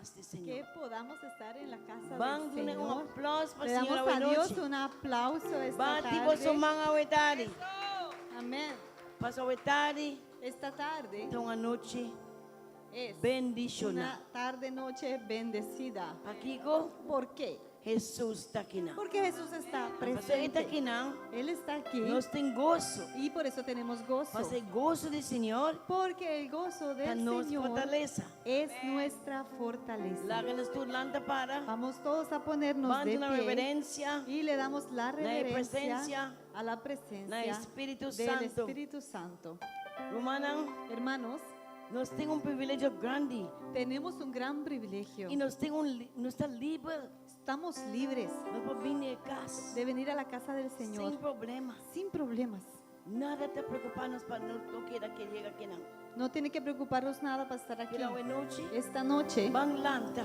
casa, Señor. Que podamos estar en la casa Bang, del un Señor. aplauso para Le el damos Señor a Dios noche. un aplauso esta Bang, tipo tarde. sumanga wetari. Amén. Paso wetari. Esta tarde Ito nga noche. es Bendición. una tarde-noche bendecida. Pakiko, ¿Por qué? Jesus takina. Porque Jesús está Pastor presente. itakinang, Él está aquí nos tem gozo. y por eso tenemos gozo. Mas el gozo del Señor Porque el gozo del nos Señor fortaleza. es nuestra fortaleza. Laga nos turlanta para. Vamos todos a ponernos Bando de una pie reverencia. y le damos la reverencia presencia a la presencia na Espíritu del Santo. Espíritu Santo. Romanang, Hermanos, nos tem privilégio grande. tenemos un gran privilegio. E nos tem nos está livre. Estamos libres Nos podemos vir a casa. de venir a la casa del Sem Señor problema. sin problemas. Nada te preocuparnos para no quiera que llegue aquí. No tiene que preocuparnos nada para estar aquí. Pero hoy noche, Esta noche van lanta.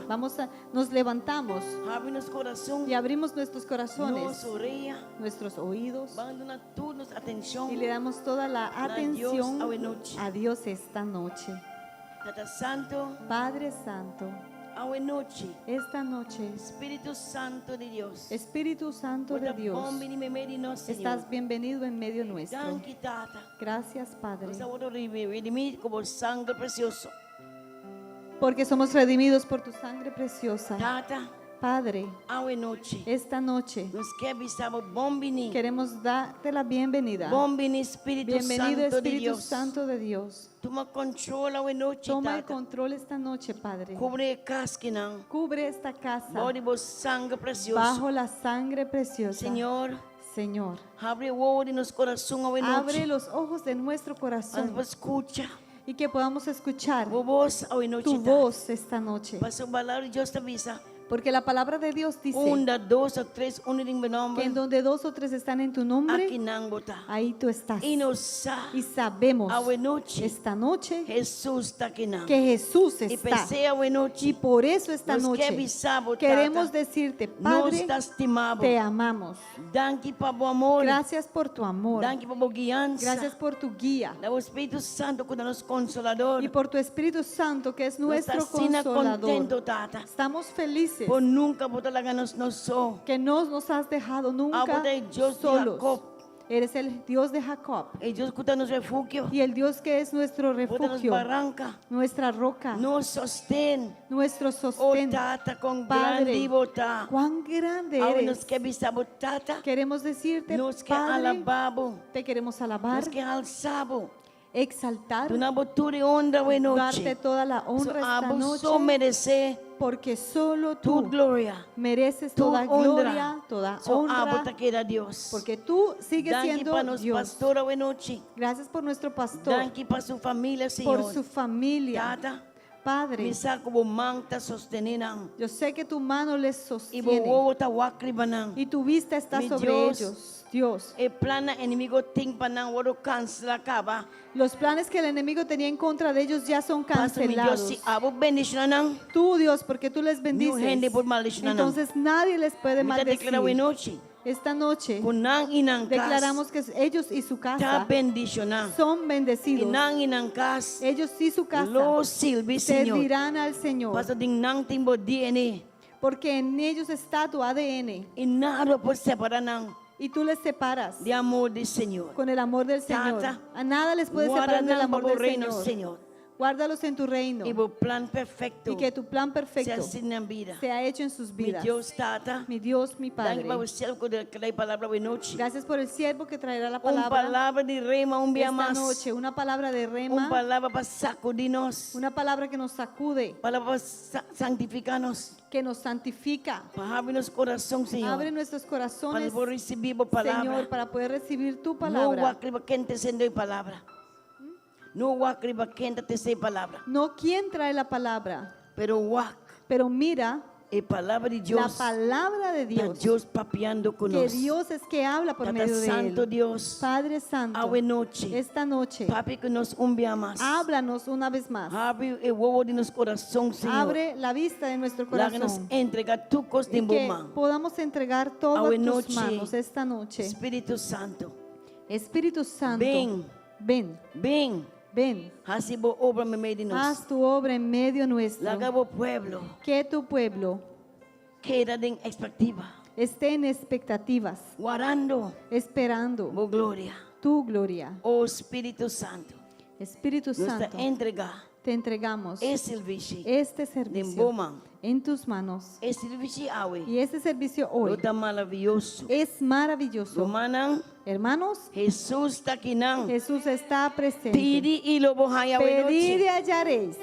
nos levantamos Abre nuestro corazón. y abrimos nuestros corazones, Nos orea. nuestros oídos Van a dar toda nuestra atención. y le damos toda la atención Dios hoy noche. a Dios esta noche. Tata Santo, Padre Santo, hoy noche. esta noche, Espíritu Santo de Dios. Espíritu Santo de Dios, estás bienvenido en medio nuestro. Danke, Tata. Gracias, Padre, Nos ahora redimir como sangre precioso. porque somos redimidos por tu sangre preciosa. Tata, Padre, hoy noche. esta noche Nos que avisamos, bombini. queremos darte la bienvenida. Bombini, Espíritu Bienvenido, Santo de Espíritu Dios. Santo de Dios. Toma control hoy noche, Toma el Tata. control esta noche, Padre. Cubre casquinan. Cubre esta casa Body vos sangre precioso. bajo la sangre preciosa. Señor, Señor, abre o de nos corazón hoy abre noche. los ojos de nuestro corazón Vos escucha. y que podamos escuchar Vos hoy noche. tu voz esta noche. Pasa un palabra Dios te avisa. Porque la palabra de Dios dice Una, dos o tres, uno en mi que nombre. en donde dos o tres están en tu nombre, Aquí nangota. ahí tú estás. Y nos sa. Y sabemos Hoy noche. esta noche Jesús está aquí. que Jesús Y está. pensé hoy Y noche. por eso esta Nos que noche avisamos, queremos Tata. decirte, Nos Padre, está estimado. te amamos. Danke por tu amor. Gracias por tu amor. Danke por tu guianza. Gracias por tu guía. El Espíritu Santo con los consolador. Y por tu Espíritu Santo, que es nuestro contento, consolador. Tata. Estamos felices Por nunca botar la ganas no so. que no nos has dejado nunca Abode Dios de solos. Jacob. Eres el Dios de Jacob Ellos cuidan nos refugio. y el Dios que es nuestro Botan nos refugio, barranca. nuestra roca, Nos sostén. nuestro Oh sostén. Tata con Padre, gran divota. Cuán grande Ahora eres. nos que visabo Tata. Queremos decirte, Nos que Padre, alababo. te queremos alabar, Nos que alzabo. exaltar, Una botura honra hoy darte noche. toda la So honra esta abo noche, so merece porque solo tu tú gloria. mereces Tu toda honra. gloria, toda So abo honra, te queda Dios. porque tú sigues Danke siendo para nos Dios. pastora hoy noche. Gracias por nuestro pastor, Danke para su familia, Señor. por su familia. Tata, Padre, mi saco bo manta sostenenan. yo sé que tu mano les Y bo sostiene wowo ta wakribanan. y tu vista está Mi sobre Dios. ellos. Dios, E plana enemigo ting panan woro cancela acaba. los planes que el enemigo tenía en contra de ellos ya son Paso mi Dios cancelados. si abo bendicionan. Tú, Dios, porque tú les Mi gente bendices, por maldicionan. entonces nadie les puede Mi te declara hoy maldecir. noche. Esta noche Kunan inang kas. declaramos que ellos y su Ta casa bendicionan. son bendecidos. Inang inang kas. Ellos y su casa Lo silbi Señor. servirán al Señor, Paso ding nang timbo DNA. porque en ellos está tu ADN Inaro por separanang. y tú les separas De amor del Señor. con el amor del Señor. Tata, A nada les puedes separar del Guardan amor bajo del reino, Señor. Señor. Guárdalos en tu reino Y por plan perfecto. y que tu plan Se perfecto asigna en vida. sea hecho en sus Mi vidas. Dios Tata. Mi Dios, mi Danke Padre. para usted que le palabra de noche. Gracias por el siervo que traerá la Un palabra palabra de rema un día esta más. noche. Una palabra de Un rema, palabra para sacudirnos. una palabra que nos sacude, Palabra para santificarnos. que nos santifica. Para abrirnos corazón, Señor. Abre nuestros Para corazones, poder recibir palabra. Señor, para poder recibir tu No palabra. guacriba quien te sende palabra. No guacriba quien te se palabra. No quién trae la palabra, Pero guac. pero mira Es palabra de la Dios. palabra de Dios. Dios, Dios papiando con que nosotros. Dios es que habla por Tata medio de Santo él. Dios. Padre Santo, Awe noche. esta noche, Papi que nos un día más. háblanos una vez más. Abre el huevo de nuestro corazón, Señor. Abre la vista de nuestro Láganos corazón entrega tu cos de y que bomba. podamos entregar todo a Awe tus noche. manos esta noche. Espíritu Santo. Espíritu Santo, Ven. ven, Ven. ven, Hasibo obra me made in us. haz tu obra en medio nuestro. Lagabo pueblo. Que tu pueblo Queda en expectativa. esté en expectativas, Guardando esperando tu gloria. tu gloria. Oh Espíritu Santo. Espíritu Nuestra Santo, entrega. te entregamos Es servicio. este servicio Limboman. en tus manos. Es servicio awe. Y este servicio hoy Lo tan maravilloso. es maravilloso. Romanan. Hermanos, Jesús taquinan. Jesús está presente. Pidi y lo bohaya Pedid y wenoche. hallaréis.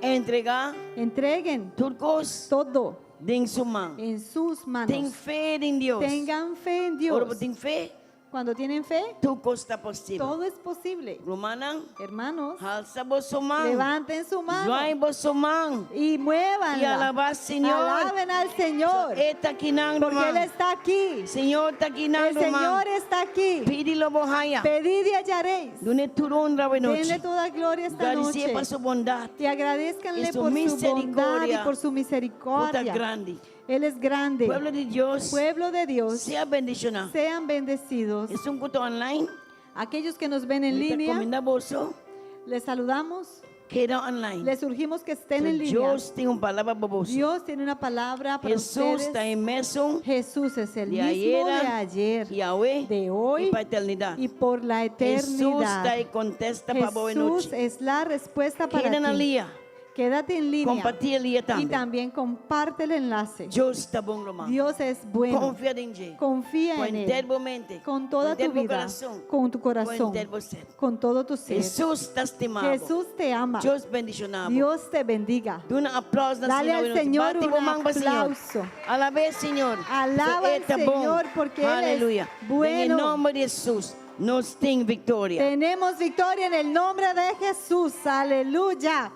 Entrega. Entreguen Turcos. todo Ding suman. en sus Ten manos. fe en Dios. Tengan fe en Ora Dios. ten fe. Cuando tienen fe, Tu costa posible. todo es posible. Romanan. Hermanos, Halsa bosoman. levanten su mano Joy bosoman. y Y muévanla. alabas, Señor. Alaben al Señor, Eta kinang porque Él roman. está aquí. Señor takinang El Señor roman. está aquí. Pidi lo bohaya. Pedid y hallaréis. Dune turun Denle ravenoche. toda gloria esta Agradecía noche. por su bondad. Y agradezcanle y su por su bondad y misericordia. por su Puta misericordia. grande. Él es grande. Pueblo de Dios. Pueblo de Dios, Sea bendicionado. sean bendecidos. Es un culto online. Aquellos que nos ven en Ahorita línea, comenda bolso. les saludamos. Queda online. Les urgimos que estén en línea. Dios tiene una palabra para vos. Dios tiene una palabra para Jesús ustedes. está inmerso. Jesús es el De mismo de ayer, ayer, Yahweh. de hoy Y para eternidad. y por la Jesús eternidad. está y contesta para vos en Jesús noche. es la respuesta para Queda en ti. día. Quédate en línea Compartir el día y también. también comparte el enlace. Dios está bon román. Dios es bueno. Confía en Él. Confía Con en entero Él. mente. Con toda con tu entero vida, corazón. con tu Con corazón, entero ser. con todo tu ser. Jesús está estimado. Jesús te ama. Dios bendicionado. Dios te bendiga. De un aplauso Dale al Señor un aplauso. Alabe Señor. Alaba al Este bon. Señor porque Él es Aleluya. bueno. En el nombre de Jesús nos tiene victoria. Tenemos victoria en el nombre de Jesús. Aleluya.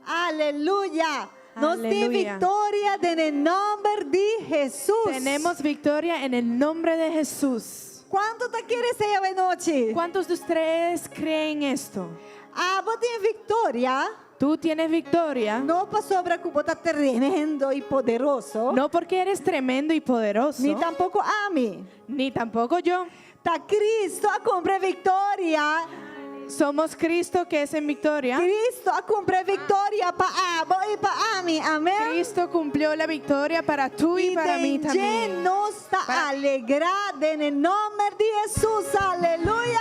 Aleluya. Nos tiene Aleluya. victoria en el nombre de Jesús. Tenemos victoria en el nombre de Jesús. ¿Cuánto te quieres ella de noche? ¿Cuántos de ustedes creen esto? Ah, vos tienes victoria. Tú tienes victoria, No pasó sobre que vos estás tremendo y poderoso. no porque eres tremendo y poderoso, Ni tampoco a mí. ni tampoco yo. Ta Cristo a cumplir victoria. Somos Cristo que es en victoria. Cristo a cumplir victoria para vos y para mí. Amén. Cristo cumplió la victoria para tú y para mí también. Nos está alegrada en el nombre de Jesús. Aleluya.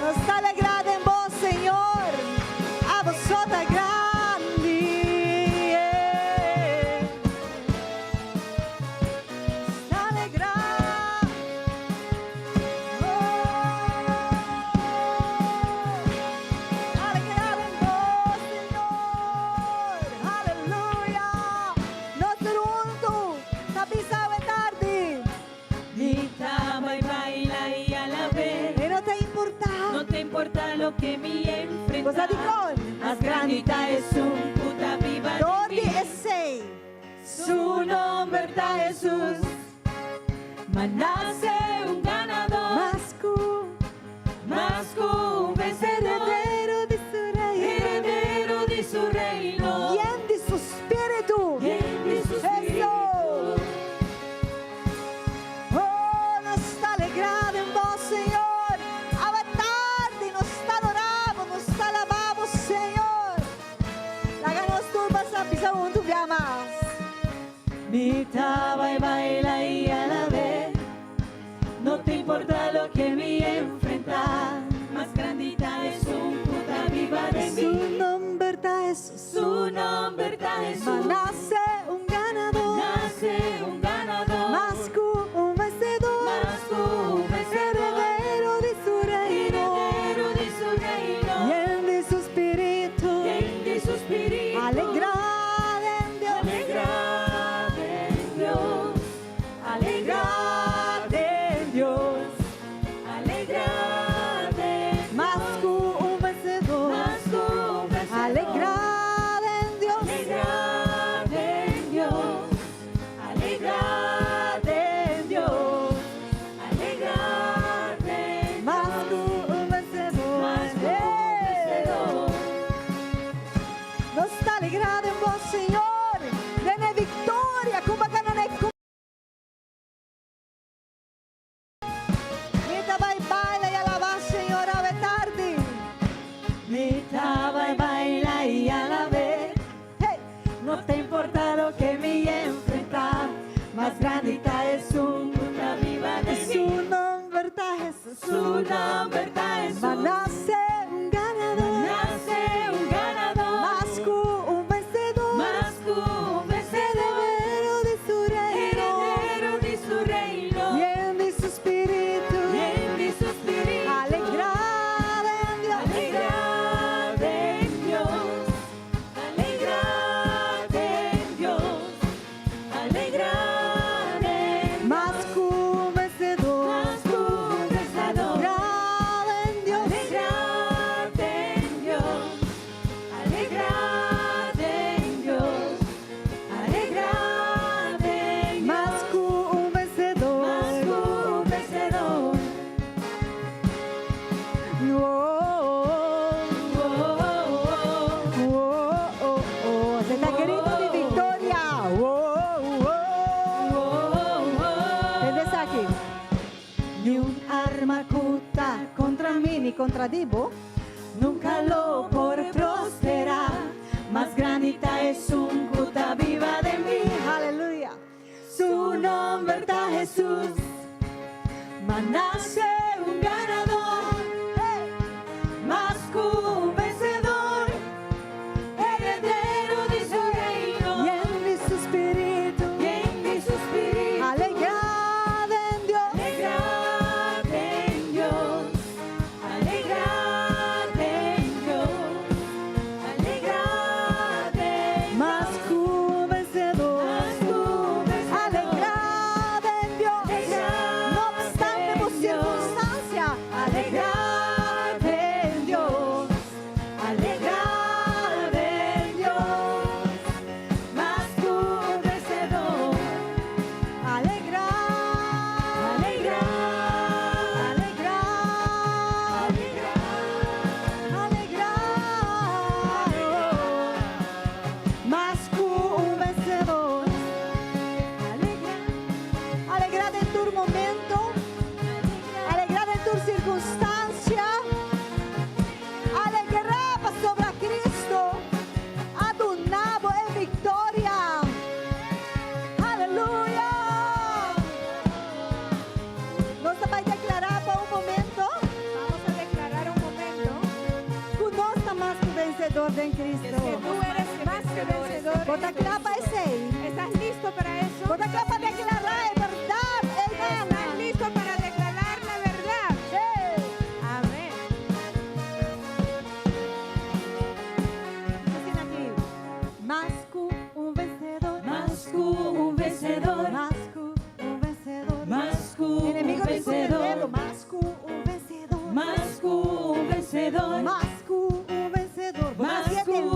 Nos está alegrada en vos, Señor. A vosotras grande. Está alegrada. Alegrada en vos, Señor. Aleluya. No ser junto. Tapi sabe tarde. Grita, y baila y a la vez. Pero te importa. No te importa lo que me enfrenta. Cosa di con. Más grandita es un puta viva de Dodi mí. e sei. Su nombre está Jesús. Mas nace un ganador. Más que un vencedor. Heredero di su reino. Heredero de su reino. Y en di su spirito. Y en su Eso. espíritu. Oh, nos está alegrado en vos, Señor. A la tarde nos está adorando, nos está alabando, Señor. Láganos tú, vas a pisar un tu llamas. Grita, y baila y a la vez. No te importa lo que me enfrenta. Más grandita es un puta viva de Su mí. nombre está Jesús. Su nombre está Jesús. Nace un ganador. Nace un ganador. Más que un vencedor. Más que un vencedor. Heredero de su reino. Heredero de su reino. Y en de su espíritu. Y en de su espíritu. Alegrada en Dios. Alegrada en Dios. Alegrada en Dios. Alegrada en Más que un vencedor. Más que un vencedor. Alegrada en Dios. Alegrada más grandita es un puta viva de Su mí. nombre está Jesús. Su nombre está Jesús. Nace un ganador. Nace un ganador. Más que un vencedor. Más que un vencedor. Heredero de su reino. Heredero de su reino. Lleno de su espíritu. Lleno de su espíritu. Alegrada en Dios. Alegrate en Dios. Alegrate en Dios. Alegrate en Más que un vencedor. Más que un vencedor. Alegrada en Dios. Alegrate en Dios. Alegrate en Dios. Alegrate en Dios. Más que un vencedor. Más que un vencedor. Se está grito de victoria. Desde aquí. Ni un arma oculta contra mí ni contra Divo. Nunca lo por prosperar. Más grandita es un puta viva de mí. Aleluya. Su nombre está Jesús. Mas nace un ganador. Más que un vencedor. Heredero de su reino. Lleno de su espíritu. Lleno de su espíritu. Alegrada en Dios. Alegrate en Dios. Alegrate en Dios. Alegrate en Más que un vencedor. Más que un vencedor. Alegrada en Dios. Alegrada No obstante por en Dios. circunstancia. Alegrate en Dios. Alegrate en Dios. Más que un vencedor. Alegrada. Más que un vencedor. Alegrada en tu momento. Alegrada en tu circunstancia. Alegrada sobre a Cristo. Adonabo en victoria. Aleluya. Nós vai declarar por um momento. Vamos a declarar un momento Que nós estamos mais que vencedor em Cristo. que tú eres más que vencedor. Vou declarar para esse aí. ¿Estás listo para eso? Vou declarar para declarar a verdade. ¿Estás listo para declarar la verdad? Amén. Assim aqui. Mais que um vencedor. Más que un vencedor. Mais que um vencedor. Más que un Inimigo de vencedor. vencedor. Mais que um vencedor. Más que un vencedor. Mais que um vencedor. Más Mas que un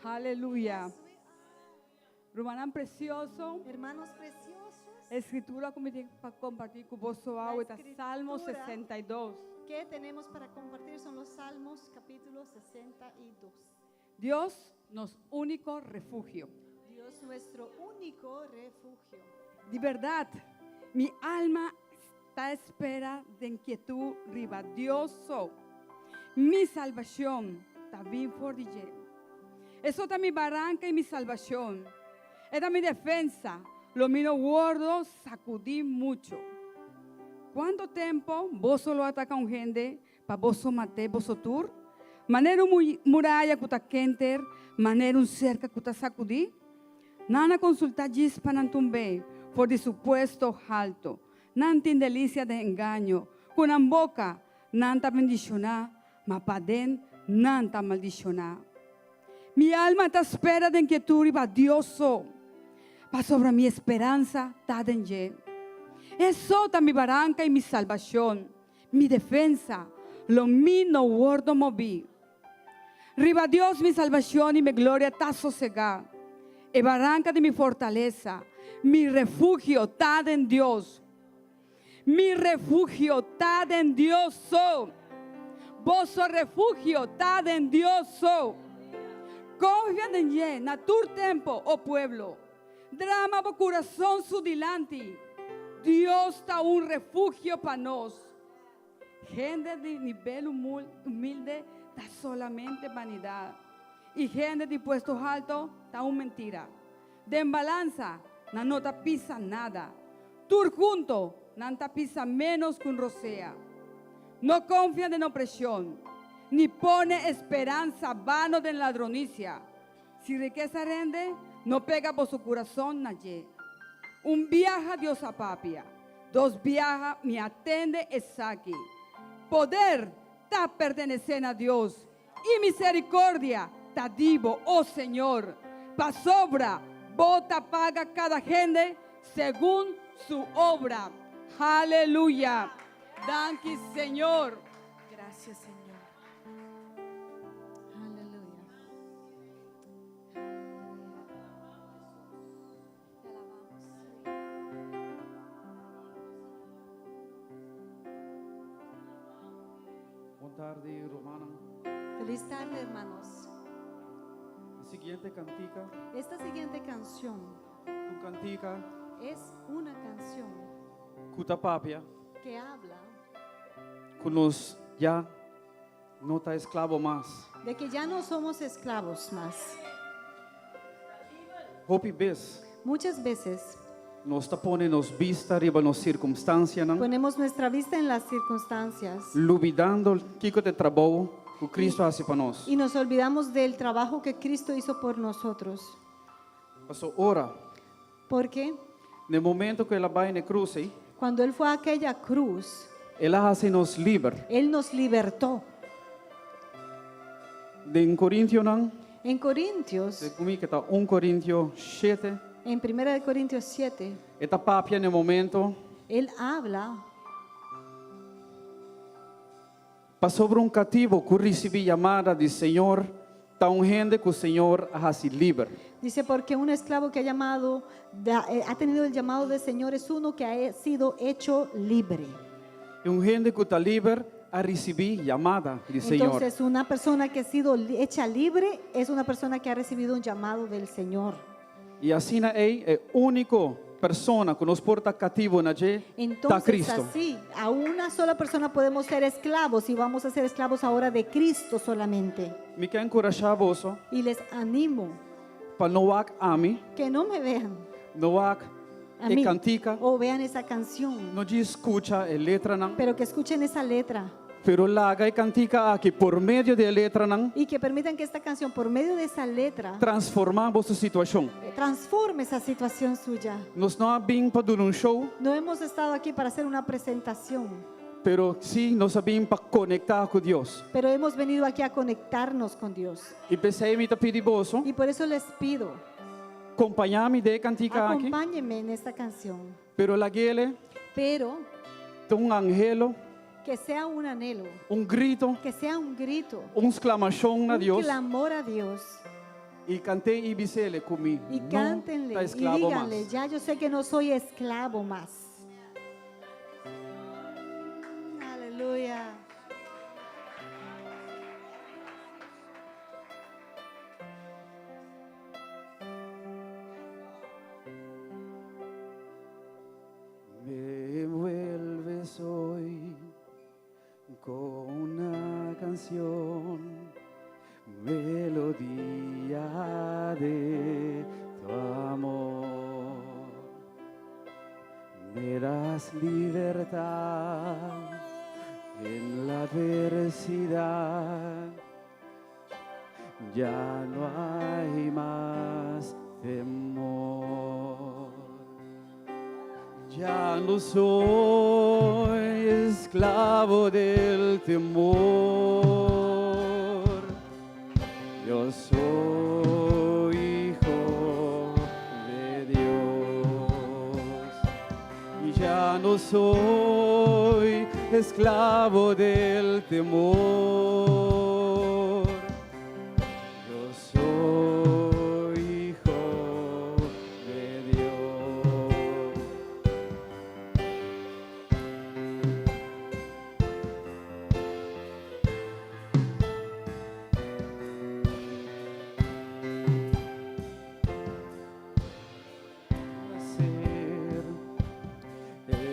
Aleluya. Romanán precioso. Hermanos preciosos, Escritura para compartir con vos ahorita. Salmo escritura. 62. ¿qué tenemos para compartir? Son los Salmos capítulo 62. Dios, nos único refugio. Dios nuestro único refugio. De verdad, mi alma está a espera de inquietud ribadioso. Mi salvación está bien fortille. Eso está mi barranca y mi salvación. Esta mi defensa. Lo mío guardo, sacudí mucho. ¿Cuánto tiempo vos solo atacan gente para vos matar vosotros? Manero muralla que está quenter, manero un cerca que está sacudí. Nana consulta gis panantumbe por de supuesto alto. Nantin delicia de engaño. Con en boca, nanta bendicionar, ma paden, nanta maldicionar. Mi alma te espera de inquietud y vadioso. Pa sobre mi esperanza, ta denye. Eso está mi barranca y mi salvación, mi defensa, lo mío no guardo moví. Riba Dios mi salvación y mi gloria está sosegada. E barranca de mi fortaleza, mi refugio está en Dios. Mi refugio está en Dios. Vosso refugio está en Dios. Confía en Él, na tu tiempo, oh pueblo. Drama por corazón su dilante. Dios está un refugio para nos. Gente de nivel humilde está solamente vanidad. Y gente de puestos altos está una mentira. De balanza, no te pisa nada. Tur junto, no te pisa menos que un rocea. No confía en opresión, ni pone esperanza vano de ladronicia. Si riqueza rende, no pega por su corazón nadie. Un viaja Dios a papia, dos viaja me atende Esaki. Poder ta pertenecen a Dios y misericordia ta divo, oh Señor. Pa sobra, bota paga cada gente según su obra. Aleluya. Danke, Señor. Gracias, Señor. Aleluya. Te alabamos. Boa tarde, Romana. Feliz tarde, hermanos. A siguiente cantica, Esta siguiente canción tu cantica, es una canción Cutapapia, que habla que nos ya no está esclavo más. de que ya no somos esclavos más. Hopi vez, Muchas veces nos está pone nos vista arriba nos circunstancia, ¿no? ponemos nuestra vista en las circunstancias Lubidando el kiko de trabajo que Cristo hace para nos. y nos olvidamos del trabajo que Cristo hizo por nosotros. Pasó hora, Porque en el momento que ela vai na cruz, cuando Él fue a aquella cruz, ela hace nos liber. Él nos libertó. De en Corintio, não? En Corintios, De comigo que está 1 Corintio 7, en 1 de Corintios 7, esta papia no momento Él habla para sobre um cativo que recebi chamada de Senhor, está gente que o Senhor hace liber. dice, porque un esclavo que ha tenido el llamado del Señor es uno que ha sido hecho libre. E gente que está liber a receber chamada de Senhor. Entonces, una persona que ha sido hecha libre es una persona que ha recibido un llamado del Señor. E assim é única persona que nos porta cativo na está Entonces, Cristo. así, a una sola persona podemos ser esclavos y vamos a ser esclavos ahora de Cristo solamente. Me quero encorajar vos Y les animo para não há ame, que no me vean não há a mí cantica, o vean esa canción, não escuta a letra não, pero que escuchen esa letra pero lá a cantica aqui por meio da letra não y que permitan que esta canción, por medio de esa letra, transformar vossa situação. transforme esa situación suya. Nós não vim para dar show, No hemos estado aquí para hacer una presentación, pero sim nós vim para conectar com Deus. pero hemos venido aquí a conectarnos con Dios. E pensei me pedir vos, Y por eso les pido, acompanhar-me de cantica aqui, acompáñenme en esta canción, pero lá ele pero tem angelo, que sea un anhelo, grito, que sea un grito, exclamação na un Deus. clamor a Dios Y canté y bisele kumi. Y No cántenle ta y esclavo díganle, más. ya yo sé que no soy esclavo más. Aleluya. Me envuelves hoy con una canción, melodía de tu amor. Me das libertad en la adversidad, ya no hay más temor. Ya no soy esclavo del temor, yo soy hijo de Dios. Y ya no soy esclavo del temor, yo soy hijo de Dios.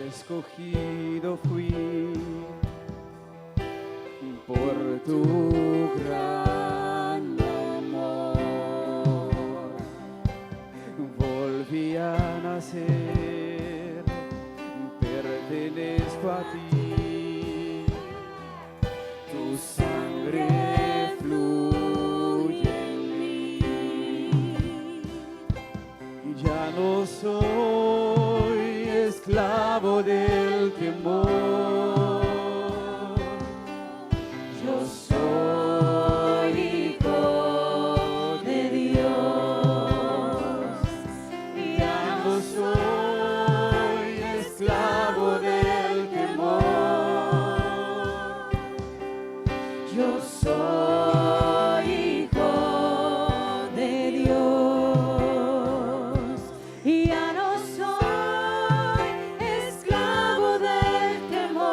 Escogido fui por tu gran amor. Volví a nacer, pertenezco a ti. Tu sangre fluye en mí. Ya no soy esclavo del temor, yo soy hijo de Dios. Ya no soy esclavo del temor, yo soy hijo de Dios. Y ya no soy esclavo del temor.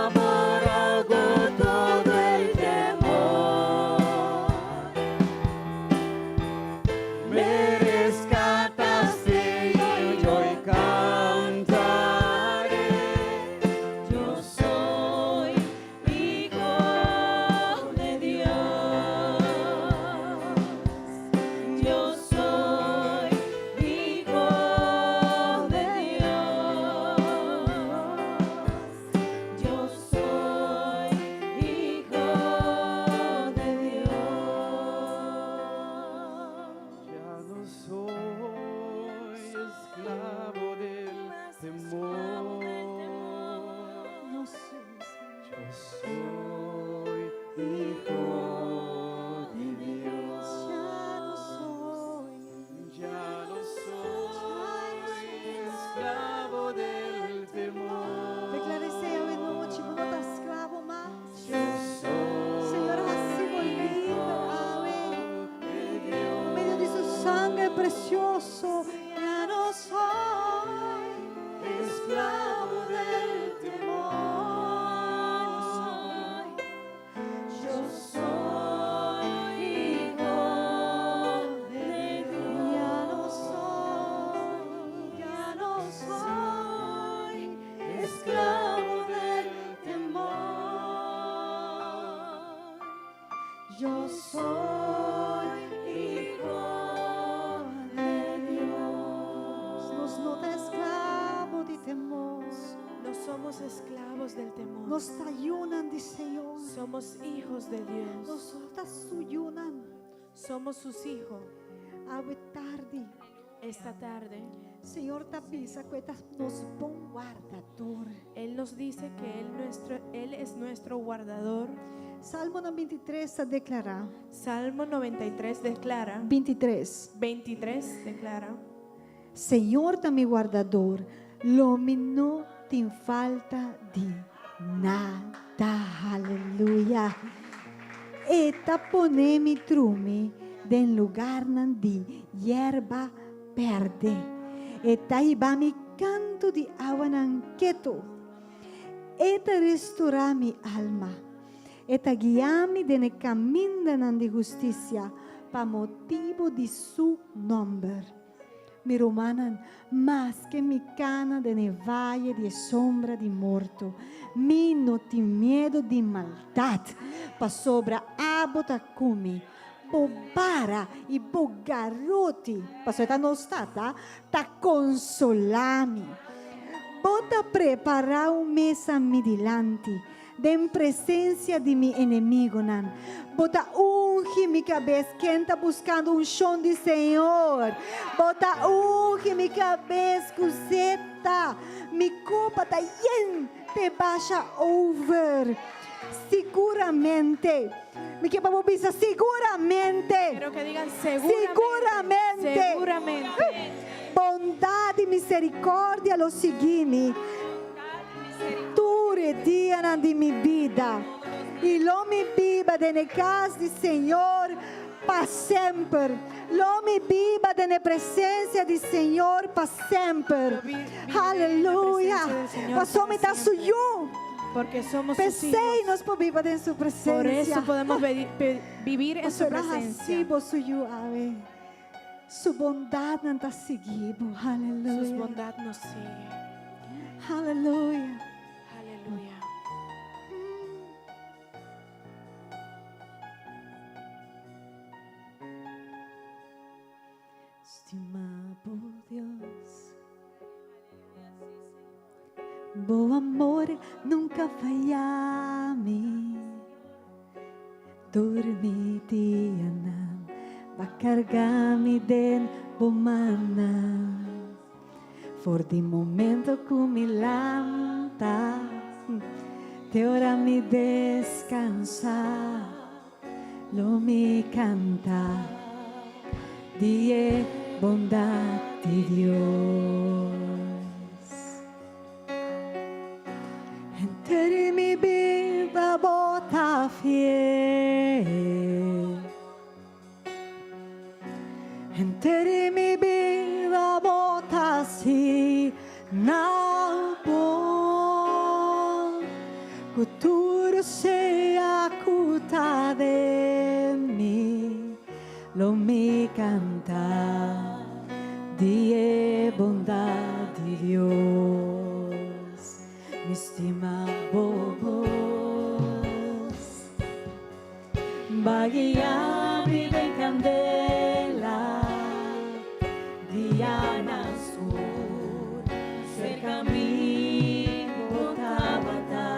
amor ahogó todo el temor. Me rescataste y hoy cantaré. Yo soy hijo de Dios. Yo soy hijo de Dios. Yo soy hijo de Dios. Ya no soy esclavo del temor. No sé, Yo soy hijo de Dios. ya no soy. Ya no soy esclavo del temor. Declaré, Senhor, em nome de não está escravo mais. Yo soy Senhor, recibo libre, amém. de Dios. Por meio de su sangue precioso, ya no soy esclavo del temor. Yo soy hijo de Dios. Ya no soy esclavo del temor. Yo soy hijo de Dios. Nos nota esclavo de temor. No somos esclavos del temor. Nos ayunan de Señor. Somos hijos de Dios. Nos ayunan. Somos sus hijos. Ave tarde. Esta tarde, Senhor tapisa que nos bom guardador. Él nos dice que Él es nuestro guardador. Salmo 23 a declarar. Salmo 93 declara, 23. 23 declara, Senhor tá me guardador, l'uomo não tem falta de nada. Aleluia. Eta ponemi trume den lugar de hierba verde. Eta ibami canto de agua nanqueto. Eta restaura mi alma. Eta guiami de caminho de justiça pa motivo de su nombre. Mi romanan más que mi cana de valle de sombra de morto. Mi no tem medo de maldad. Pa sobra abota come. Bobara e bogarote. Pastor, tá não está, tá? Tá consolami. Bota preparar mesa mi dilante. Den presença de mi inimigo, nan. Bota unge mi cabeça. Quem está buscando um chão de Senhor? Bota unge mi cabeça, cuseta. Mi copa está te baixa over. Seguramente. Me que para bisa seguramente. quiero que digan seguramente, Seguramente. seguramente, Bondade e misericórdia lo seguimi. Ture dia de mi vida. E lo mi biba de casa de Senhor para sempre. Lo mi biba de presença de Senhor para sempre. Aleluia. Passou me dar suyo. porque somos sus Pensei hijos. nós por viva de sua presença. Por eso podemos vivir en su Será presencia. recibo suyo, ave. Su bondade não está seguindo. Su Aleluia. bondad nos sigue. Aleluia. Aleluya. Estimado Deus, bom amor nunca falha-me. Dormir-te vai carregar-me de bomana. For de momento que me lanta, te hora me descansar, lo me canta, die bondade de Dios. Entre mi vida bota fiel, entre mi vida bota si na bom, futuro sea cuta de mí, lo mi canta, die bondad de Dios, mi estima bobos, bagia vive en candela, Diana Sur, cerca mi botavata,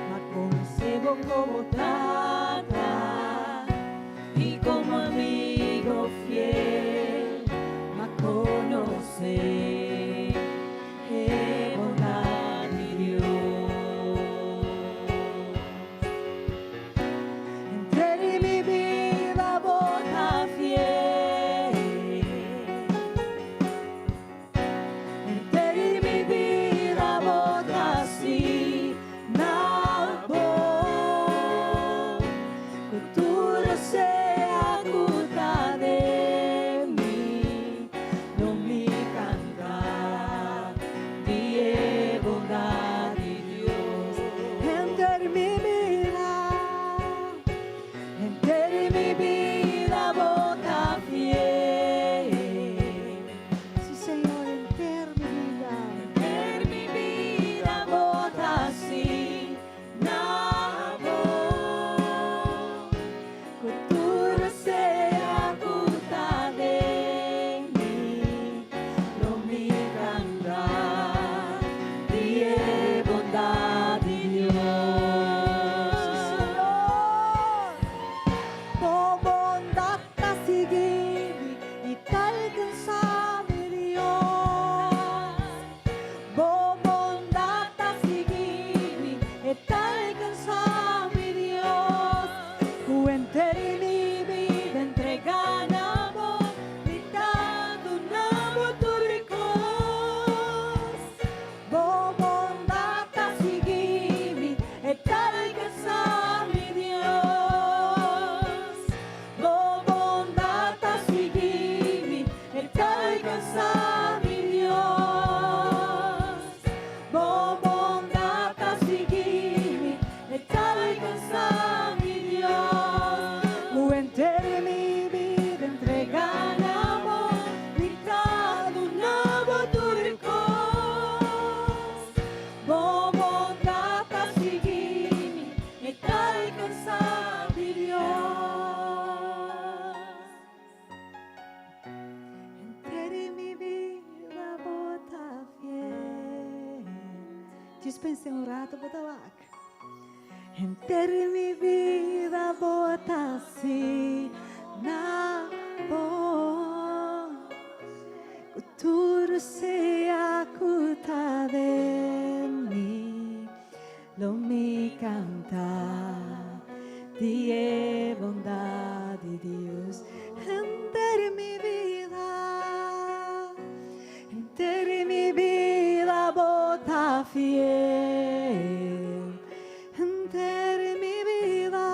ma concebo como tata y como amigo fiel, ma conoce bondad de Dios. Entre mi vida bota fiel, entre mi vida bota así, na voz, futuro sea cuta de mí, no mi cantar, die bondad de Dios. Entre mi vida bota fiel. Sí, Señor, enter mi vida bota así, na voz, futuro sea cuta de mí, no mi cantar, die bondad de Dios. Sí, Señor, por bondad a seguir y tal alcanzame Dios, por bondad a seguir y tal alcanzame Dios, entre mi vida entregada amor, gritando una voz tu ricos, por bondad a seguir y tal alcanzame Dios, por bondad a seguir y tal alcanzame Dios, por bondad a seguir y tal alcanzame Dios, entre mi vida entregada amor, gritando una voz tu ricos, por bondad a seguir y tal alcanzame Dios. Entre mi vida bota fiel. Dispense un rato, bota vaca. Entre mi vida bota así, na voz, futuro sea cuta de mí, lo mi cantar, die bondad de Dios. Entre mi vida bota fiel, entre mi vida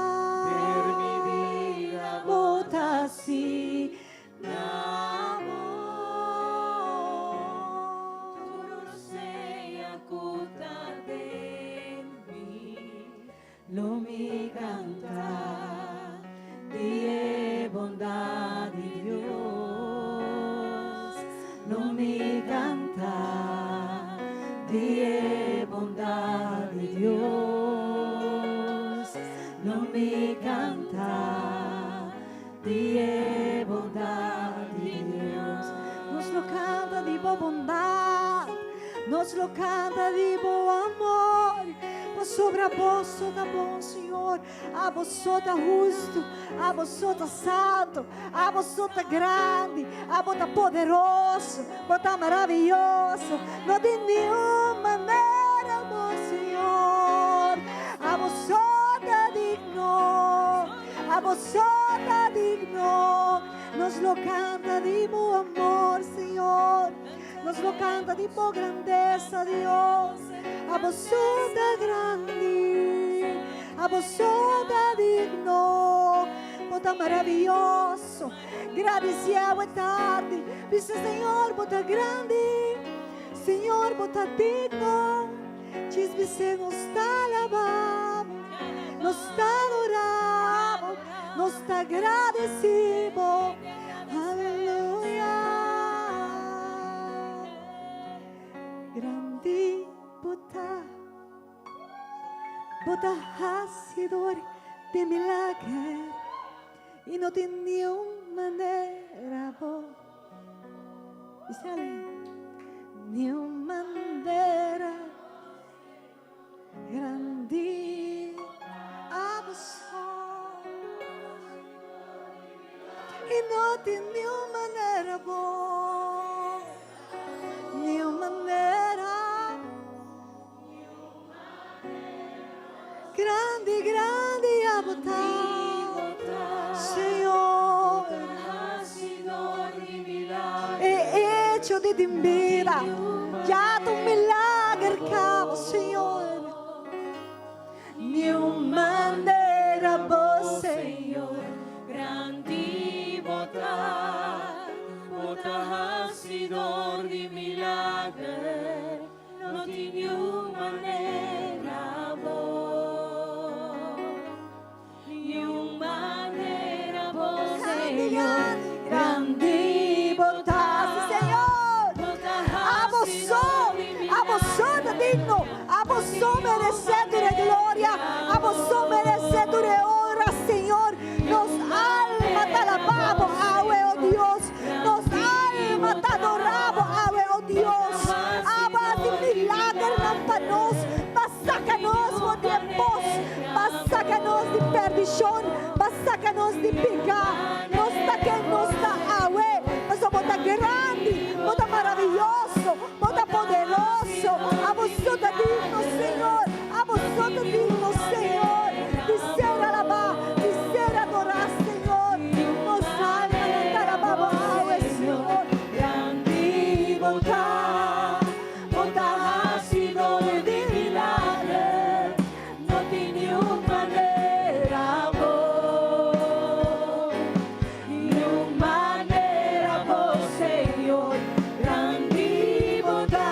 bota así, na voz, futuro sea cuta de mí, lo mi cantar, die bondad de Dios, lo mi cantar, die bondad de Dios, lo mi cantar, die bondad de Dios. Nos lo canta de boa bondad, nos lo canta de bom amor, por sobre a vós toda bom, Senhor, a vós toda justo, a vós toda santo, a vós toda grande, a vós toda poderoso, vós toda maravilhoso, não de nenhuma maneira, bom Senhor, a vós toda digno, a vós toda digno, nos lo canta de bom amor, Senhor, nos lo canta de boa grandeza, Deus, a vós toda grande, a vós toda digno, vós toda maravilhoso, agradeceu é tarde, disse Senhor, vós toda grande, Senhor, vós toda digno, dice, nos alabamos, nos adoramos, nos agradecemos. Aleluya. Grande bota hacedor de milagre y no tenía manera vos. Dice ni una manera grande a vos y no tenía manera vos, ni una manera grande, grande a votar, Señor. He hecho de ti vida, ya tu milagre cabo, Señor. Ni una manera vos, Señor. Grandi bota hacedor de milagre, no tiene manera vos, ni manera vos, Señor. Grande bota, Señor. A vos digno, a vos merecedor de gloria, a vos merecedor de honra, Señor. Nos alma te alabamos, oh Dios, nos alma te adoramos, oh Dios. Abra de milagre para nos, sácanos de tiempos, sácanos de perdición, sácanos de pecado, nos da agua, nos bota grande, bota maravilloso, bota poderoso, a vosotros digno, Señor, a vosotros digno, Señor, de ser alabado, de ser adorado, Señor, nos alma te alabamos, Señor. Grandi bota hacedor de milagre, no tiene manera vos, ni manera vos, Señor. Grandi bota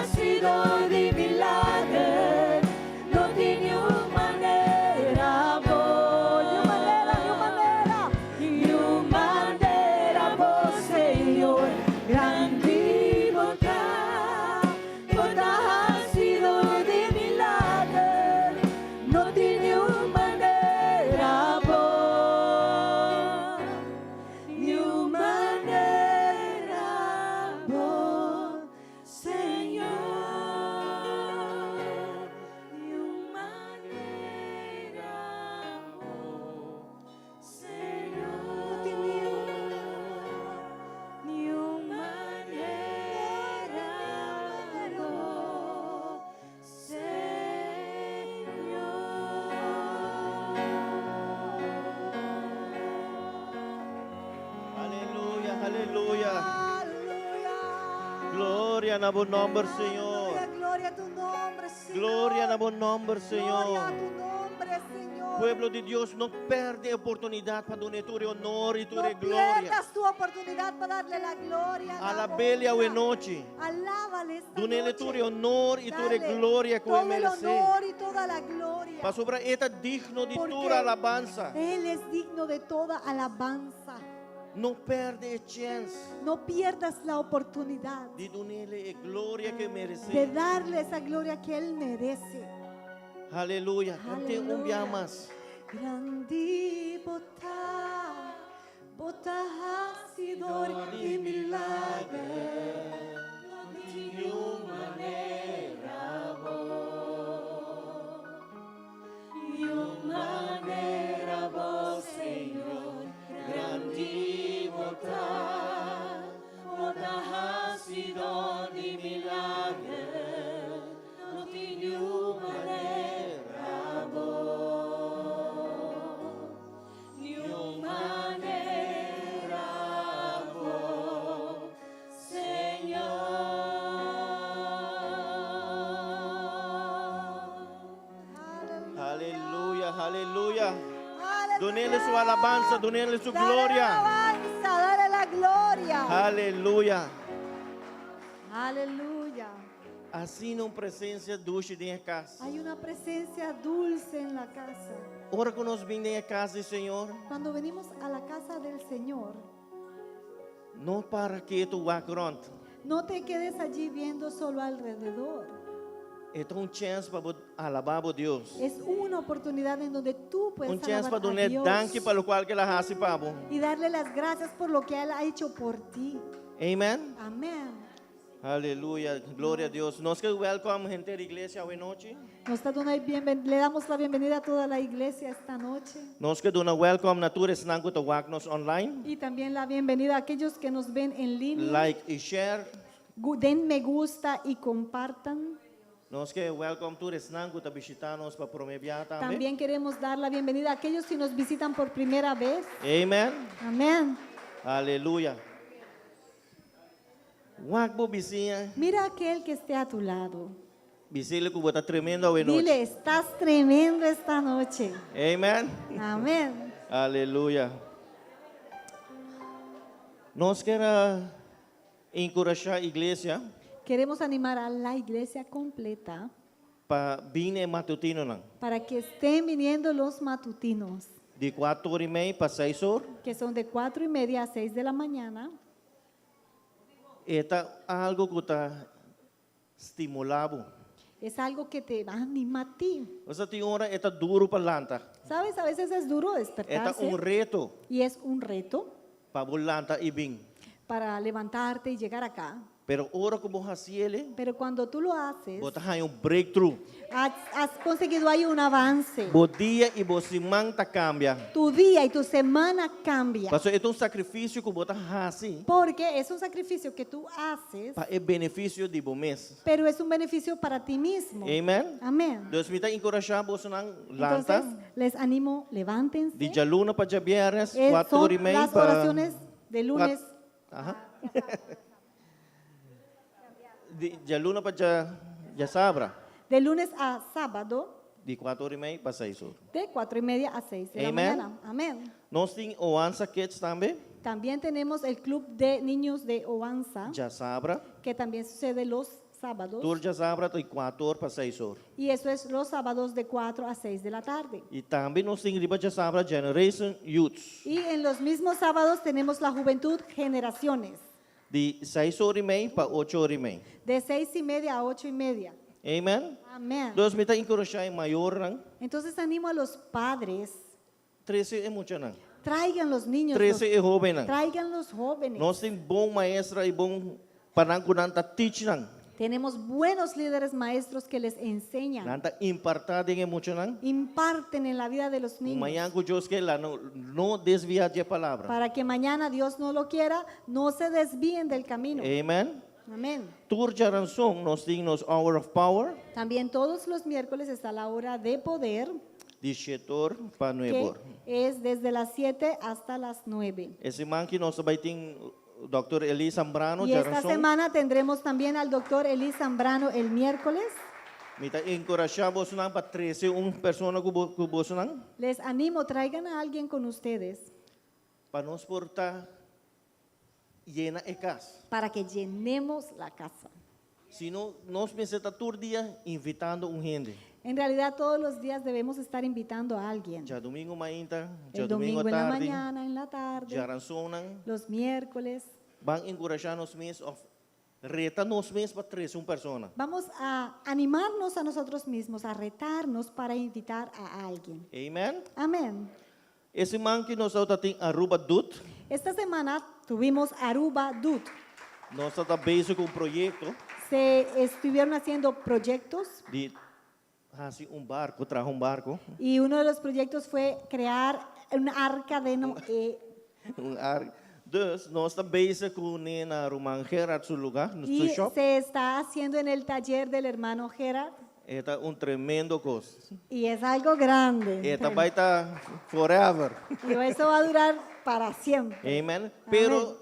hacedor de milagre, no tiene manera vos, ni manera vos, Señor. Grandi bota hacedor de milagre, no tiene manera vos, ni manera vos, Señor, ni manera vos, Señor, ni manera vos, Aleluya, aleluya. Aleluya. Gloria a buen nombre, Señor. Gloria a tu nombre, Señor. Gloria a buen nombre, Gloria a Señor. tu nombre, Señor. Pueblo de Dios, no perde oportunidad para donar tu honor y tu No gloria. pierdas tu oportunidad para darle la gloria. A la bella o noche. Alábale esta Donele tu noche. honor y tu Dale gloria que todo el merece. honor y toda la gloria. Para sobra esta digno de Porque tu alabanza. Él es digno de toda alabanza. No perde chance No pierdas la oportunidad de donarle gloria que de merece. darle esa gloria que Él merece. Aleluya. Cante un día más. Grandi bota hacedor de milagre. manera vos, Señor. Grandi bota hacedor de milagre, no tiene manera vos, ni manera vos, Señor. Aleluya, aleluya. Aleluya. Donele su alabanza, donele su Dale gloria. la alabanza, dale la gloria. Aleluya. Aleluya. assim uma presença dulce dentro da casa. Hay una presencia dulce en la casa. Ora que nós vim dentro da casa, Senhor, Cuando venimos a la casa del Señor, não para que tu vá pronto. no te quedes allí viendo solo alrededor. É uma chance para alabar a Deus. Es una oportunidad en donde tú puedes Chance para alabar a donar Dios danke pelo qual que ela hace para. y darle las gracias por lo que Él ha hecho por ti. Amen. Amén. Aleluia. Glória a Deus. Nós que welcome gente da igreja hoje noite. Le damos la bienvenida a toda la iglesia esta noche Nós que dona welcome na tour esnan ko nos online. y también la bienvenida a aquellos que nos ven en línea. Like e share. Den me gusta y compartan. Nós que welcome tour esnan ko visitar nos para promover também. También queremos dar la bienvenida a aquellos que nos visitan por primera vez. Amen. Amén. Aleluia. Wag bo bisinha. Mira a aquel que esté a tu lado. Bisile ko bota tremendo hoje noite. Dile, estás tremendo esta noche. Amen. Amén. Aleluia. Nós queremos encorajar a igreja Queremos animar a la iglesia completa para vir matutino não. para que estén viniendo los matutinos, De 4h30 para 6h. que son de 4:30 a 6 de la mañana. Eta algo que está estimulado. Es algo que te anima a ti. Essa tem hora está duro para lanta. ¿Sabes? A veces es duro Eta despertarse reto y es un reto para lanta e vir. para levantarte y llegar acá. Pero hora que vos haciele, Pero cuando tú lo haces, vos hay un breakthrough. has conseguido ahí un avance. Vos dia e vos semana cambia. Tu día y tu semana cambia. Pastor, é um sacrifício que vos assim Porque es un sacrificio que tú haces, para o benefício de vos mês. pero es un beneficio para ti mismo. Amen. Amén. Deus me está encorajar vos nang Entonces, lanta. les animo, levántense. De jaluna para viernes, Son 4h30 las para oraciones de lunes. Ajá. De jaluna para ya sabra. De lunes a sábado, De 4h30 para 6h. de 4:30 a 6 de la Amen. mañana. Amén. Nós temos Oanza Kids também, También tenemos el club de niños de Oanza, já sabra. que también sucede los sábados. Tour já sabra de 4h para 6h. Y eso es los sábados de 4 a 6 de la tarde. E também nós temos riba já sabra Generation Youth. Y en los mismos sábados tenemos la juventud generaciones, De 6h30 para 8h30. de 6:30 a 8:30. Amen. Amén. Deus me está encorajando em maior rang. Entonces animo a los padres, 13 é muito não. traigan los niños, 13 é jovem não. traigan los jóvenes. Nós temos bom maestra e bom panangkunanta teach não. Tenemos buenos líderes maestros que les enseñan, Nanta impartado em muito não. imparten en la vida de los niños, Manhã que Deus quer lá não desviar de palavra. para que mañana Dios no lo quiera, no se desvíen del camino. Amen. Amén. Tour de ransom, nós temos Hour of Power, También todos los miércoles está la hora de poder, de setor para que nuevo. es desde las 7 hasta las 9. Esse man que nós vai ter Dr. Eli Zambrano Y de esta ransom. semana tendremos también al doctor Eli Zambrano el miércoles. Me está encorajando você não para 13 pessoa que você não Les animo, traigan a alguien con ustedes para nos portar llena de casa. para que llenemos la casa. Se não nós pensamos todo dia invitando gente. En realidad todos los días debemos estar invitando a alguien. Já domingo mainta, já El domingo domingo en la tarde, mañana, en la já tarde, ransom los miércoles. van encorajar nos mesmos of reta nos mesmos para 13 pessoa. Vamos a animarnos a nosotros mismos, a retarnos para invitar a alguien. Amen. Amén. Esse man que nós está tem Aruba Dut, Esta semana tuvimos Aruba Dut. nós está base com projeto Se estuvieron haciendo proyectos de assim barco, trajo barco, y uno de los proyectos fue crear un arca de Noé. Dus nós está base com na Romanjera seu lugar, no Y seu shop. se está haciendo en el taller del hermano Gerard É tremendo coisa. y es algo grande. Vai estar forever. Y eso va a durar para siempre. Amen. Pero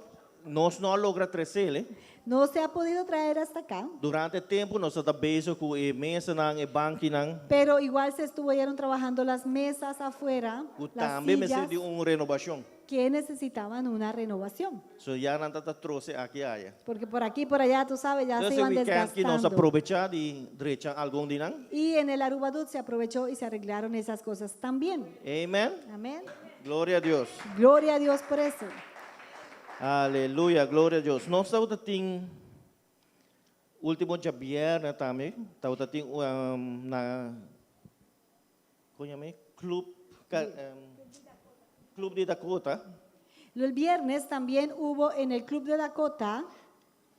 nós não logra crescer, No se ha podido traer hasta acá, Durante o tempo nós está base com a mesa e banco pero igual se estuvieron trabajando las mesas afuera, que las também sillas, precisa de uma renovação. que necesitaban una renovación. So ya não tá trouxe aqui aí. Porque por aquí, por allá, tú sabes, ya se Nesse iban weekend que nós desgastando. aproveitar de direita algum dinang. Y en el Arubadut se aprovechó y se arreglaron esas cosas también. Amen. Amén. Glória a Deus. Gloria a Dios por eso. Aleluia, glória a Deus. Nós estamos tem último dia viernes também. Estamos tem na conhece Club de Dakota. El viernes también hubo en el Club de Dakota,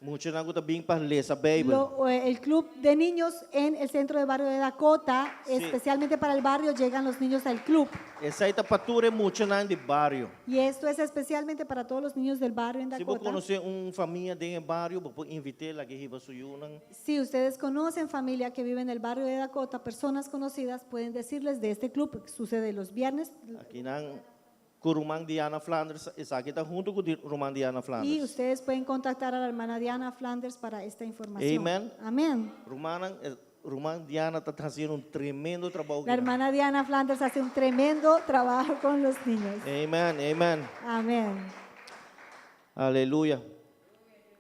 Muitos não gostam bem para ler a Bíblia. el Club de Niños en el centro de barrio de Dakota, Sí. especialmente para el barrio llegan los niños al club. Essa aí tá para muitos não de bairro. Y esto es especialmente para todos los niños del barrio en Se você Dakota. conhecer família de bairro, você invitar que riba suyunan. Si ustedes conocen familia que vive en el barrio de Dakota, personas conocidas pueden decirles de este club, que sucede los viernes. Aqui não Curumang Diana Flanders, essa aqui está junto com Rumang Diana Y Flanders. ustedes pueden contactar a la hermana Diana Flanders para esta información. Amen. Amén. Rumang Diana está trazendo tremendo trabalho. La hermana Diana Flanders hace un tremendo trabajo con los niños. Amen, amen. Amén. Aleluia.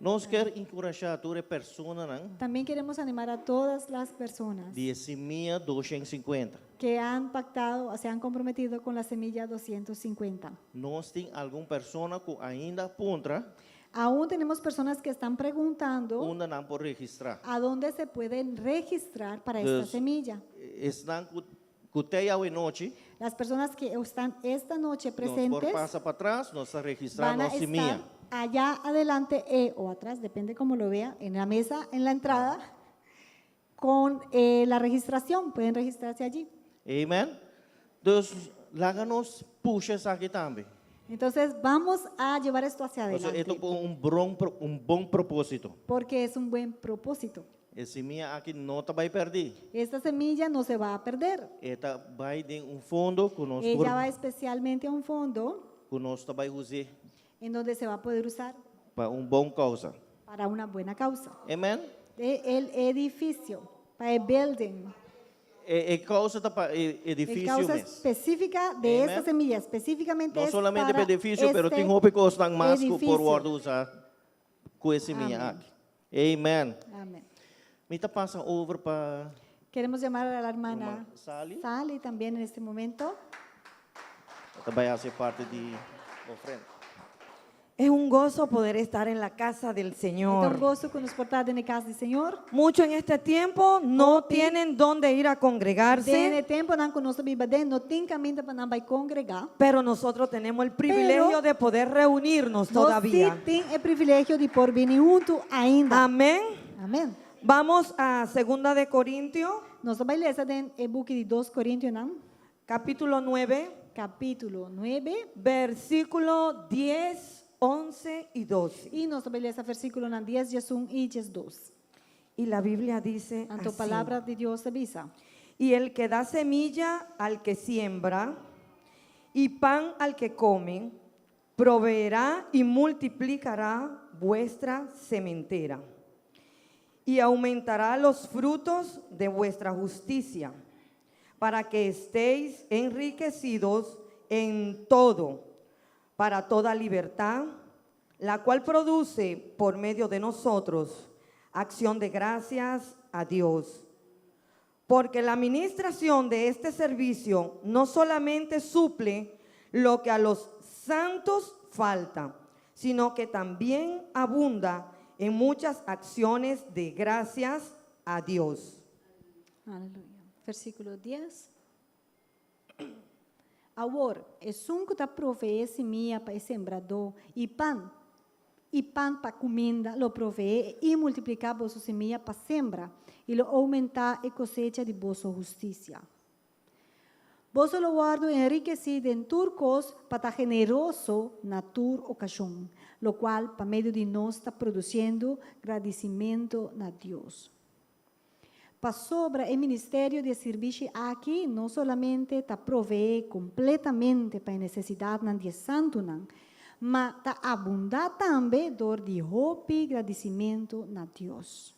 Nós queremos encorajar toda pessoa También queremos animar a todas las personas de semilla 250. que han pactado, se han comprometido con la semilla 250. Nós tem alguma pessoa que ainda aponta, Aún tenemos personas que están preguntando onde não pode registrar. a dónde se pueden registrar para esta Dus, semilla. Estão com até a noite, Las personas que están esta noche nós por presentes passa para trás, nós van registramos a nossa semilla. estar allá adelante o atrás, depende cómo lo vea, en la mesa, en la entrada, con la registración. Pueden registrarse allí. Amen. Dus láganos puxa essa aqui também. Entonces vamos a llevar esto hacia Esto adelante es un buen propósito. porque es un buen propósito. Essa semilla aqui não está vai perder. Esta semilla no se va a perder. Esta vai de fundo que nós Ella va especialmente a un fondo vai usar en donde se va a poder usar para bom causa. para una buena causa. Amen. El edificio, para el building. Causa para El edifício causa mesmo. específica de Amen. esta semilla, específicamente Não es solamente para para edifício, pero este tem roupa que estão mais que por edificio. ordem usar com essa semilla Amém. aqui. Amen. Amén. Me está passando over para Queremos llamar a la hermana Sally. Sally también en este momento. Vai fazer parte de ofrenda. Es un gozo poder estar en la casa del Es un Señor. gozo que nos portar en casa del Señor. Muchos en este tiempo no tienen dónde ir a Dene congregarse, tempo não conosco Bíblia dentro, não tem caminho para não vai congregar. pero nosotros tenemos el privilegio de poder reunirnos todavía. Nós tem o privilégio de por vir junto ainda. Amén. Amém. Vamos a 2 de Corintios, Nós vamos ler den e book de 2 Coríntios, não? capítulo 9, Capítulo 9. versículo 10, 11 y 12. E nós vamos ler esse versículo na 10, 1 e 2. Y la Biblia dice A tua así: palavra de Deus avisa. y el que da semilla al que siembra y pan al que come, proveerá y multiplicará vuestra sementera y aumentará los frutos de vuestra justicia, para que estéis enriquecidos en todo, para toda libertad, la cual produce por medio de nosotros acción de gracias a Dios. Porque la administración de este servicio no solamente suple lo que a los santos falta, sino que también abunda en muchas acciones de gracias a Dios. Aleluia. Versículo 10. Agora, é sunco da provee semilla para o sembrador e pan para comida, lo provee e multiplicar vossa semilla para sembra e lo aumentar a cosecha de vossa justiça. Vosso lo guardo enriquecido em turcos para generoso na tur ocasión, lo qual, para meio de nós, está produzindo agradecimento a Deus. Para sobra o ministério de serviço aqui, não solamente está provee completamente para a necessidade de santo, mas está abundar também dor de roupa e agradecimento a Deus.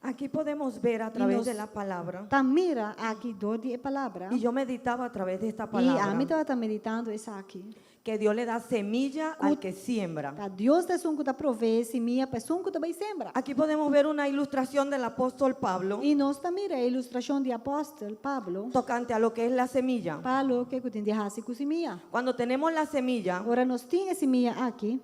Aquí podemos ver a través de la palabra. Tá mira aqui do de palavra. Y yo meditaba a través de esta E a palabra. mim estava meditando isso aqui. Que Dios le da semilla al que siembra. Tá Deus é sunco da provee semia para sunco também sembra. Aquí podemos ver una ilustración del apóstol Pablo E nós tá mira a ilustração de apóstolo Pablo. tocante a lo que es la semilla. Paulo que tem de raça com semia. Cuando tenemos la semilla, Agora nós temos semia aqui.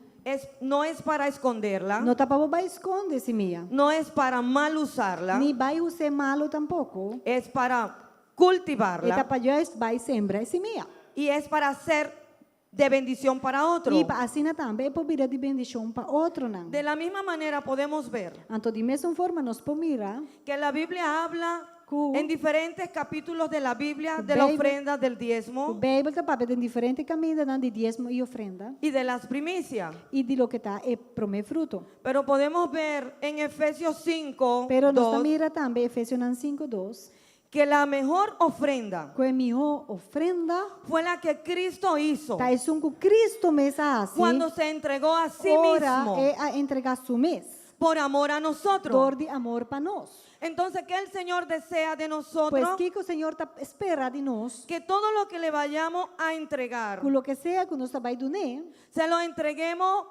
no es para esconderla, Não tá para vai esconder semia. no es para mal usarla, Nem vai usar malo tampouco. es para E cultivarla tá para já vai sembrar semia. y es para ser de bendición para otro. E assim também é para virar de bendição para outro não. De la misma manera podemos ver Então de mesma forma nós podemos mirar que la Biblia habla Cu- en diferentes capítulos de la Biblia Cu de la Bible- ofrenda, del o diezmo Bíblia tá para em diferentes caminhos de diezmo e ofrenda y de las primicias. e de lo que tá é promê fruto. Pero podemos ver en Efesios 5, Pero nós 2, mira também Efésios 5:2 que la mejor ofrenda que a melhor ofrenda fue la que Cristo hizo tá é com Cristo mesa assim. cuando se entregó a sí Ora mismo é a entregar su mês. por amor a nosotros. Dor de amor para nós. Entonces, ¿qué el Señor desea de Pois nosotros? que o Senhor tá espera de nós, Que todo lo que le vayamos a entregar, com o que seja que nós vai donar, se lo entreguemos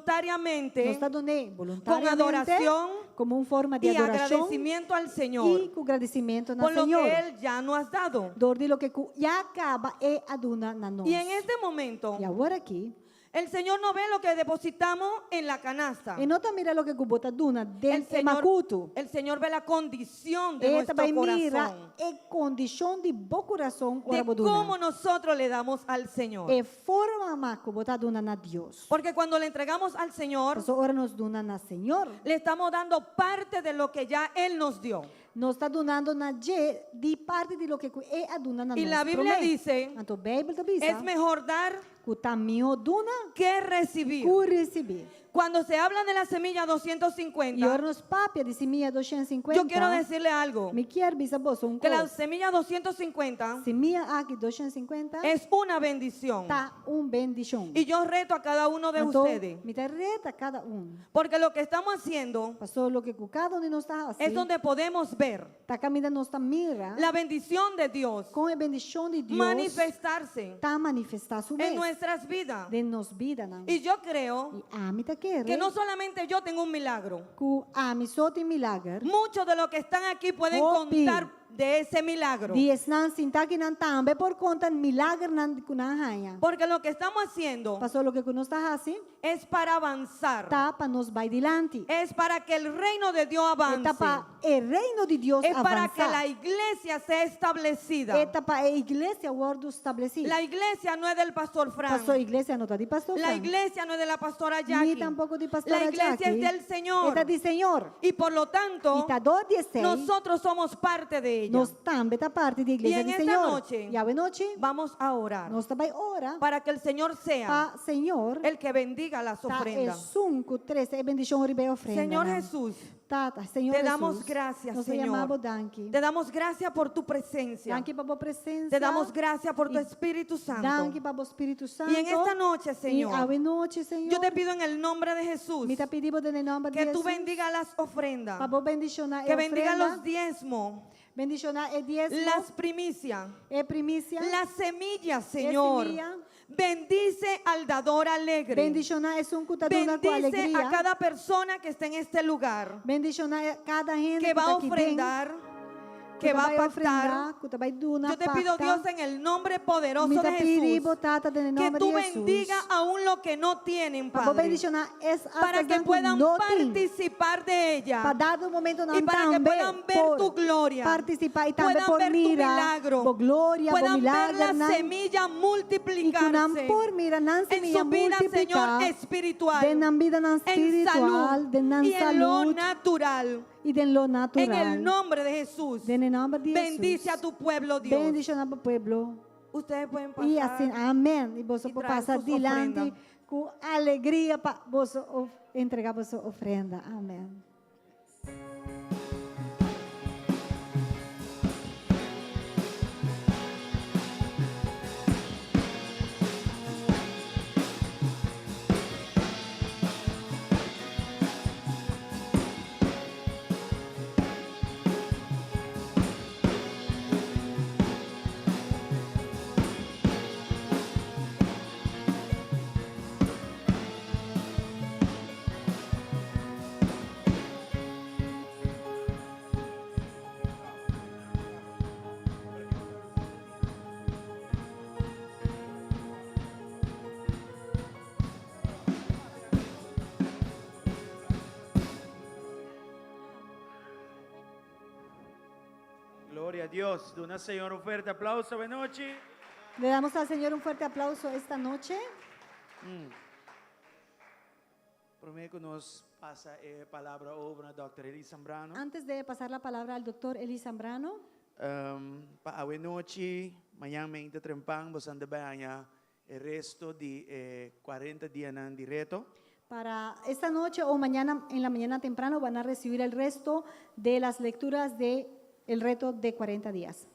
voluntariamente nós tá donar con voluntariamente, adoración como uma forma de y adoração agradecimiento al e Señor com agradecimento na por lo Senhor. que Él ya nos ha dado. Dor de lo que já acaba é a dona na nós. Y en este momento, E agora aqui, el Señor no ve lo que depositamos en la canasta. e não tá mira lo que bota dona El dentro de Señor, macuto. el Señor ve la condición de E nuestro também mira corazón, é condição de bom coração de ora cómo boduna. nosotros le damos al Señor. É forma maco botar dona na Deus. Porque cuando le entregamos al Señor, Por ora nos dona na Senhor. le estamos dando parte de lo que ya Él nos dio. Nós está donando na je de parte de lo que é a dona na Y la nós Biblia promete. dice, Então, a Bíblia diz es mejor dar que o tamanho dona que recibir. que receber. Cuando se habla de la semilla E 250, ora nos papia de semia 250. yo quiero decirle algo, Me quer bisa bolsa que la semilla 250 semia aqui 250 es una bendición. tá bendição. Y yo reto a cada uno de Então, ustedes, me dá reta cada porque lo que estamos haciendo Passou lo que cada um de nós está assim. es donde podemos ver Tá caminhando nós tá mira la bendición de Dios com a bendição de Deus. manifestarse Tá manifestar su en vez nuestras vidas. de nos vida não. Y yo creo E a mim tá quer. que no solamente yo tengo un milagro, Que a mim só tem milagre. muchos de los que están aquí pueden Hopi. contar de ese milagro. Dias não sinta que não também por conta milagre não que não raia. Porque lo que estamos haciendo Passou lo que nós está assim, es para avanzar, tá para nos vai dilante. es para que el reino de Dios avance, Está para o reino de Deus es para que la avançar. iglesia sea establecida. Está para a igreja word estabelecida. La iglesia no es del pastor Frank, Passou a igreja não tá de pastor la Frank. iglesia no es de la pastora Ni Jackie, tampoco de pastor la iglesia Jackie. es del Señor. Está de Senhor. Y por lo E tanto, tá dor de ser. nosotros somos parte de ella. Nós também tá parte da igreja en do esta Senhor. noche, E a noite Vamos a orar nós também ora para que el Señor sea para Senhor. el que bendiga las Tá é ofrendas. 5, 13, é bendição ribe ofrenda. Señor né? Jesús, Tata, Senhor te damos Jesus, gracias, nós Señor. chamamos danke. Te damos gracias por tu presencia. Danke para a presença. Te damos gracias por tu Y Espíritu Santo. Danke para o Espírito Santo. Y en esta noche, E a Señor, noite, Senhor. yo te pido en el nombre de Jesús Me tá pedindo no nome de que tú Jesus. bendiga las ofrendas, Para bendicionar que a bendiga ofrenda. los diezmos, Bendicionar é diezmo. las primicias, É primícia. las semillas, Señor. semilla. Bendice al dador alegre. Bendicionar é um cutaduna com Bendice alegria. a cada persona que esté en este lugar, Bendicionar a cada gente que va a tá aqui dentro. ofrendar, que va a vai pactar. ofrendar, que vai donar, Yo te pido, pacta. Dios, en el nombre poderoso Me de tá pedindo, Jesús, Tata, no que nome tú de Jesus. bendiga aún lo que no tienen, Para Padre, bendicionar essa para que puedan participar de ella para dar um momento não y para que também puedan ver por tu gloria, participar e também puedan por ver tu mira milagro, por glória, por puedan ver milagre, la não, semilla e que não multiplicarse por mira, não en semilla su vida, multiplicar, Señor, espiritual, de na vida não en espiritual, salud de na y en lo saúde natural. e de lo En natural. el nombre de Jesús, De nome de bendice a Jesus. tu pueblo, Dios. Bendicionar para o pueblo. Ustedes pueden E assim, pasar. amém. E você e pode trazer passar suas dilante ofrendas. com alegria para você entregar a sua ofrenda. Amém. Gloria a Dios. De una Señor un fuerte aplauso. Buenas noches. Le damos al Señor un fuerte aplauso esta noche. Prometo que nos pasa palabra obra Dr. Eli Zambrano. Antes de pasar la palabra al doctor Eli Zambrano, Buenas noches. Mañana me trempang bastante baña el resto de 40 días de reto. para esta noche o mañana, en la mañana temprano, van a recibir el resto de las lecturas de el reto de 40 días.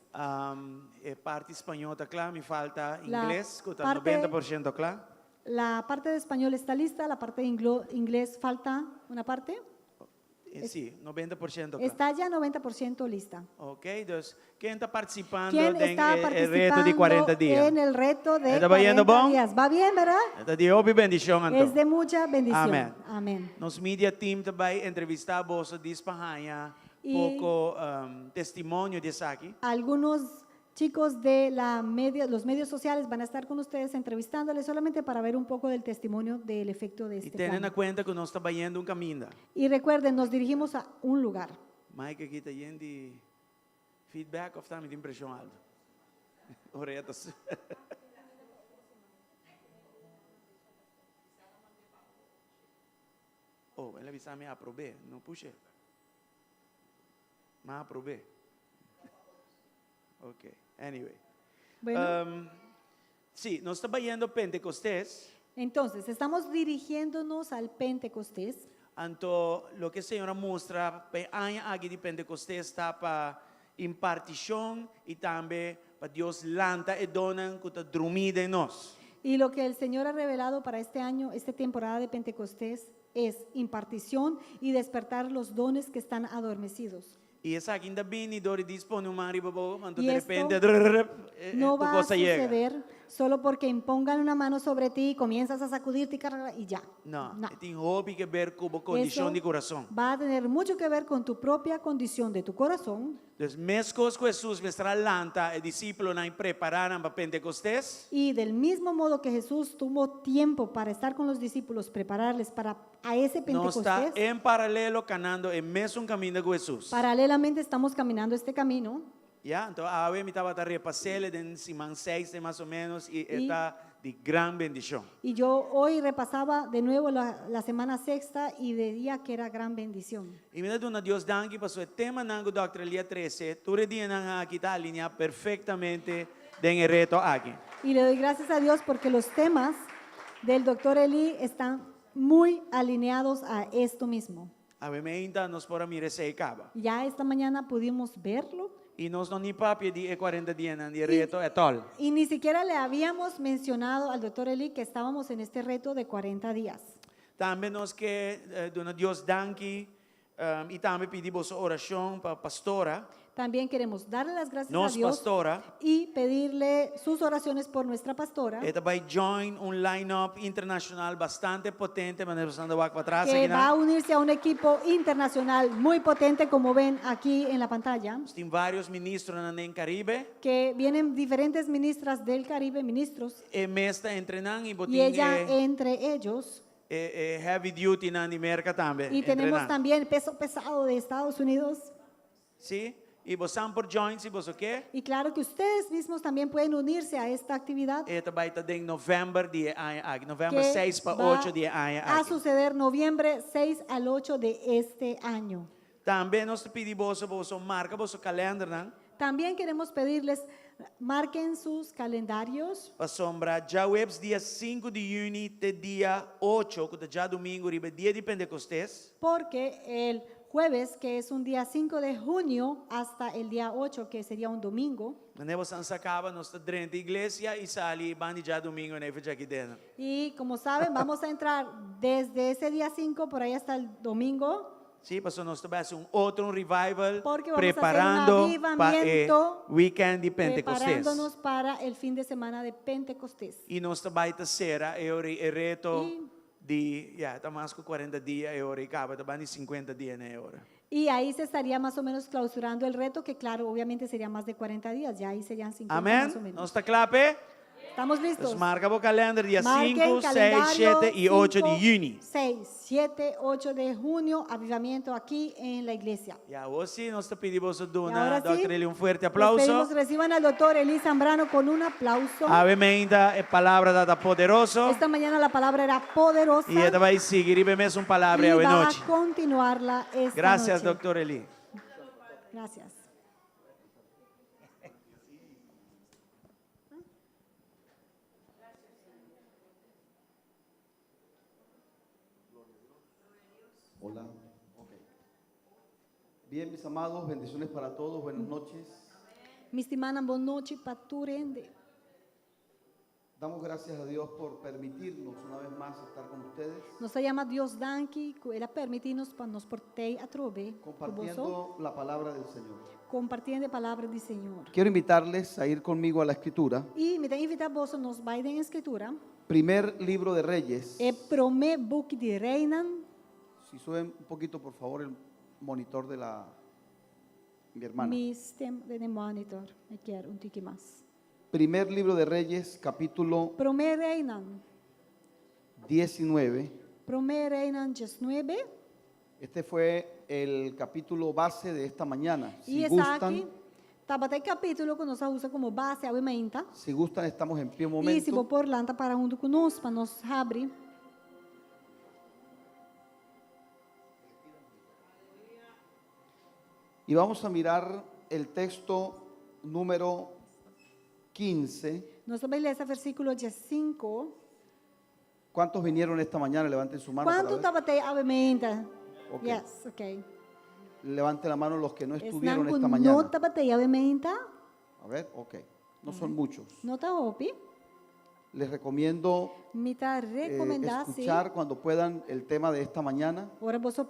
Parte español está clara, me falta La inglés, que está parte- 90% claro. La parte de español está lista, la parte de inglés falta una parte. Sí, 90% claro. Está ya 90% lista. Ok, entonces, ¿quién está participando ¿Quién en está el reto de 40 días? en el reto de ¿Está yendo 40 bon? días? ¿Va bien, verdad? Esta de obra bendición, Es Anto. de mucha bendición. Amén. Amén. Nos media team também entrevistar vos de Espanha, Y- pouco testimonio de aquí. Algunos chicos de los medios sociales van a estar con ustedes entrevistándoles solamente para ver un poco del testimonio del efecto de E este tendo plan. na conta que nós estamos indo caminho. Y recuerden, nos dirigimos a un lugar. Mike aqui está indo de feedback of está me impressionado. Oretas. Oh, ele avisa me aprobei, não puxe. Mas aprobei. Ok, anyway. Bueno, Sí, nós estamos indo Pentecostés. entonces estamos dirigiéndonos al Pentecostés. Anto, lo que a Senhora mostra, aqui de Pentecostés está para impartição e também para Deus lanta e dona que está dormida em nós. Y lo que el Señor ha revelado para este año, esta temporada de Pentecostés, es impartición y despertar los dones que están adormecidos. E essa aqui ainda bem, e dori dispone uma mariba, anto Y de esto repente, No tu va a cosa llega. suceder solo porque impongan una mano sobre ti y comienzas a sacudirte y ya. Não, No. tem hobby que ver com a condição Eso de coração. va a tener mucho que ver con tu propia condición de tu corazón. Então, mesmas coisas que Jesus me estará lanta, e discípulos não prepararam para Pentecostés, Y del mismo modo que Jesús tuvo tiempo para estar con los discípulos, prepararles para a ese nós está Pentecostés, em paralelo caminhando em mesmo caminho com Jesus. paralelamente estamos caminando este camino. Yeah, então a me estava a repassar em Simão 6 mais ou menos e está de grande bendição. Y yo hoy repasaba de nuevo la semana sexta y veía que era gran bendición. E me dá Deus danke para o tema nango Dr. Elia 13, todo dia nang aqui está alinhado perfeitamente den reto aqui. Y le doy gracias a Dios porque los temas del doctor Eli están muy alineados a esto mismo. A me ainda nos para mirar se acaba. Ya esta mañana pudimos verlo E nós não nem papi de 40 dias de reto é tal. y ni siquiera le habíamos mencionado al doctor Eli que estábamos en este reto de 40 días. Também nós que dona Deus danke e também pedimos oração para a pastora, También queremos darle las gracias a nos Dios pastora. y pedirle sus oraciones por nuestra pastora Ela vai join um line-up internacional bastante potente, mas nós estamos para trás que aqui, va a né? unirse a un equipo internacional muy potente como ven aquí en la pantalla, Tem vários ministros no Caribe. que vienen diferentes ministras del Caribe, ministros, E me está treinando e y botin ella entre ellos. heavy duty na América também. Y tenemos entrenando. también peso pesado de Estados Unidos. Sim? E você por join, se você quer. Y claro que ustedes mismos también pueden unirse a esta actividad E vai estar em novembro, novembro que 6 para va 8 de a suceder noviembre 6 al 8 de este año. Também nós pedimos você marca você calendário, não? También queremos pedirles, marquen sus calendarios Para sombra, já webs dia 5 de junho até dia 8, que já domingo, riba dia de Pentecostés. porque el jueves, que es un día 5 de junio, hasta el día 8, que sería un domingo, Nós acaba, nós está dentro da igreja e sali, bandi já domingo, né? Fica aqui dentro. y como saben, vamos a entrar desde ese día 5 por ahí hasta el domingo. Sim, pastor, nós estamos outro revival, Porque vamos a hacer un preparando para avivamiento, o weekend de Pentecostés. preparándonos para el fin de semana de Pentecostés. E nós também está será, é reto E- de, está mais com 40 dias, e acaba, está de 50 dias, né, hora. Y ahí se estaría más o menos clausurando el reto, que claro, obviamente sería más de 40 días, ya ahí serían 50 más o Amém? menos. Nós está clape? ¿Estamos listos? Entonces marca por calendario día Marquen 5, 6, calendario, 7 y 8 de 5, junio. 6, 7, 8 de junio, avivamiento aquí en la iglesia. Y ahora sí, nos pedimos a Y ahora Dona, sí, doctor Eli, un fuerte Les aplauso. pedimos reciban al doctor Eli Zambrano con un aplauso. Avemenda es palabra dada poderoso. Esta mañana la palabra era poderosa Y esta va a seguir y vemos una palabra y de va noche. a continuarla esta Gracias, noche. doctor Eli. Gracias. Hola. Ok. Bien, mis amados, bendiciones para todos. Buenas noches. Mi estimada, boa noite para tu rende. Damos gracias a Dios por permitirnos una vez más estar con ustedes, Nos llama Dios danke, Ele permitir-nos para nos portei a trove, compartiendo la palabra del Señor. compartilhando a palavra do Senhor. Quiero invitarles a ir conmigo a la Escritura. E me tem invitar você nos vai em escritura. Primer libro de Reyes. É prome book de Reinan. Si suben un poquito, por favor, el monitor de mi hermana. Mi stem de monitor. Eu quero tique mais. Primer libro de Reyes, capítulo Prome Reinan. 19. Prome Reinan 19. Este fue el capítulo base de esta mañana. Si E essa gustan, aqui, tá até capítulo que nós usa como base a aumenta. si gustan, estamos en pie un E se vou momento. por lá, tá para junto conosco, para nos abrir. Y vamos a mirar el texto número 15. Nós vamos ler esse versículo 5. ¿Cuántos vinieron esta mañana? Levanten su mano. para Quanto ver. estava até aumenta? Ok. Yes, ok. Levanten la mano los que no Es estuvieron nanku esta mañana. nota batei aumenta. A ver, ok. No son muchos. Nota opi. Les recomiendo Me tá recomendar se escuchar cuando puedan el tema de esta mañana, ora você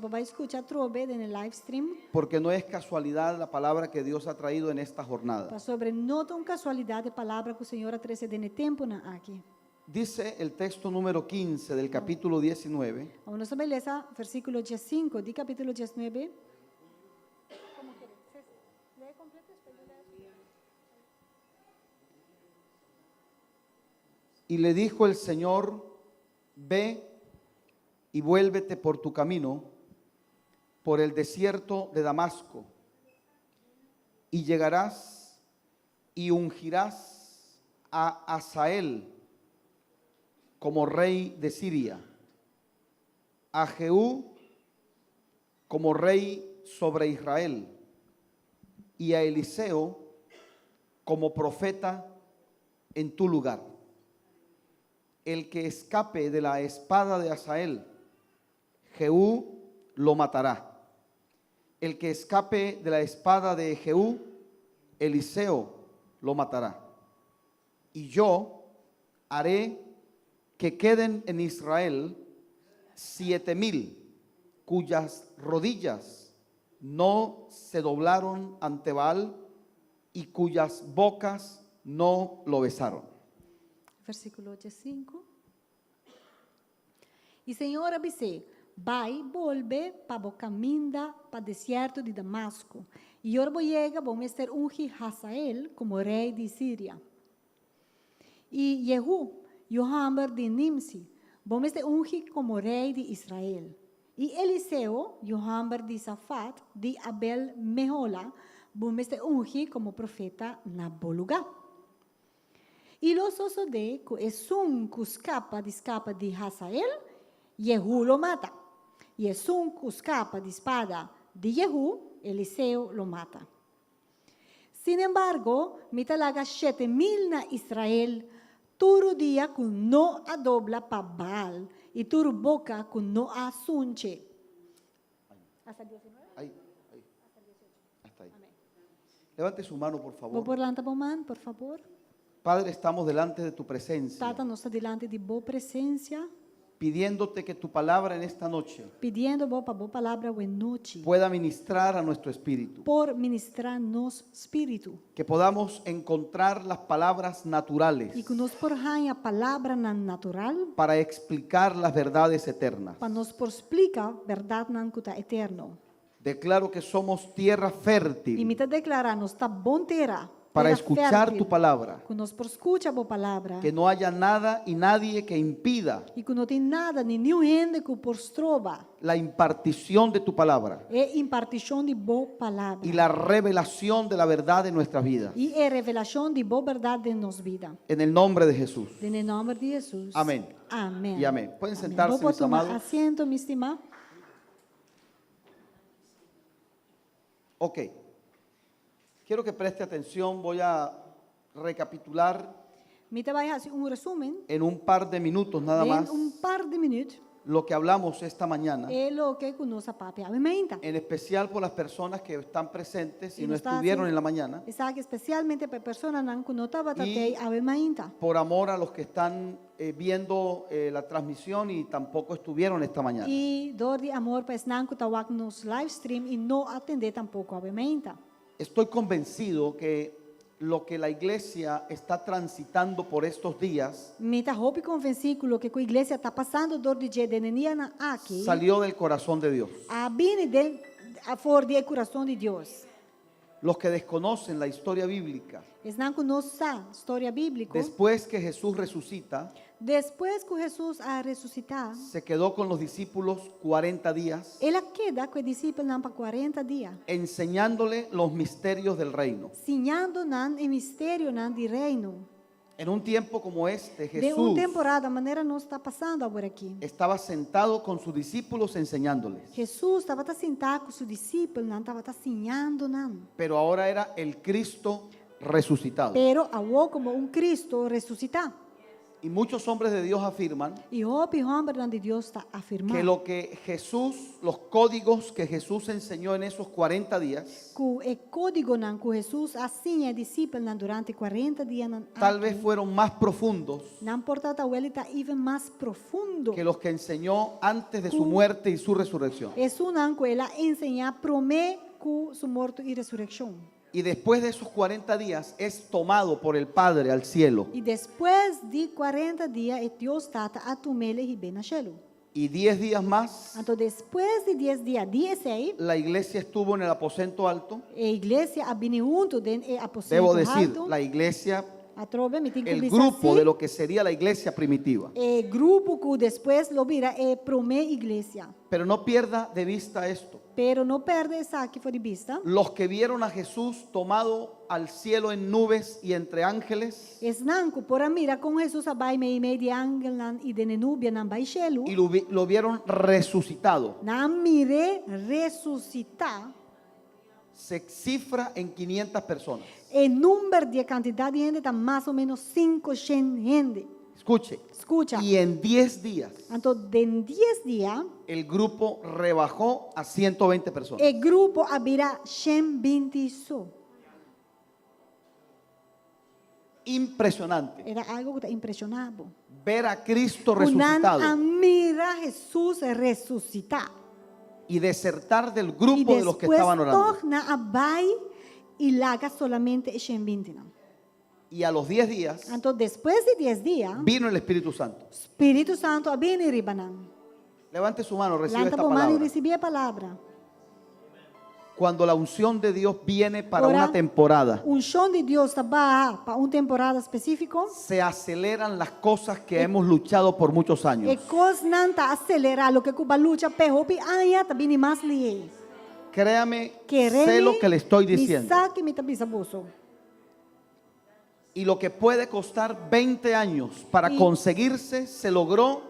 vai escutar trobe no live stream. porque no es casualidad la palabra que Dios ha traído en esta jornada. Para sobre não tão casualidade a palavra que o Senhor a trouxe de tempo na aqui. Dice el texto número 15 del capítulo 19. Vamos a ler esse versículo 5 de capítulo 19. Y le dijo el Señor, ve y vuélvete por tu camino, por el desierto de Damasco, y llegarás y ungirás a Hazael como rey de Siria, a Jehú como rey sobre Israel, y a Eliseo como profeta en tu lugar. El que escape de la espada de Hazael, Jehú lo matará. El que escape de la espada de Jehú, Eliseo lo matará. Y yo haré que queden en Israel 7,000 cuyas rodillas no se doblaron ante Baal y cuyas bocas no lo besaron. Versículo 5. E Senhor disse: vai, volve para o caminho para o deserto de Damasco. E orbo chega, vamos ter ungi Hazael como rei de Síria. E Jehu, Johamber de Nimsi, vamos ter ungi como rei de Israel. E Eliseu, Johamber de Safat, de Abel Mehola, vamos ter ungi como profeta na lugar. E los osode que es un que escapa de Hazael, Jehu lo mata. E es un que escapa de espada de Jehu, Eliseo lo mata. Sin embargo, mitalaga 7,000 na Israel, turu dia que no adobla pa Baal, e turu boca que no asunche. Hasta 19? Ahí. Hasta ahí. Levante su mano, por Vou favor. por lanta poman, por favor. Padre, estamos delante de tu presencia, Tata, nós está delante de boa presença, pidiéndote que tu palabra en esta noche pedindo boa palavra boa noite, pueda ministrar a nuestro espíritu, por ministrar nos espírito. que podamos encontrar las palabras naturales E que nos porranha a palavra na natural, para explicar las verdades eternas. para nos por explicar verdade na cuta eterno. Declaro que somos tierra E fértil me declarar nos está bom terra para pela escuchar fértil, tu palabra. que nós por escuta a boa palavra. Que no haya nada y nadie que impida E que não tem nada, nenhum ende que por estroba. la impartición de tu palabra É impartição de boa palavra. y la revelación de la verdad en nuestras vidas. E é revelação de boa verdade em nossa vida. En el nombre de Jesús. Em nome de Jesus. Amén. Amém. Y amén. Pueden Amém. sentarse, Vou mis tomar amados. assento, meu estimado. Ok. Quiero que preste atención. Voy a recapitular Mita vai fazer resumen en un par de minutos nada em más par de minutos. lo que hablamos esta mañana. É o que conosco papi avimenta. En especial por las personas que están presentes y Y no no está estuvieron así. en la mañana. Está que especialmente para personas que não estava Y tatei avimenta. por amor a los que están viendo la transmisión y tampoco estuvieron esta mañana. E dor de amor para esnan que tawak nos live stream e não atender tampouco avimenta. Estoy convencido que lo que la iglesia está transitando por estos días Me tá roupa com versículo que a igreja está passando dor de dia de nenia aqui. salió del corazón de Dios. A bine del a for de coração de Deus. Los que desconocen la historia bíblica, Esnan que nossa história bíblica. después que Jesús resucita, Depois que Jesus a ressuscitar, se quedó con los discípulos 40 días ele queda com os discípulos para 40 dias, enseñándole los misterios del reino. ensinando nan o mistério nan de reino. En un tiempo como este, De uma Jesús temporada, a maneira não está passando agora aqui. estaba sentado con sus discípulos enseñándoles. Jesus estava sentado com seus discípulos, não estava ensinando nan. Pero ahora era el Cristo resucitado. Pero agora como Cristo ressuscitar. Y muchos hombres de Dios afirman E o homem de Deus está afirmando que lo que Jesús, los códigos que Jesús enseñó en esos 40 días, que o código nan que Jesus assim a discípulos nan durante 40 dias nan tal vez fueron más profundos não importa o ele está even mais profundo. que los que enseñó antes de su muerte y su resurrección. É nan que ela ensina promete que su morto e ressurreição. Y después de esos 40 días es tomado por el Padre al cielo. E depois de 40 dias, Deus está a tomar e bem na cielo. Y 10 días más, Então, depois de 10 dias, 16, la iglesia estuvo en el aposento alto. a igreja ha vindo junto do aposento Debo decir, alto. la iglesia, A trova, me tem que el dizer grupo assim, de lo que sería la iglesia primitiva. grupo que depois lo vira é promete igreja. Pero no pierda de vista esto. Pero não perde essa que foi de vista. Los que vieron a Jesús tomado al cielo en nubes y entre ángeles Es nanco, por a mira com Jesus abai meio de ángel nan e de nenúbia nan bai cielo. y lo vieron resucitado, Na mire ressuscitar. se cifra en 500 personas. O número de quantidade de gente está mais ou menos 500 gente. Escuche. Escucha. Y en 10 días Então, em 10 dias, el grupo rebajó a 120 personas. o grupo abrirá 120 só. Impresionante. Era algo que está impressionado. Ver a Cristo Unan a resucitado mira Jesus ressuscitar. y desertar del E grupo de los que depois estaban orando. torna a bai e larga solamente 120. Y a los 10 días Então, depois de 10 dias, vino el Espíritu Santo. Espírito Santo vem e ribanan. Levante su mano, recibe Lanta esta por mano e palabra. receber a palavra. Cuando la unción de Dios viene para Ora, una temporada, Chão de Deus está para uma temporada específica. se aceleran las cosas que hemos luchado por muchos E años. coisa não está acelerar o que Cuba luta, perropi, aia, tá vindo mais li. Créame, sé lo que le estoy diciendo. Saque me tabisa bolso. Y lo que puede costar 20 años para Y- conseguirse, se logró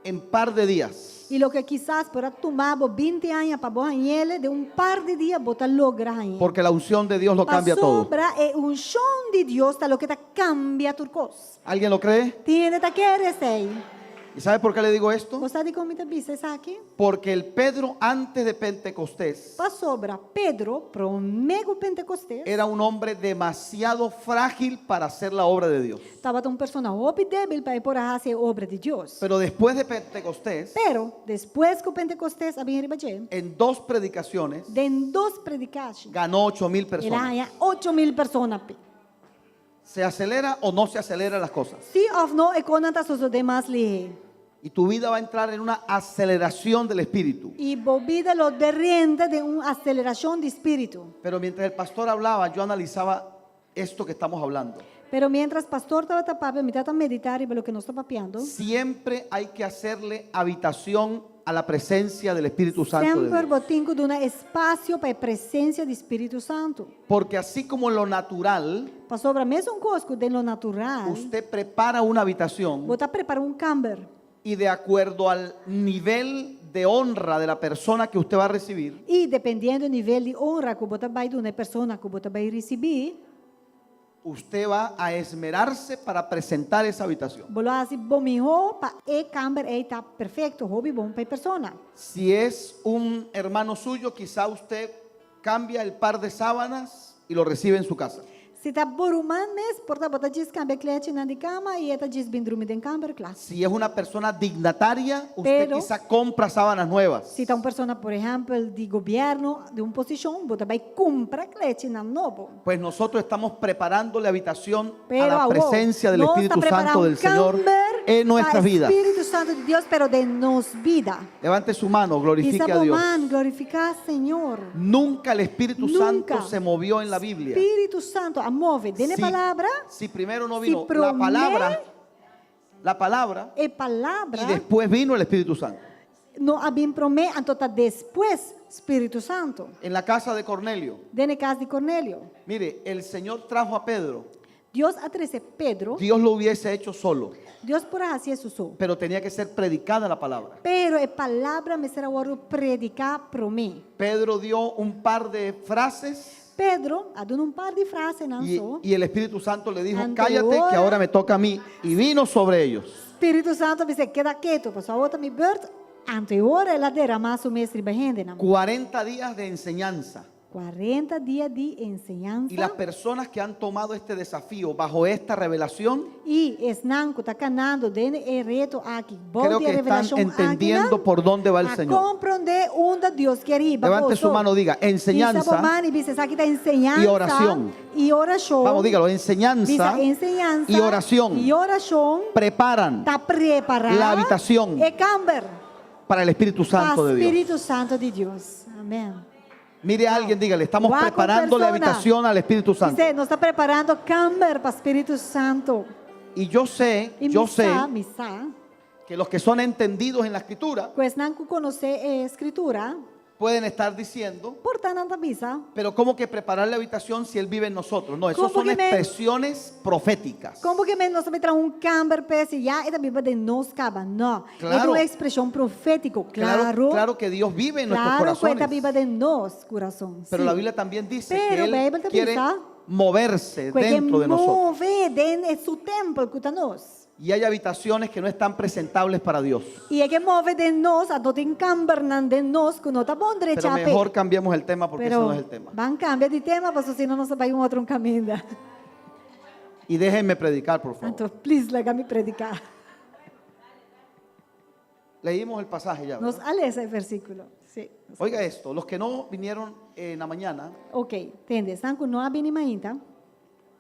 en par de días. E o que quizás para tomar 20 anos para borrar ele, de par de dias bota lograr. Porque la unción de Dios lo cambia todo. Sobra é chão de Deus, tá lo que tá cambia tudo coisa. ¿Alguien lo cree? Tiene tá querer sei. ¿Y sabe por qué le digo esto? Você de como tabisa saque? Porque el Pedro antes de Pentecostés Para sobra Pedro, pro mego Pentecostés, era un hombre demasiado frágil para hacer la obra de Dios. estava um personagem débil para por fazer obra de Deus. Pero después de Pentecostés, Pero depois que o Pentecostés havia ribaje, en 2 predicaciones, den 2 predicações, ganó 8,000 era personas. 8.000 personas. ¿Se acelera o no se acelera las cosas? Se ou não, é quando está os demais li. Y tu vida va a entrar en una aceleración del Espíritu. E bobida lo de renda de uma aceleração de espírito. Pero mientras el pastor hablaba, yo analizaba esto que estamos hablando. Pero mientras pastor estaba tapado, me estaba meditar sobre lo que nos está papeando. Siempre hay que hacerle habitación a la presencia del Espíritu Santo de Sempre Dios. botinco de un espacio para a presença do Espírito Santo. Porque así como en lo natural, Pastor, para mesmo conosco, de lo natural, usted prepara una habitación botar preparar camber. y de acuerdo al nivel de honra de la persona que usted va a recibir, E dependendo do nível de honra que você vai dar uma pessoa que você vai receber, usted va a esmerarse para presentar esa habitación. bolo assim, bom melhor para e camber está perfeito, hobby bom para a pessoa. Si es un hermano suyo, quizá usted cambia el par de sábanas y lo recibe en su casa. Se está por mes, porta botar diz camber clete na de cama e está diz bem dormir em camber classe. Si es una persona dignataria, usted Pero- quizá compra sábanas nuevas. Se está uma pessoa, por exemplo, de governo, de uma posição, você vai comprar clete na novo. Pues nosotros estamos preparándole habitación a Pero la agora, presencia del nós Espíritu está Santo del Señor camber en nuestras para vidas. Espírito Santo de Deus, pero de nos vida. Levante su mano, glorifique Isa a Dios. man, glorificar Senhor. Nunca el Espíritu Nunca. Santo se movió en la Biblia. Espírito Santo, a move, de Si- palavra, si primero no si vino promete- la palabra, e palavra, y después vino el Espíritu Santo. não habia promessa, então tá depois Espírito Santo. En la casa de Cornelio, Dentro da casa de Cornélio, mire, el Señor trajo a Pedro. Deus atrece Pedro, Dios lo hubiese hecho solo, Deus por assim isso. pero tenía que ser predicada la palabra. Pero a palavra me será agora predicar para mim. Pedro dio un par de frases Pedro, ha dado um par de frases, não só. y el Espíritu Santo le dijo, Ante cállate que ora. ahora me toca a mí. Y vino sobre ellos. Espírito Santo me diz, queda quieto, por favor, me beurt. Anterior ela derramar su mestre bahende, 40 días de enseñanza. 40 dias de enseñanza. Y las personas que han tomado este desafío bajo esta revelación, E Esnanco está canando dentro do reto aqui. creo que están entendiendo por dónde va el Señor. Compreender onde Deus quer ir. Levante su mano, diga, enseñanza enseñanza y oración. E oração. Vamos, dígalo, enseñanza Dice, enseñanza y oración E oração preparan está preparada. la habitación E camber. para el Espíritu Santo de Dios. Espírito Santo de Deus. Amém. Mire a alguien, dígale, estamos Guau, preparando la persona. habitación al Espíritu Santo. Dice, nos está preparando camber para Espírito Santo. Y yo sé E missa, que los que son entendidos en la Escritura pues não conhecer a escritura, pueden estar diciendo, portanto na missa, pero ¿cómo que preparar la habitación si Él vive en nosotros? No, ¿Cómo esos son que me- expresiones proféticas. como que nós também traz camber para esse já e também de nós caba, não. Claro. É uma expressão profética, claro. Claro que Dios vive en nuestros Claro, cuenta corazones. viva de nos coração. Pero sí. la Biblia también dice Pero que la Biblia Él también quiere dice moverse Que dentro de nosotros. move dentro de su templo que está nós. Y hay habitaciones que no están presentables para Dios. E é que move de nós, a não tem camber de nós, que não está bom direito Pero mejor cambiemos el tema porque ese Pero no es el tema. van cambiar de tema, porque senão nós vai outro caminho. Y déjenme predicar, por favor. Então, please, let-me predicar. Leímos el pasaje ya, ¿verdad? Nos ale esse versículo. Sí. Oiga esto, los que no vinieron en la mañana, Ok, entende? Sanco não há bem ainda.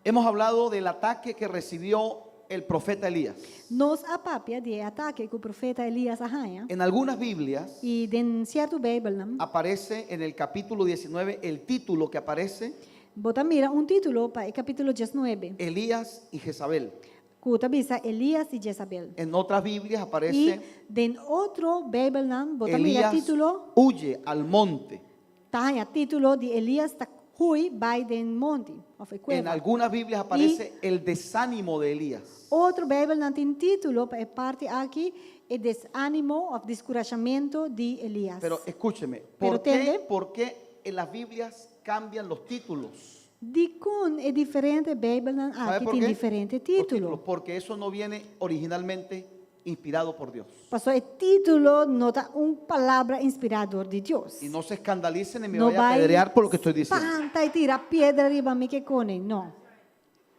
hemos hablado del ataque que recibió el profeta Elías. Nos apapia de ataque que o profeta Elias arranha. En algunas Biblias E em certo Bíblia, aparece en el capítulo 19 el título que aparece, bota mira título para o capítulo 19. Elías y Jezabel. Cuta bisa Elias e Jezabel. En otras Biblias E aparece den outro Bíblia, bota mira Elías título, huye al monte. tá título de Elias tá hui by den monte, of a En cueva. algunas Biblias aparece el desánimo de Elías. Outro Bíblia tem título para parte aqui, o desânimo, of descorajamento de Elias. Pero escúcheme, Pero ¿entiende? ¿por qué en las Biblias cambian los títulos? De com é diferente Bíblia ¿Sabe aqui por tem qué? diferente Los títulos, título. porque eso no viene originalmente inspirado por Dios. Passou o título não tá palavra inspirador de Deus. Y no se escandalicen y me Não vayan a vai apedrear por lo que estoy diciendo. espanta e tira pedra arriba me que cone, não.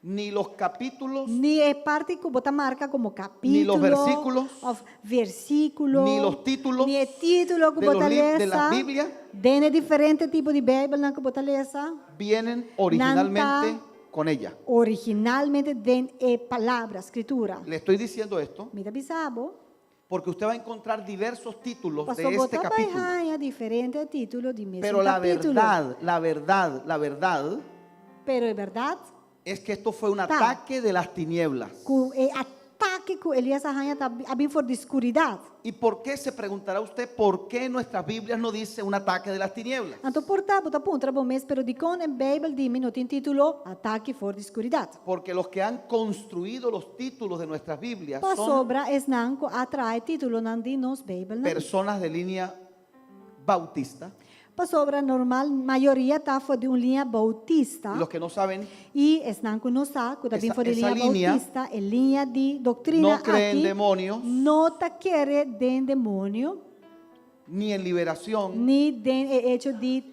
Ni los capítulos, Ni é parte que bota marca como capítulo, Ni los versículos, of versículo, ni los títulos ni é título que de bota los lesa, de las Biblias dene diferente tipo de Bíblia que bota lesa, vienen originalmente con ella. originalmente den é palavra, escritura. Le estoy diciendo esto Mira bisabo, porque usted va a encontrar diversos títulos de passou este bota capítulo. baixanha diferente título de mesmo Pero la capítulo. verdad, Pero é verdade, es que esto fue un Tá. ataque de las tinieblas. O ataque que Elias arranha tá bem for de escuridade. ¿Y por qué se preguntará usted por qué nuestras Biblias no dice un ataque de las tinieblas? Então, portanto, tá puntra bom mês, pero de con en Bible dime no tem título ataque for de escuridade. Porque los que han construido los títulos de nuestras Biblias Pa son sobra es nanco atrai título nan di nos Bible nan. personas de línea bautista. Pa sobra normal maioria tá for de linha bautista. Y los que no saben, E es nanco no sa, que também Esa- for de esa linha línea bautista, é linha de doutrina no creen aqui. demonios, Não tá querer de demônio, ni en liberación, ni de hecho de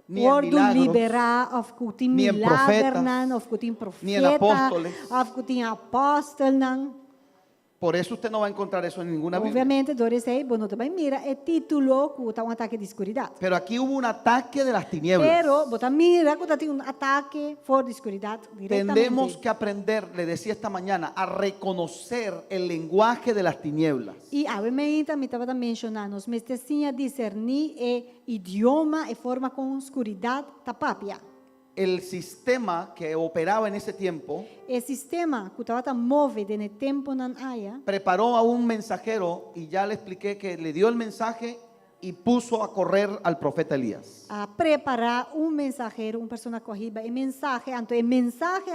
Ni en ordo milagros, liberar, of que ni en milagre profetas, nan, of que ni en profeta, apóstoles. of que apóstolo nan. por eso usted no va a encontrar eso en ninguna Biblia. Obviamente, Doris aí, bueno, também mira, é título que tá ataque de escuridade. Pero aquí hubo un ataque de las tinieblas. Pero, bota mira, que tem ataque for de escuridade Tendremos diretamente. que aprender, le decía esta mañana, a reconocer el lenguaje de las tinieblas. E a me estava mencionando, nos mestecinha discernir idioma e forma com escuridade tapapia. El sistema que operaba en ese tiempo O sistema que estava móvel no tempo nan aya, preparó a un mensajero y ya le expliqué que le dio el mensaje y puso a correr al profeta Elías. a preparar mensageiro, persona corrida, e mensagem, então o mensagem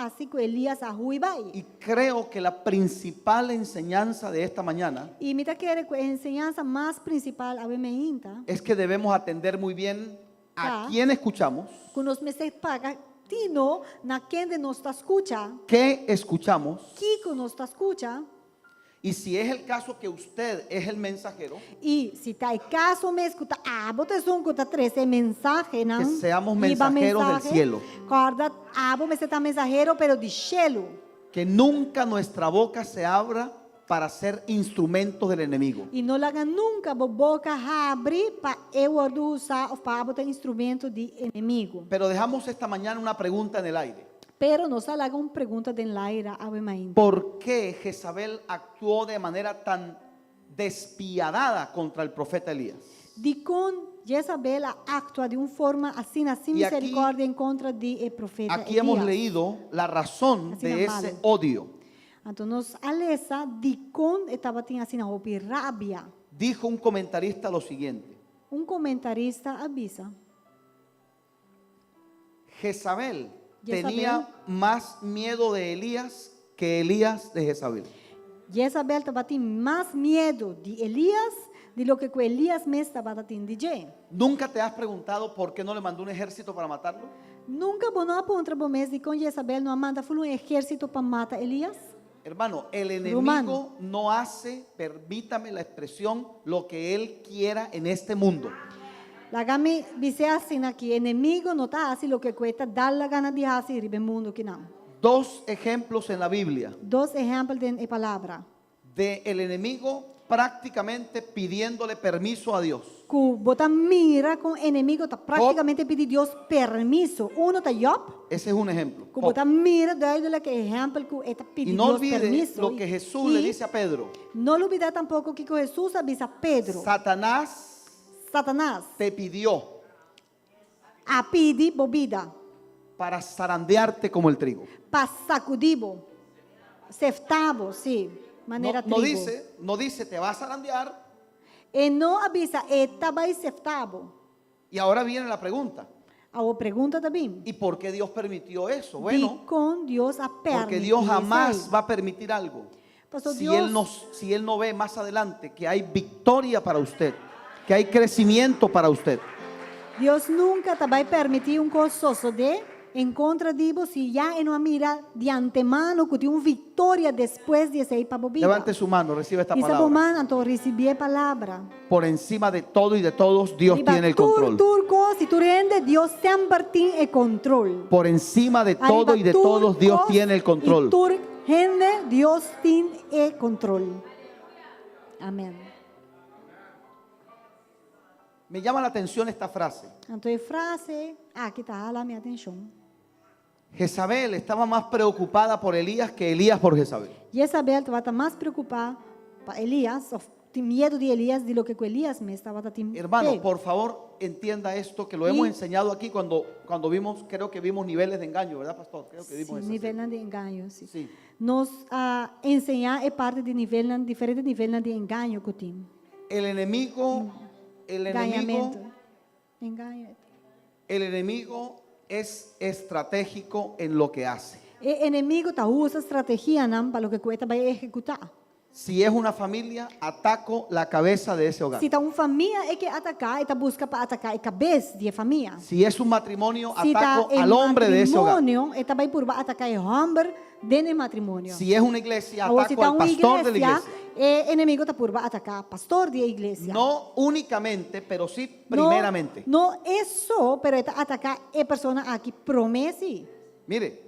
assim que Elias a rui vai. Y creo que la principal enseñanza de esta mañana E me tá querendo que a enseñanza mais principal a me inta, es que debemos atender muy bien a Ya. quién escuchamos, que nos me se paga tino na quem de nos está escucha, qué escuchamos, que nos está escucha, y si es el caso que usted es el mensajero, e se tá em caso me escuta, bota som que tá 13 mensagem, não? que seamos Iba mensajeros del mensagem, cielo. Corda, vos me tá mensajero, pero de cielo. Que nunca nuestra boca se abra para ser instrumentos del enemigo. E não laga nunca a boca abre para eu usar ou para botar instrumento de inimigo. Pero dejamos esta mañana una pregunta en el aire. Pero nos haga uma pergunta de Laira a Bemain. ¿Por qué Jezabel actuó de manera tan despiadada contra el profeta Elías? De com Jezabel actua de uma forma assim, assim E aqui- misericórdia em contra de profeta Aquí hemos Elías. leído la razón Así de no ese malo. odio. Então nos alesa de com estava tinha assim a rabia. Dijo un comentarista lo siguiente: Comentarista avisa. Jezabel Jezabel. tenía más miedo de Elías que Elías de Jezabel. Jezabel estava tendo mais medo de Elias de lo que Elias me estava tendo de Jé. ¿Nunca te has preguntado por qué no le mandó un ejército para matarlo? Nunca bono apontra bom mês de com Jezabel não manda um exército para matar Elias. Hermano, el enemigo Romano. no hace, permítame la expresión, lo que él quiera en este mundo. Lagami dice assim aqui, inimigo não tá assim lo que cuesta dar la gana de fazer no mundo que não. Dos ejemplos en la Biblia Dos exemplos de palavra. de el enemigo prácticamente pidiéndole permiso a Dios. Que bota mira com inimigo tá praticamente pedir Deus permiso. Uno tá Job, Ese es un ejemplo. que bota mira dándole que exemplo que está Y pedindo no Deus olvide permiso. lo que Jesús le dice a Pedro. Não olvide tampouco que Jesus avisa a Pedro. Satanás Satanás te pidió a pedir bebida para zarandearte como el trigo. para sacudibo, seftabo, sim, maneira No, trigo. no dice te va a zarandear. E não avisa, estava seftabo. Y ahora viene la pregunta. A pergunta também. ¿Y por qué Dios permitió eso? De Bueno, com Deus a porque Dios jamás va a permitir algo Pastor, si Dios, él no ve más adelante que hay victoria para usted, que hay crecimiento para usted. Deus nunca vai permitir coisa de encontra dibo se já não mira de antemano que tem vitória depois de sair para a bebida. Levante su mano, recibe esta E essa palabra. mano, então, recebi a palavra. Por encima de todo y de todos, Dios tiene el control. Si tú rendes, Dios siempre tiene el control. Por encima de todo y de todos, Dios tiene el control. Y tú rendes, Dios tiene el control. Amén. Me llama la atención esta frase. Entonces, frase, aqui está a minha atenção. Jezabel estaba más preocupada por Elías que Elías por Jezabel. Jezabel estava mais preocupada para Elias, miedo de Elías, de lo que Elías me estaba dando. Hermano, por favor, entienda esto, que lo hemos enseñado aquí cuando vimos, creo que vimos niveles de engaño, ¿verdad, pastor? Creo que vimos eso. Nível de engaño, sim. Sí. Nos enseñar é parte de diferente nível de engaño que tem. El enemigo Engaño. el enemigo es estratégico en lo que hace. O inimigo usa estratégia para o que ele vai executar. Si es una familia, ataco la cabeza de ese hogar. Se está uma família, é que atacar, ele busca para atacar a cabeça da família. Si es un matrimonio, Se está ataco al hombre de ese hogar. ele vai por atacar o homem dentro do matrimônio. Si es una iglesia, Ou se ataco está al uma pastor de la igreja, iglesia. o inimigo está por atacar o pastor da igreja. No únicamente, pero sí primeramente. Não é só para atacar a pessoa aqui promete. Mire,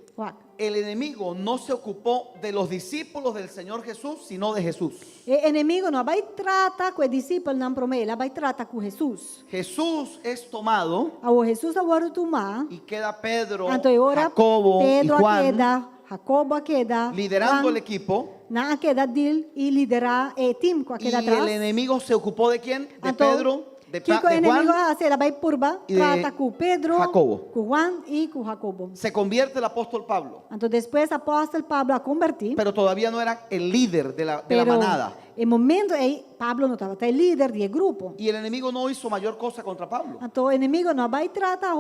el enemigo no se ocupó de los discípulos del Señor Jesús, sino de Jesús. O inimigo não vai tratar com o discípulo, não promete, ele vai tratar com Jesus. Jesús es tomado O Jesus agora tomar, y queda Pedro, então agora Jacobo Pedro y Juan queda, Jacobo queda, liderando el Juan equipo. na queda dele e liderar o time com Y aquela atrás. el enemigo se ocupó de quién? De Então, Pedro, de, que o de inimigo Juan. hace? Ele vai purba, e de trata com Pedro, Jacobo. com Juan e com Jacobo. Se convierte el apóstol Pablo, Então depois o apóstolo Pablo a convertir, pero todavía no era el líder de la pero manada. em momento aí Pablo não estava até líder do grupo. Y el enemigo no hizo mayor cosa contra Pablo. Então o inimigo não vai tratar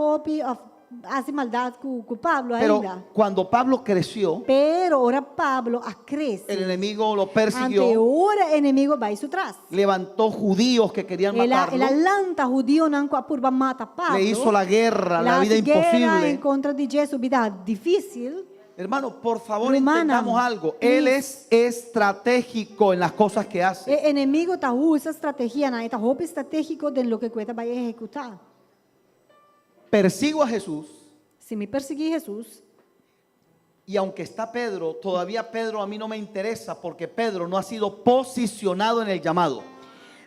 hace maldade com Pablo Pero ainda. cuando Pablo creció, Pero ora Pablo a cresce. el enemigo lo Ante persiguió, ora o inimigo vai isso atrás. levantó judíos que querían Ela matarlo, lanta judío não por mata Pablo. le hizo la guerra, la vida guerra em imposible. contra de Jesus, vida difícil. Hermano, por favor, Romana, entendamos algo. Él es estratégico en las cosas que hace. O inimigo usa estratégia, não, está roupa estratégico de lo que ele vai executar. Persigo a Jesús Se me perseguir Jesus, y aunque está Pedro, todavía Pedro a mí no me interesa porque Pedro no ha sido posicionado en el llamado.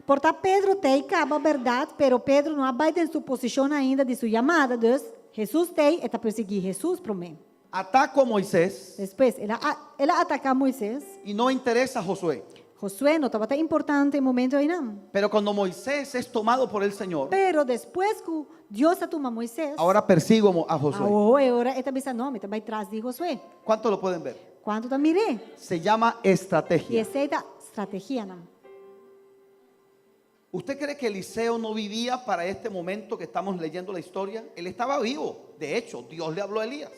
porta Pedro tem caba verdade, pero Pedro não vai em sua posição ainda de sua chamada. Deus, Jesus tem, está perseguir Jesus para mim. Ataco a Moisés Depois, ela ataca a Moisés. y no interesa a Josué. Josué não estava tão importante em momento aí não. Pero cuando Moisés es tomado por el Señor, Pero depois que Deus toma Moisés, ahora persigo a Josué. agora ele pensa, não, ele vai atrás de Josué. ¿Cuánto lo pueden ver? Quanto da mirei? Se llama E estrategia. essa é a estratégia não. ¿Usted cree que Eliseo no vivía para este momento que estamos leyendo la historia? Él estaba vivo. De hecho, Dios le habló a Elías.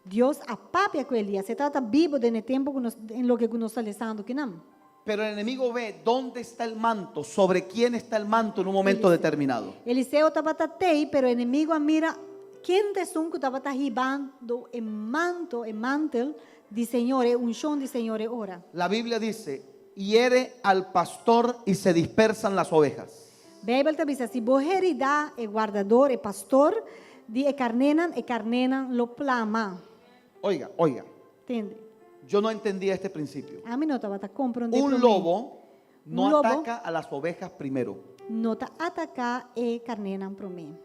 Deus apapia com Elias. Você está vivo no tempo em lo que nós estamos lendo aqui não. Pero el enemigo ve dónde está el manto, sobre quién está el manto en un momento determinado. Eliseu estava tatei, pero o inimigo mira quem de som que estava arribando o mantel de Senhor, um chão de Senhor ora. La Biblia dice, hiere al pastor y se dispersan las ovejas. A Bíblia está dizendo, se vos heridar o guardador, o pastor, de carnenan lo plama. Oiga, Entende? yo no entendía este principio. A mim não estava compreendendo. Un lobo no lobo ataca a las ovejas primero. não está atacar e carnenan para mim.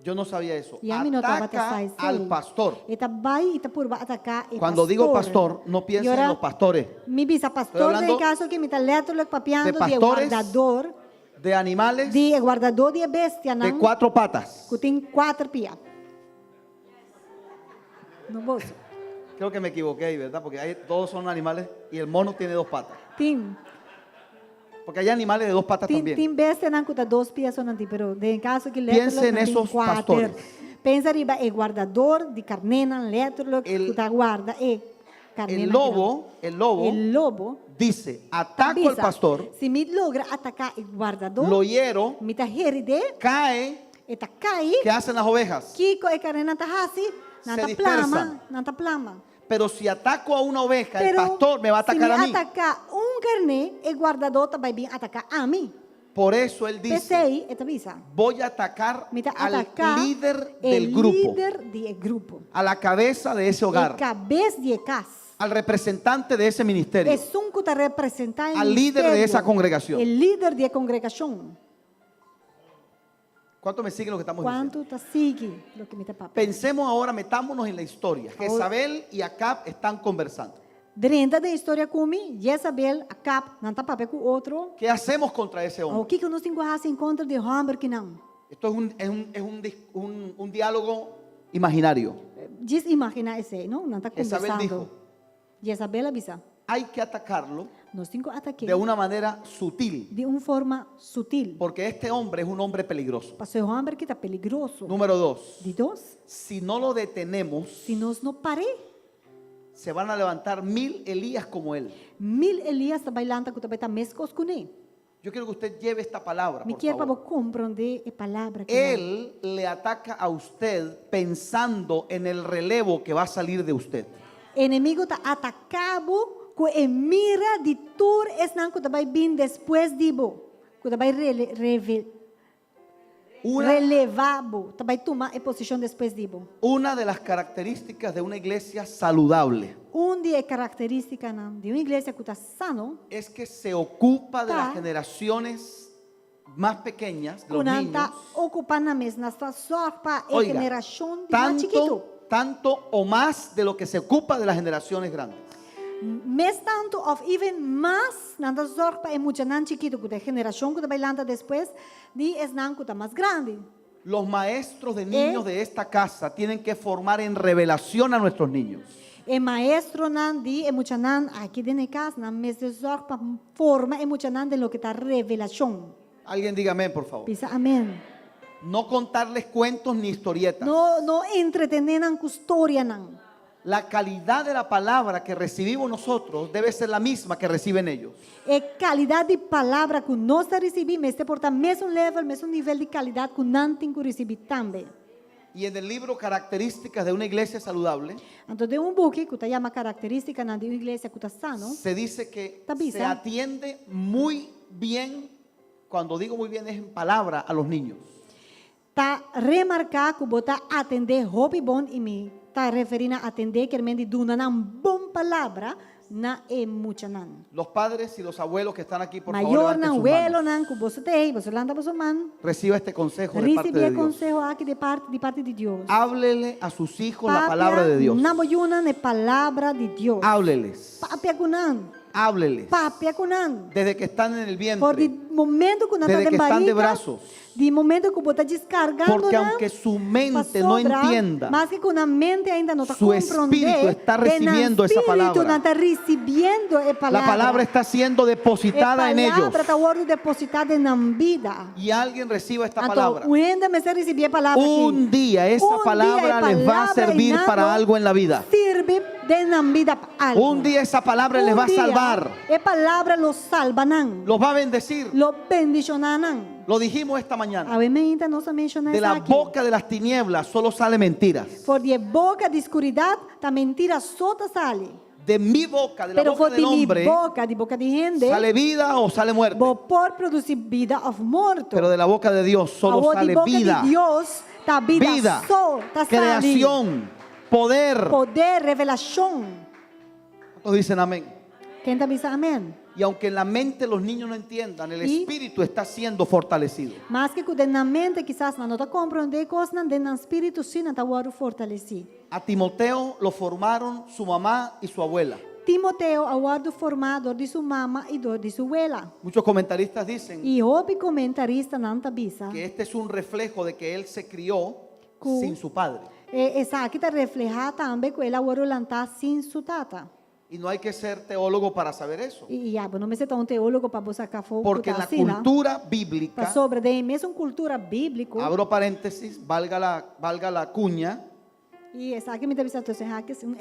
Yo no sabía eso. E a mim não estava Ataca al pastor. Eta vai eta por atacar e Cuando digo pastor, no piensen en los pastores. Mi bisa pastor hablando de caso que me está leto lo papiando de pastores, guardador, De animales de guardador de bestia, de não? 4 patas. Que tem 4 pias. No bolso. Creo que me equivoqué ahí, ¿verdad? Porque todos son animales y el mono tiene 2 patas. Tem Porque hay animales de 2 patas también. tem bestia não que tá 2 pias só não tem, pero de caso que leto Piense en esos pastores. Pensa arriba é guardador de carnena, leto que tá guarda e carnena. El lobo dice, ataco al pastor, se me logra atacar el guardador, lo hiero, me tá heride, cae, eta cai, ¿qué hacen las ovejas? Kiko e carnena tá hasi, Se nanta dispersan. plama, nanta plama. Pero si ataco a una oveja, el Pero pastor me va a atacar a se mí. me atacar carne, el guardador também vai atacar a mim. Por eso él dice, Pensei, eta visa. voy a atacar Me tá al atacar líder el del grupo, líder de grupo. a la cabeza de ese El hogar, cabeça de casa. al representante de ese ministerio. Es un que te representa el Al líder de ministerio, esa congregación. El líder de congregación. ¿Cuánto me siguen lo que estamos diciendo? ¿Cuánto te sigue lo que me está papá? Pensemos ahora, metámonos en la historia. Jezabel y Acab están conversando. Dentro da história comigo, Jezabel acaba, não está papel com outro. ¿Qué hacemos contra ese O hombre? que nós temos que fazer em contra de homem que não? Esto un diálogo imaginario. Diz imaginar esse, não? Não está Jezabel conversando. dijo, Jezabel avisa. hay que atacarlo Nós temos que atacar de una manera sutil, de uma forma sutil. porque este hombre es un hombre peligroso. Para ser um homem que está peligroso. Número 2, De dois, si no lo detenemos, se nós não parar, se van a levantar 1000 Elías como él. 1000 Elias está bailando que também está mescos com ele. Yo quiero que usted lleve esta palabra, Me por quer para favor. compreender a palavra que Él le ataca a usted pensando en el relevo que va a salir de usted. o inimigo está atacado com a mira de tudo esse não que vai vir depois de bo, que vai relevar bo, vai tomar a posição depois de bo. Una de las características de una iglesia saludable Dia característica de uma igreja que está sano, es que se ocupa de Ta. las generaciones más pequeñas, de los quando niños, está ocupando a mesa, está só para a Oiga, geração de mais chiquito. tanto o más de lo que se ocupa de las generaciones grandes. Mes tanto of even mais, nada zorg para muita nan chiquito, que a geração que vai lançar depois, de es nan que está mais grande. Los maestros de niños de esta casa tienen que formar en revelación a nuestros niños. E maestro nan di e muita nan aqui dentro de casa, nan mes de zorg para forma e muita nan de lo que está revelação. Alguien diga amén, por favor. Pisa amém. No contarles cuentos ni historietas. No entretener nan com história nan. La calidad de la palabra que recibimos nosotros debe ser la misma que reciben ellos. E qualidade de palavra que nós recebemos, este porta mesmo level, mesmo nível de qualidade que nan tem que receber também. Y en el libro Características de una iglesia saludable, Então, de book que está chama característica de uma igreja que está sano, se dice que Tabisa. se atiende muy bien, cuando digo muy bien es en palabra, a los niños. está remarcar que bota atender hobby bom e me está referindo a atender que realmente duna uma boa palavra na e mucha nan. Los padres y los abuelos que están aquí, por favor, Maior levanten nan, sus abuelo manos. nan, que você tem, você landa você man. Reciba este consejo de parte Receber de Dios. consejo aqui de parte de Deus. Háblele a sus hijos la palabra de Dios. Na boyuna ne palavra de Deus. Hábleles. Papia kunan. Hábleles. Papia kunan. Desde que están en el Por de vientre. momento que não Desde está que de están de barriga, brazos. de momento que você está descargando, Porque aunque su mente no entienda, mas que com a mente ainda não está su espíritu está recibiendo esa palabra. Não está recebendo a la palavra. palabra está siendo depositada en A ellos. palavra está sendo depositada na vida. Y alguien reciba esta Então, palabra. ainda me receber a palavra Un aqui. día esa Un palabra día les va a palabra servir inando para algo en la vida. Sirve de na vida para algo. Un día esa palabra les va a salvar. A palavra los salvarán. Los va a bendecir. Lo bendicionarán. Lo dijimos esta mañana. Obviamente não se menciona De isso la aqui. boca de las tinieblas solo salen mentiras. Por de boca de escuridade, a mentira só sale. De mi boca, de la Pero boca for del de mi hombre, boca, de boca de gente, sale vida o sale muerte. vou por produzir vida ou morto. Pero de la boca de Dios solo Agora, sale de boca vida, de Deus, tá vida, vida, só, tá creación, poder. poder, revelação. ¿Cuántos dicen amén? Quem está dizendo amém? Y aunque en la mente los niños no entiendan, el Y- espíritu está siendo fortalecido. Mas que na mente quizás não está compreender coisas, no espírito sim está agora fortalecido. A Timoteo lo formaron su mamá y su abuela. Timoteo agora formado de sua mama e de sua abuela. Muchos comentaristas dicen E houve comentarista não está bisa. que este es un reflejo de que él se crió Cu- sin su padre. Essa aqui está reflejada também que ele agora lançar sem sua tata. Y no hay que ser teólogo para saber eso. E não me sei um teólogo para você sacar fogo. Porque en la cultura bíblica, Para sobre de mesmo cultura bíblica. abro paréntesis, valga la cuña, E essa aqui me deve ser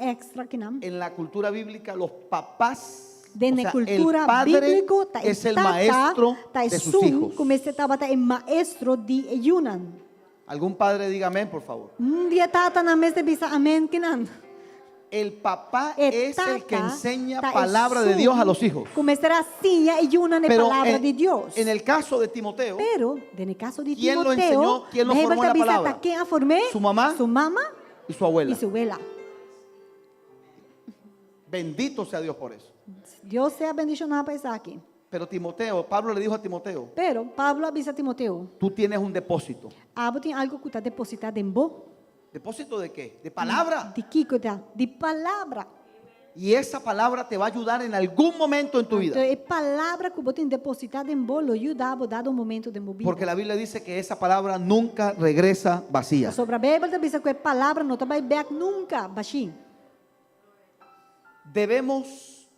extra que não. en la cultura bíblica los papás, De o na sea, cultura el padre bíblico tá es el tata, maestro tá de sus sum, hijos. como esse estava tá maestro de Yunan. Algún padre diga amén, por favor. Dia tata na mesa bisa amém que não. El papá E es el que tata enseña tá palabra de sum, Dios a los hijos. Como será assim e Yunan é Pero palavra de Deus. en el caso de Timoteo, Pero, no caso de ¿quién lo Timoteo, enseñó? ¿Quién lo formó en la palabra? ¿Quién a formé? Su mamá Su mamá y su abuela. y su abuela. Bendito sea Dios por eso. Dios sea bendicionado para isso aqui. Pero Timoteo, Pablo le dijo a Timoteo, Pero Pablo avisa a Timoteo, tú tienes un depósito. Abo tem algo que está depositado em bo. ¿Depósito de qué? De palabra. De que cuidar? De palavra. Y esa palabra te va a ayudar en algún momento en tu Então, vida. é palavra que você tem depositado em bolo e ajudar dado um momento de mover. Porque la Biblia dice que esa palabra nunca regresa vacía. Sobre a Bíblia também diz que a palavra não vai back nunca, baixinho. Debemos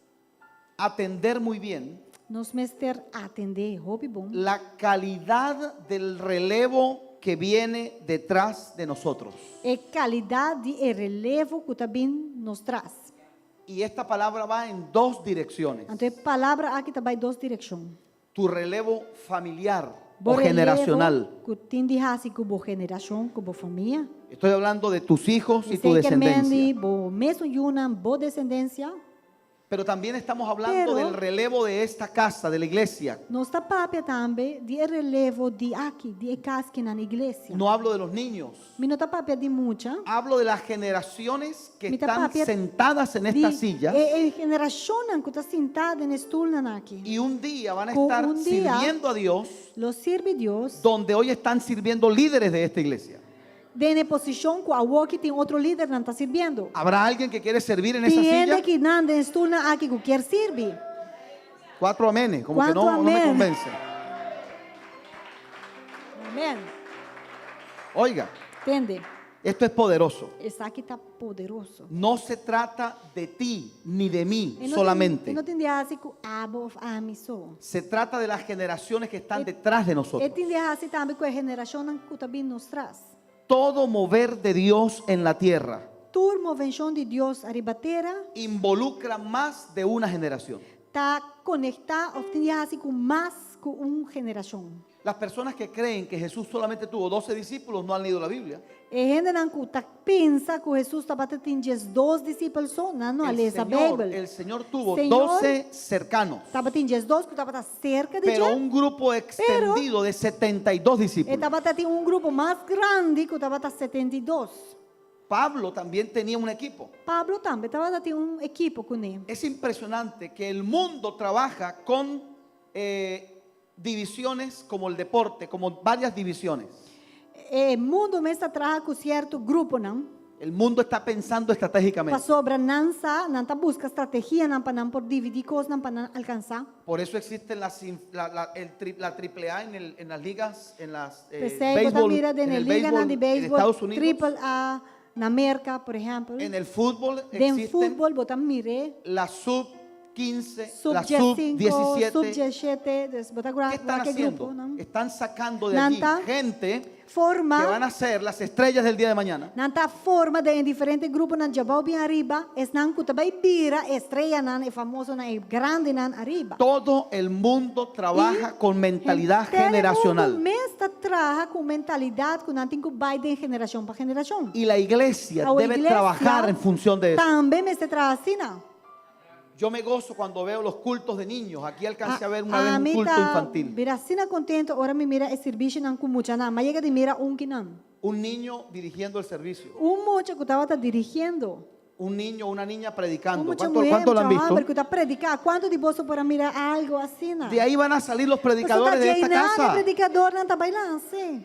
atender muy bien Nós mester atender, roupa bom. la calidad del relevo que viene detrás de nosotros. É qualidade e relevo que também nos traz. Y esta palabra va en dos direcciones. Então, a palavra aqui também duas direções. Tu relevo familiar Bo o generacional. Que tem de raça com boa geração, com boa família. Estoy hablando de tus hijos y tu Sei que mendi, descendencia. boa mesmo uma boa descendência. Pero también estamos hablando Pero- del relevo de esta casa, de la iglesia. Nós está papia também de relevo de aqui, de casque na igreja. No hablo de los niños. Mi não está papia de muita. Hablo de las generaciones que Mita están papia sentadas en estas sillas É geração que está sentada em estúdio aqui. y un día van a Con estar un día- sirviendo a Dios Los sirve Deus. donde hoy están sirviendo líderes de esta iglesia. De posição com a que tem outro líder não está servindo. ¿Habrá alguien que quiere servir en esa Tem silla? gente que não em estúdio aqui que quer servir. 4 amenes, como que Cuatro no me amén. convence. Amém. Oiga, Entende? esto es poderoso. Esse aqui está poderoso. No se trata de ti ni de mí E não solamente. Tem, não tem de assim com abo a mim só. Se trata de las generaciones que están detrás de E nosotros. tem de assim também com a geração que também nos traz. Todo mover de Dios en la tierra Turma venção de Deus a ribatera involucra más de una generación. está conectada, ou tem de assim com mais com uma geração. Las personas que creen que Jesús solamente tuvo 12 discípulos no han leído la Biblia. E gente não pensa que Jesus estava tendo 12 discípulos só, não lê essa Bíblia. El Señor tuvo Señor 12 cercanos, Estava tendo 12 que estava cerca de pero Ele. un grupo extendido de 72 discípulos. Estava tendo um grupo mais grande que estava 72. Pablo también tenía un equipo. Pablo também estava tendo um equipo com ele. Es impresionante que el mundo trabaja con divisiones como el deporte, como varias divisiones. O mundo mesmo trabalha com certo grupo, não? El mundo está pensando estratégicamente. Para sobra não está busca estratégia não para não por dividir coisas não para não alcançar. Por eso existen la AAA en las ligas, en las Percebe béisbol, mira de en el liga béisbol de en beisebol, Estados Unidos, triple A na América, por exemplo. en el fútbol De existen fútbol, botam mire. la sub-15, Sub la 5, sub-17. sub 17, botar ¿Qué están aquele haciendo? grupo, não? Están sacando de allí Nanta. gente que Forma, van a ser las estrellas del día de mañana. nanta forma de diferentes grupos na jabau bem arriba, es nan kuta bai bira, estrela nan, é famoso nan, é grande nan arriba. Todo el mundo trabaja con mentalidad Todo generacional. mundo mesmo trabalha com mentalidade que não tem que vai de geração para geração. Y la iglesia A debe iglesia trabajar en función de eso. Também mesmo trabalha assim, não? Yo me gozo cuando veo los cultos de niños. Aquí alcancé a ver una vez A un mim culto tá infantil. vira assim contento, ora me mira é serviço não com muita não, mas chega de mira que não. Un niño dirigiendo el servicio. Mucho que estava dirigindo. Un niño o una niña predicando. Mucha ¿Cuánto, mulher, cuánto lo han mucho visto? hombre que está predicando. ¿Cuánto de vos para mirar algo así? ¿No? De ahí van a salir los predicadores de esta casa. predicador não está bailando, sim.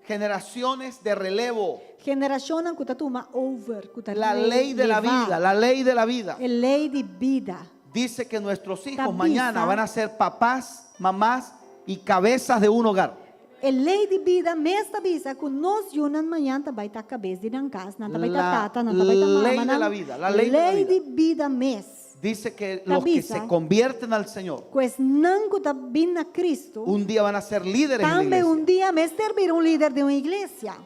Generaciones de relevo. Geração não está toma over, que está La ley de la vida, la lei de la vida. É lei de vida. Dice que nuestros hijos Tabiza. mañana van a ser papás, mamás y cabezas de un hogar. É lei de vida, mesma visa, que nós juntos amanhã vai estar cabeça de uma casa, não vai estar tata, não vai estar ley mama. de la vida, la ley de la vida. de vida mesmo. Dice que los que Tabiza. se convierten al Señor Pois não que está vindo a Cristo, un día van a ser líderes en la também iglesia. dia mesmo servir líder de uma igreja.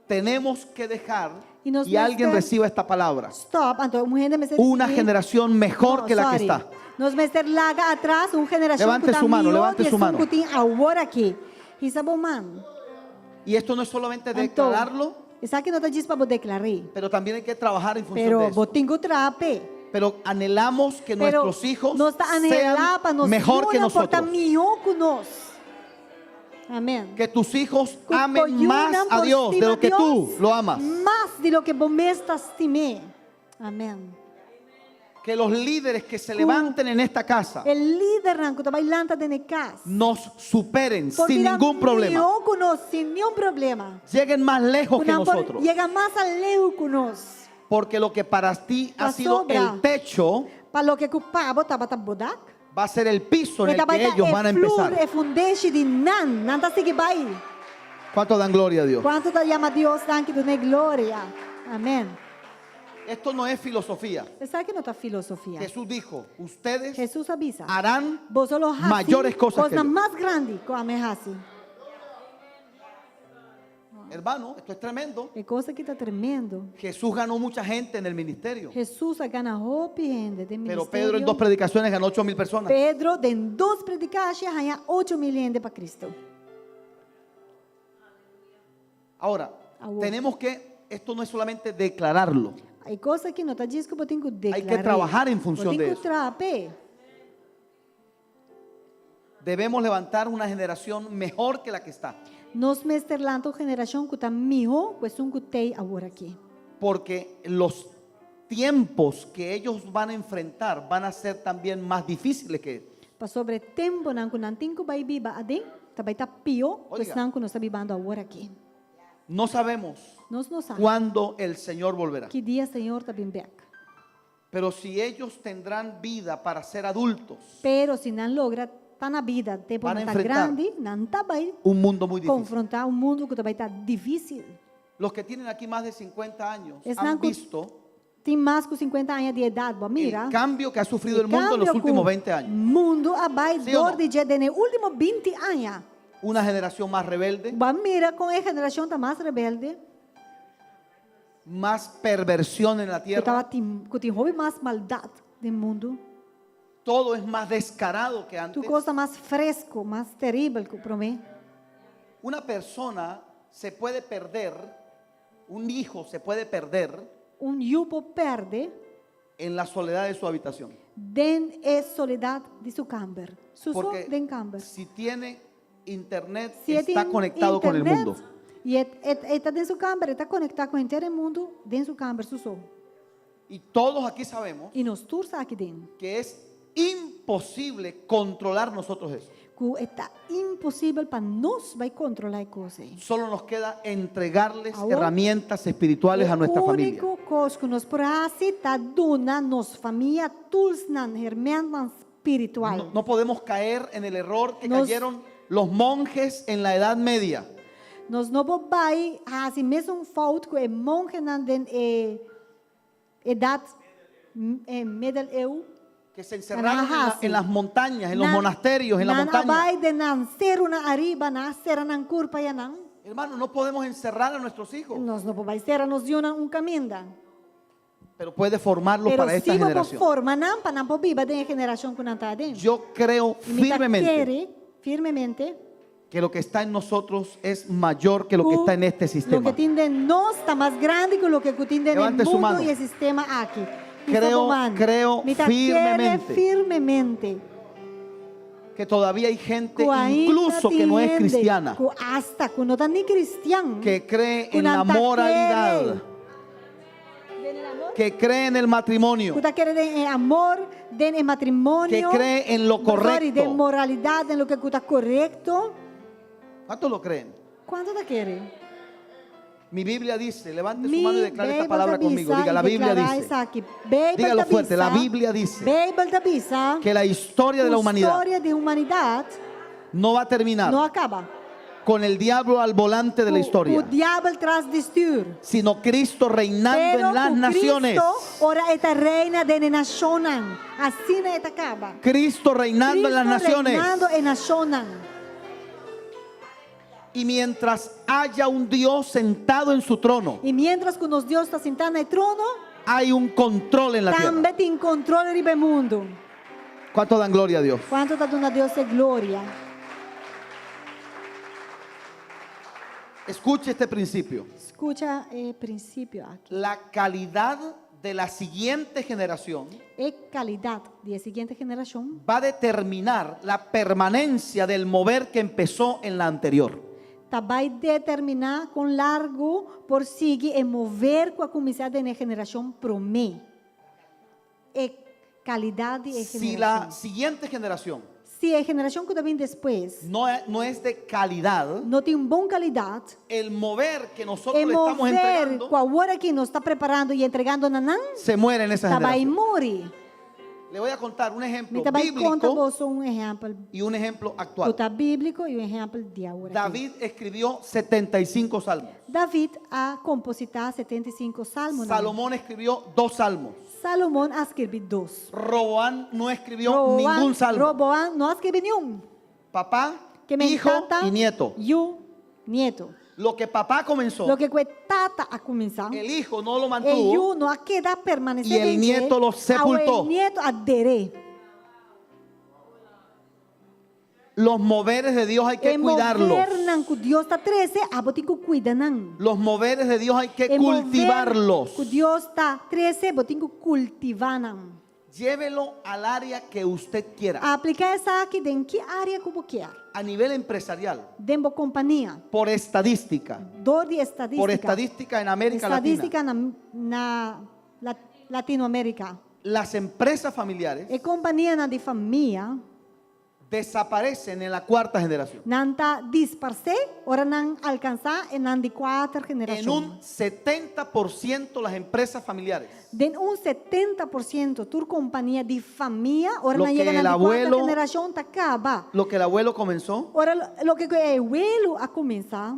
Tenemos que dejar Y nos y alguien muestra- reciba esta palabra. Stop, então uma gente me Una generación mejor que la que está. Nós meter laga atrás, uma geração Levante que está su mano, melhor levante que su mano. que tem agora aqui. Isso é bom, man. Y esto no es solamente Então, declararlo, isso aqui não está diz para declarar, pero también hay que trabajar en función pero de eso. botingo trape. Pero anhelamos que Pero nuestros hijos nós está anhelar para sean nós mejor que portar nosotros. melhor que nós. Amém. Que tus hijos Que amen coyunan más a por Dios de cima lo que Dios, tú lo amas. Más de lo que vos me estás estimé. Amém. Que los líderes que se levanten en esta casa El líder que está bailando en casa. nos superen Por sin mira ningún problema. melhor que nós, sem nenhum problema. Lleguen más lejos que Una por- nosotros. Llega más a lejos que nós. Porque lo que para ti ha Pasó, sido bra. el techo Para que ocupava, estava bodak. va a ser el piso en el Eta que ellos van a flor, empezar. fundeixe de nan tá seguir bai. ¿Cuántos dan gloria a Dios? Quanto da llama Deus, danke do ne glória. Amém. Esto no es filosofía. Você sabe que não tá filosofia. Jesús dijo, ustedes Jesus avisa. harán Vos solo hasi, mayores cosas que coisa yo. mais grande que a me hasi. Hermano, esto es tremendo. É coisa que tá tremendo. Jesús ganó mucha gente en el ministerio. Jesus gana roupa e rende de Pero ministério. Pedro en 2 predicaciones ganó 8.000 personas. Pedro, em 2 predicações, ganha 8.000 rende para Cristo. Ahora, Ahora. tenemos que, esto no es solamente declararlo. Hay coisa que não tá diz que eu tenho que declarar. Hay que trabajar en función de eso. Trape. Debemos levantar una generación mejor que la que está. Nós mesterlando geração que está melhor, questão que tem agora aqui. Porque los tiempos que ellos van a enfrentar van a ser también más difíciles que Para sobre tempo não que não tem que vai viver adem, também tá pior, Oiga. questão que nós está vivendo agora aqui. no sabemos Nós não sabemos cuándo el Señor volverá. que dia o Senhor está bem back. Pero si ellos tendrán vida para ser adultos, Pero se não logra tá na vida, tempo Van a não tá enfrentar grande, não tá vai un mundo muy difícil. confrontar um mundo que também tá difícil. Los que tienen aquí más de 50 años Es han nan- visto Tem mais que 50 anos de idade, boa, mira. el cambio que ha sufrido el mundo en los últimos 20 años. Mundo vai ¿Sí o dor no? de dia nos últimos 20 anos. Una generación más rebelde, Boa, mira com a geração tá mais rebelde. más perversión en la Que tierra. tem houve mais maldade do mundo. Todo es más descarado que Tu antes. coisa mais fresco, mais terrível que para mim. Una persona se puede perder, un hijo se puede perder Yupo perde en la soledad de su habitación. den é soledade de su camber. Porque den camber. si tiene internet, Se está tem conectado con el internet, mundo. E está dentro do camber, está conectado com o inteiro mundo dentro do camber, Y todos aquí sabemos E nós todos aqui dentro. que es imposible controlar nosotros eso. Que está impossível para nós vai controlar a coisa. Solo nos queda entregarles Ahora, herramientas espirituales a nuestra O familia. único coisa que nós está dando nos família tools nan hermanas espiritual. No, no podemos caer en el error que Nos- cayeron los monjes en la Edad Media. Nós não vai assim mesmo falta que é monge nan den idade middeleeuw. Que se encerraron en las montañas, en los monasterios, en la montaña. Vai de nan ser una arriba, na ser nan curpa ya nan. Hermano, no podemos encerrar a nuestros hijos, Nós não vai ser nos dio caminho. pero puede formarlos Pero para esta se não generación. forma não para não viva da geração que não está dentro. Yo creo firmemente firmemente que lo que está en nosotros es mayor que lo que está en este Lo que sistema. tem de nós está mais grande que o que tem no Levante su mano. mundo e o sistema aqui. Creo firmemente firmemente que todavía hay gente, que ainda incluso que no es tem cristiana, que hasta que não está nem cristiano, que cree que en la não tá moralidad, querendo, que cree en el matrimonio, que está querendo amor, en matrimônio, que cree en lo de correcto. moralidade, en lo que está correcto. ¿Cuántos lo creen? Quanto está querendo? Mi Biblia dice, levante su mano y declare esta palabra conmigo. Diga, la Biblia dice, dígalo Dígalo fuerte, la Biblia dice que la historia de la humanidad história de humanidade no va a terminar não acaba. con el diablo al volante de la O historia, diabo traz de stuur. sino Cristo reinando Pero en las com naciones. Cristo, ora esta reina de naciones. Assim não esta acaba. Cristo reinando en las naciones. Reinando en naciones. Y mientras haya un Dios sentado en su trono, E mientras que nos Deus está sentado no trono, hay un control en la tierra. também tem controle do mundo. ¿Cuánto dan gloria a Dios? Quanto está dando a Deus é glória. Escuche este principio. Escucha o princípio aqui. La calidad de la siguiente generación É qualidade da seguinte geração. va a determinar la permanencia del mover que empezó en la anterior. Vai determinar com largo por seguir e mover com a comissão da geração pro mim. É qualidade e Si la geração. siguiente generación se a geração que vem depois no es de calidad, não tem boa qualidade, el mover que nosotros e le estamos mover entregando com a hora que nos está preparando e entregando na nan, se muere en esa tá vai generación. morrer. Le voy a contar un ejemplo Me vai contar bíblico você exemplo y un ejemplo actual. bíblico e exemplo de agora. David escribió 75 salmos. David a compositar 75 salmos. Salomón escribió 2 salmos. Salomão a escrever 2. Roboán no escribió ningún salmo. Roboam não escreve nenhum. Papá, Que me hijo encanta y nieto. e o nieto. Lo que papá comenzó, Lo que fue tata a começar. el hijo no lo E mantuvo. o não a queda permanecer. Y el nieto lo sepultó. O nieto adere. Los moveres de Dios hay que cuidarlos. Movernan que Deus está 13, a botar que cuidanan. Los moveres de Dios hay que cultivarlos. Que Deus está 13, botar que cultivanan. Llévelo al área que usted quiera. Aplicar essa aqui em que área que você quer. A nivel empresarial, Dentro da companhia. por estadística. Dor de estadística. Por estadística en América Estadística Latina. na Latinoamérica. Las empresas familiares E companhia na de família. desaparecen en la 4ª generación. Nanta disparse, ora não alcançar e não de 4 En gerações. un 70% las empresas familiares. Den un 70% tu companhia de família, ora Lo não que chega el na de 4 abuelo- geração, tá acaba. Lo que el abuelo comenzó, Ora, lo que o abuelo a começar,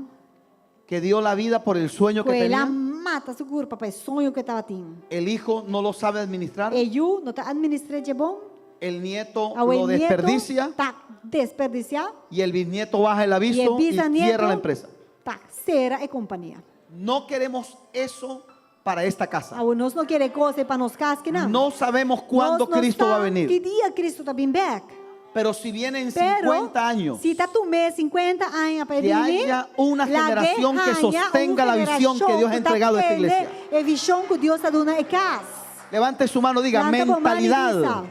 que dio la vida por el sueño que ela tenía, mata seguro, papai, sonho que estava tendo. el hijo no lo sabe administrar, E eu não tá administrando de bom, el nieto o lo nieto desperdicia tá desperdiciar, y el bisnieto baja el e o aviso y cierra la bisnieto empresa. tá cera e companhia. No queremos eso para esta casa. Nós não queremos coisa para nos casque, não. No sabemos cuándo Nós não Cristo va a Que venir, dia Cristo está vindo back? pero si viene en Pero 50 años, si está tu mes 50 años para que haya una generación que sostenga la visión que Dios ha entregado a esta iglesia. A visión que Dios ha dado a casa. Levante su mano, diga Levanta por mano y mentalidad diga,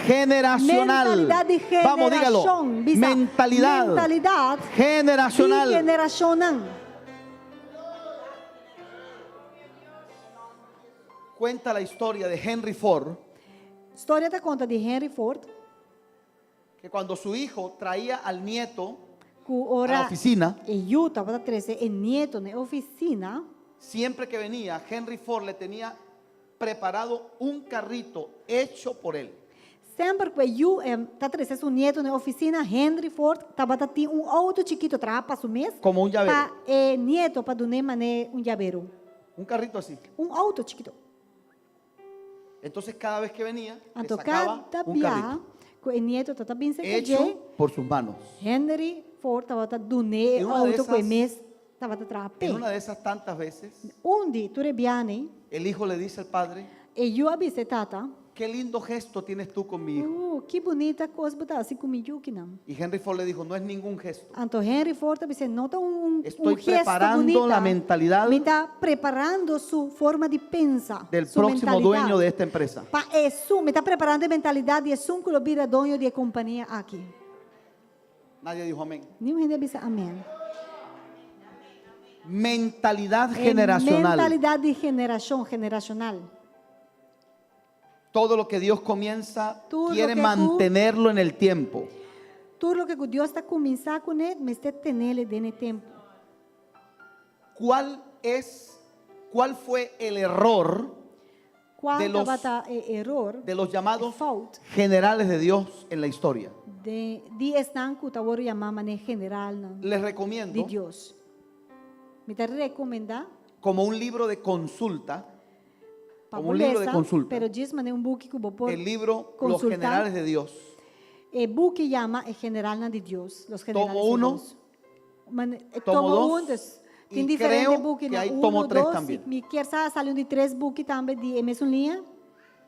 generacional. Mentalidad de Vamos, dígalo. generación. Bisa, Mentalidad mentalidad generacional. de generacional. Cuenta la historia de Henry Ford, História da conta de Henry Ford, que cuando su hijo traía al nieto que a la ora oficina, e eu estava 13 e nieto na oficina, siempre que venía, Henry Ford le tenía preparado un carrito hecho por él. sempre que eu está 13 nieto na oficina, Henry Ford estava tendo auto chiquito atrás para o mês, Como un llavero. para nieto para donar mané llavero, Un carrito así. auto chiquito. Entonces cada vez que venía, le Então, sacaba cada un dia carrito que o nieto estava bem hecho por sus manos. Henry Ford estava donar En una de auto que o esas- mês estava atrás. En una de esas tantas veces, Onde tu rebiane, el hijo le dice al padre, e eu avise tata, qué lindo gesto tienes tú con mi hijo. que bonita coisa botar assim comigo que não. Y Henry Ford le dijo, no es ningún gesto. Então Henry Ford avise não tá Estoy gesto preparando bonita. la mentalidad Me está preparando sua forma de pensar. del sua próximo dueño de esta empresa. Me está preparando a mentalidade de um que lo vira dono de companhia aqui. Nadie dijo amén. Nenhum gente avise amém. Mentalidad generacional. Mentalidade de generacional. Todo lo que Dios comienza, Todo quiere lo que mantenerlo en el tiempo. Tudo o que Deus está começando com ele, mas está tendo ele dentro tempo. ¿Cuál fue el error Qual De los- estava erro de los llamados fault generales de Dios en la historia? de estanco taworo chamama ne general não, Les de recomiendo Deus. Me está recomendar como un libro de consulta, para como un libro de bolesa, consulta, pero diz mané book que vou pôr. el libro Los consultar. Generales de Dios. E book llama el general de Dios, los generales Tomo de uno, Dios. tomo Tomo dos, tem y diferente creo book, que hay uno, tomo tres dos, también. Me quer salió de 3 book também de mesma linha.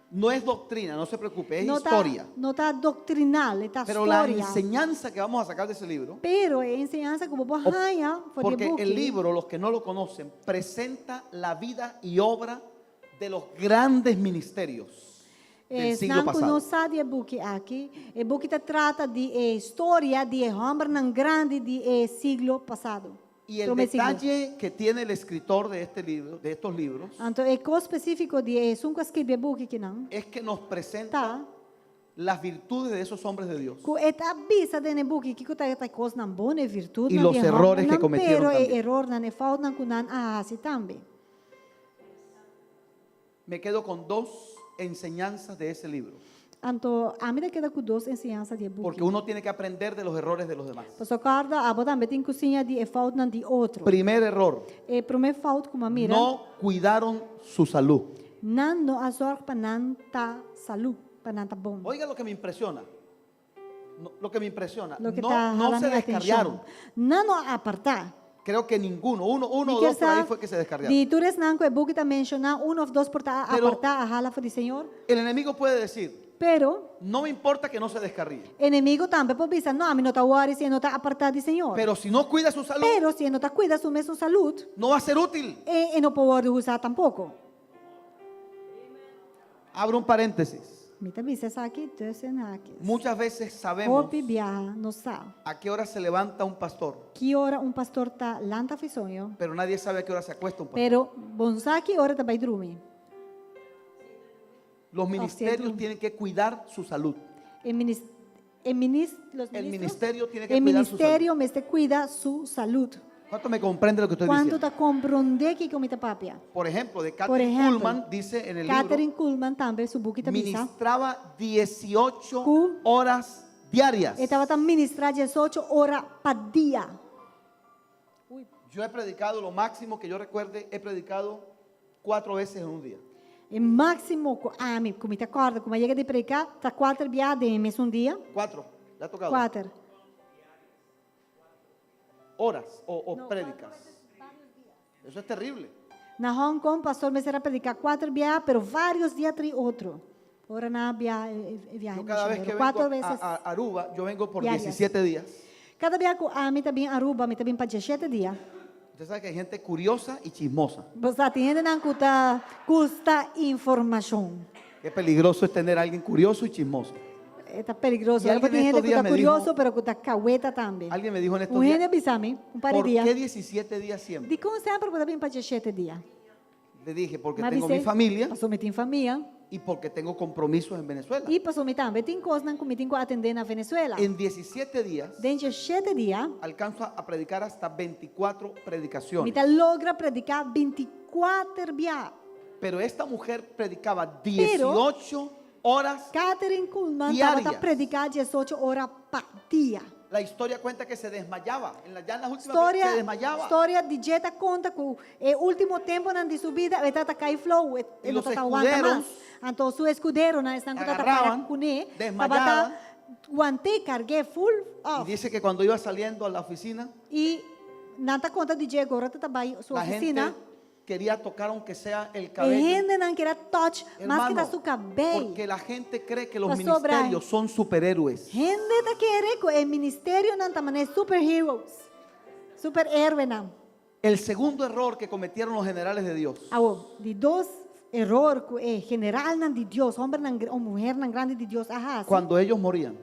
No es doctrina, no se preocupe, es Não historia. não tá doctrinal, está Pero la história. enseñanza que vamos a sacar de ese libro, Pero é enseñanza que vou arranhar for the porque book. el libro, los que no lo conocen, presenta la vida y obra de los grandes ministerios del siglo Não pasado. sabe book aqui. O book trata de história de homem grande de siglo passado. Y el Prometido. detalle que tiene el escritor de este libro, de estos libros, Então, é coisa específico de 5 escrever book que não. es que nos presenta Tá. las virtudes de esos hombres de Dios Ku eta bisa dene buki ki kuta eta kos nan bone virtud Y nan los die errores honden que nan, cometieron pero también. error nan e fout nan kunan ahasi tambe. me quedo con dos enseñanzas de ese libro. Anto amida queda ku dos enseñanças de buki. Porque uno tiene que aprender de los errores de los demás. Paso carda abo tambe tin kusinha di e fout nan di outro. Primer error, E prome fout kuma mira. no cuidaron su salud. Nan no azor pa nan ta salu, pa nan ta bom. Oiga lo que me impresiona. Lo que me impresiona. Lo que No, tá no se jalando a descarriaron. atenção. Nan no apartar. Creo que ninguno, uno o dos por ahí fue que se descarriaron. Di tures nan ko e buki ta menciona uno of dos porta Pero- apartar a hala for di Senhor. El enemigo puede decir, Pero no me importa que no se descarríe. inimigo tambe po bisa no ami no ta wari se no ta apartar di Senhor. Pero si no cuida su salud, Pero se no ta cuida su mesmo salud, no va a ser útil. e no pode usar tampouco. Abro un paréntesis. Mita bisa sa aqui, tusen aqui. Muchas veces sabemos Hopi viaja no sa. a qué hora se levanta un pastor, Que hora um pastor ta lanta fi sonho, pero nadie sabe a qué hora se acuesta un pastor. pero bon sa que hora ta vai dormir. Los ministerios cierto. tienen que cuidar su salud. El ministerio tiene que el cuidar su ministerio me se cuida su salud. ¿Cuánto me comprende lo que estoy ¿Cuánto diciendo? ta comprende que comita papia? Por ejemplo, de Por Catherine ejemplo, Kuhlman dice en el Catherine libro, Kuhlman también su buquita misa. ministraba 18 Ku- horas diarias. Estaba tan ministrar 18 horas para día. Yo he predicado, lo máximo que yo recuerde, he predicado 4 veces en un día. E máximo, ami, comita acorda, como chega de pregar, tá 4 viademes um dia. 4, ¿le ha tocado? 4. Horas o prédicas. Eso es terrible. Na Hong Kong, pastor me será predicar 4 viajes, pero vários dias tri outro. Ora na viagem. Yo cada vez que vengo 4 vezes. a Aruba, yo vengo por diarias. 17 días. Cada viagem ami também Aruba, me também para 17 dias. Usted sabe que hay gente curiosa y chismosa. Você atende na custa informação. Qué peligroso es tener a alguien curioso y chismoso. Está peligroso. Y alguien Tem gente estos que días está me curioso, dijo- pero que está cahueta também. Alguien me dijo en estos Um días, gente bisame, par de ¿por dias. qué 17 días siempre? De como sempre, para vir para 17 dias. Le dije, porque Mas tengo você mi familia passou me tem família. y porque tengo compromisos en Venezuela. E passou me também tem coisas que me tem que atender na Venezuela. En 17 días Dentro de 7 dias, alcanzo a predicar hasta 24 me predicaciones. logra predicar 24 dias. Pero esta mujer predicaba 18 horas. Catherine Kuhlman Diárias. estava a predicar 18 horas por dia. La historia cuenta que se desmayaba. Ya en las últimas se desmayaba. História de Jeta conta que o último tempo na de subida ele estava cair flow, E ele los não estava aguanta escuderos mais. Então su escudero na estão conta agarraban, para cuné, desmayaban. aguantei, carguei full Y off. dice que cuando iba saliendo a la oficina, E nanta conta de Jeta agora está vai sua la oficina. gente quería tocar aunque sea el E cabello. gente não queria touch, mas que Hermano, da su cabelo. porque la gente cree que los Pastor ministerios son superhéroes. Gente da querer que o ministério não tá mané superheroes. Superhéroe não. El segundo error que cometieron los generales de Dios De dos error que general não de Deus, homem não, ou mulher não grande de Deus, ahá. cuando ellos morían,